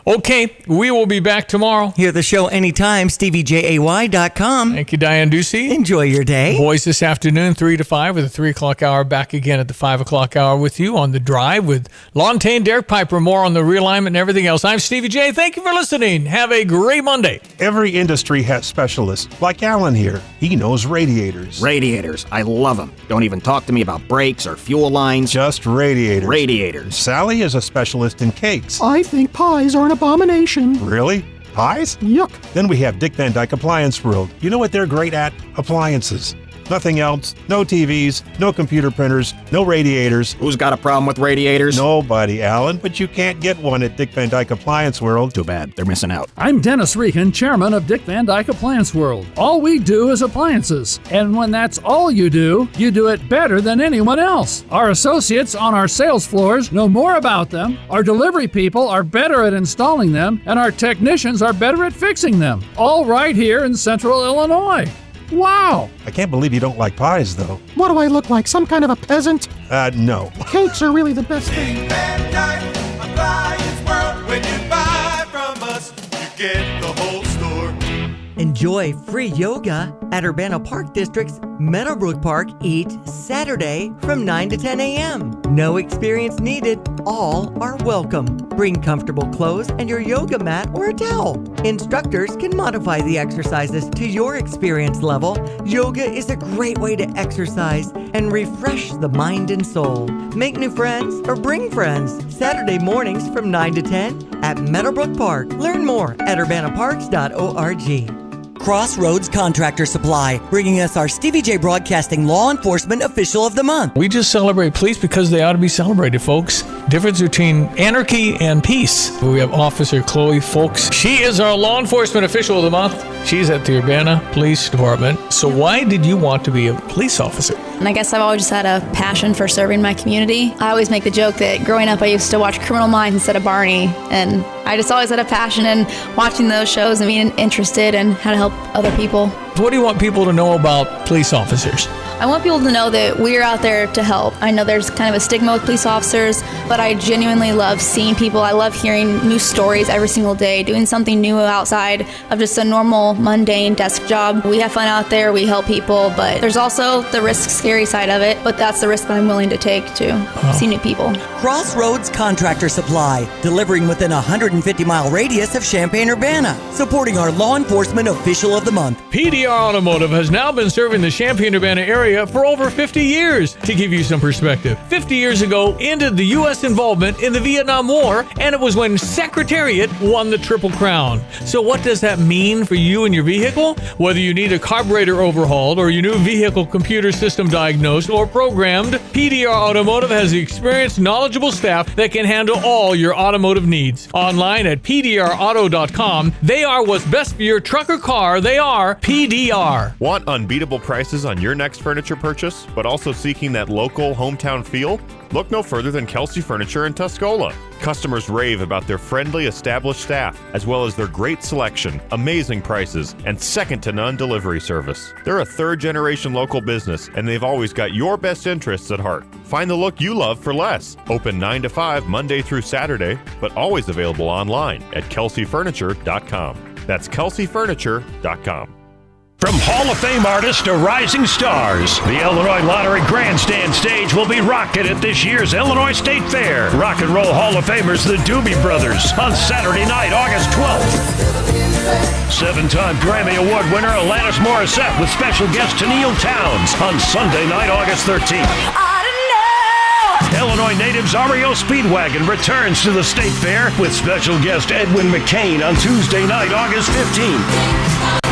Okay, we will be back tomorrow. Hear the show anytime, StevieJay.com. Thank you, Diane Ducey. Enjoy your day. Boys this afternoon, 3 to 5 with the 3 o'clock hour. Back again at the 5 o'clock hour with you on The Drive with Lontaine, Derek Piper. More on the realignment and everything else. I'm Stevie Jay. Thank you for listening. Have a great Monday. Every industry has specialists, like Alan here. He knows radiators. Radiators. I love them. Don't even talk to me about brakes or fuel lines. Just radiators. Radiators. Sally is a specialist in cakes. I think pies are an abomination. Really? Pies? Yuck. Then we have Dick Van Dyke Appliance World. You know what they're great at? Appliances. Nothing else. No TVs, no computer printers, no radiators. Who's got a problem with radiators? Nobody, Alan, but you can't get one at Dick Van Dyke Appliance World. Too bad. They're missing out. I'm Dennis Regan, chairman of Dick Van Dyke Appliance World. All we do is appliances. And when that's all you do it better than anyone else. Our associates on our sales floors know more about them. Our delivery people are better at installing them. And our technicians are better at fixing them. All right here in Central Illinois. Wow! I can't believe you don't like pies, though. What do I look like, some kind of a peasant? No. Cakes are really the best thing. Dick Van Dyke Appliance World. When you buy from us, you get the whole store. Enjoy free yoga at Urbana Park District's Meadowbrook Park each Saturday from 9 to 10 a.m. No experience needed. All are welcome. Bring comfortable clothes and your yoga mat or a towel. Instructors can modify the exercises to your experience level. Yoga is a great way to exercise and refresh the mind and soul. Make new friends or bring friends. Saturday mornings from 9 to 10 at Meadowbrook Park. Learn more at urbanaparks.org. Crossroads Contractor Supply, bringing us our Stevie J Broadcasting Law Enforcement Official of the Month. We just celebrate police because they ought to be celebrated, folks. Difference between anarchy and peace. We have Officer Chloe Folks. She is our Law Enforcement Official of the Month. She's at the Urbana Police Department. So why did you want to be a police officer? And I guess I've always just had a passion for serving my community. I always make the joke that growing up I used to watch Criminal Minds instead of Barney. And I just always had a passion in watching those shows and being interested in how to help other people. What do you want people to know about police officers? I want people to know that we're out there to help. I know there's kind of a stigma with police officers, but I genuinely love seeing people. I love hearing new stories every single day, doing something new outside of just a normal, mundane desk job. We have fun out there, we help people, but there's also the risk, scary side of it, but that's the risk that I'm willing to take to see new people. Crossroads Contractor Supply, delivering within a 150-mile radius of Champaign-Urbana, supporting our Law Enforcement Official of the Month. PDR Automotive has now been serving the Champaign-Urbana area for over 50 years. To give you some perspective, 50 years ago ended the U.S. involvement in the Vietnam War, and it was when Secretariat won the Triple Crown. So what does that mean for you and your vehicle? Whether you need a carburetor overhauled or your new vehicle computer system diagnosed or programmed, PDR Automotive has the experienced, knowledgeable staff that can handle all your automotive needs. Online at pdrauto.com, they are what's best for your truck or car. They are PDR. Want unbeatable prices on your next furniture purchase, but also seeking that local hometown feel? Look no further than Kelsey Furniture in Tuscola. Customers rave about their friendly, established staff, as well as their great selection, amazing prices, and second-to-none delivery service. They're a third-generation local business, and they've always got your best interests at heart. Find the look you love for less. Open 9 to 5 Monday through Saturday, but always available online at kelseyfurniture.com. That's kelseyfurniture.com. From Hall of Fame artists to rising stars, the Illinois Lottery Grandstand stage will be rocking at this year's Illinois State Fair. Rock and Roll Hall of Famers, the Doobie Brothers, on Saturday night, August 12th. 7-time Grammy Award winner Alanis Morissette with special guest Tennille Towns on Sunday night, August 13th. Illinois natives REO Speedwagon returns to the State Fair with special guest Edwin McCain on Tuesday night, August 15th.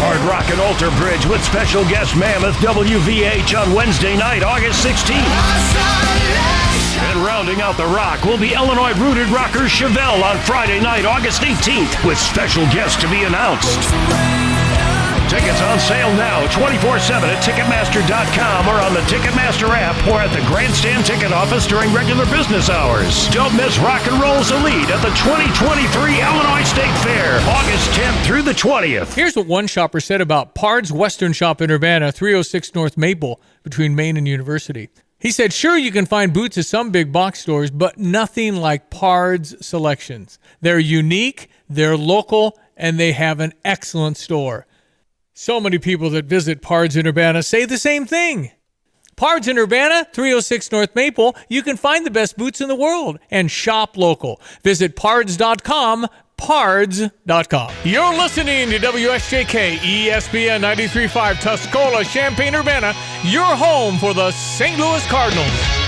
Hard Rock and Alter Bridge with special guest Mammoth WVH on Wednesday night, August 16th. And rounding out the rock will be Illinois-rooted rocker Chevelle on Friday night, August 18th, with special guests to be announced. Tickets on sale now, 24/7 at Ticketmaster.com or on the Ticketmaster app or at the Grandstand ticket office during regular business hours. Don't miss Rock and Roll's Elite at the 2023 Illinois State Fair, August 10th through the 20th. Here's what one shopper said about Pard's Western Shop in Urbana, 306 North Maple, between Maine and University. He said, sure, you can find boots at some big box stores, but nothing like Pard's selections. They're unique, they're local, and they have an excellent store. So many people that visit Pard's in Urbana say the same thing. Pard's in Urbana, 306 North Maple. You can find the best boots in the world and shop local. Visit pards.com, pards.com. You're listening to WSJK ESPN 93.5 Tuscola, Champaign-Urbana, your home for the St. Louis Cardinals.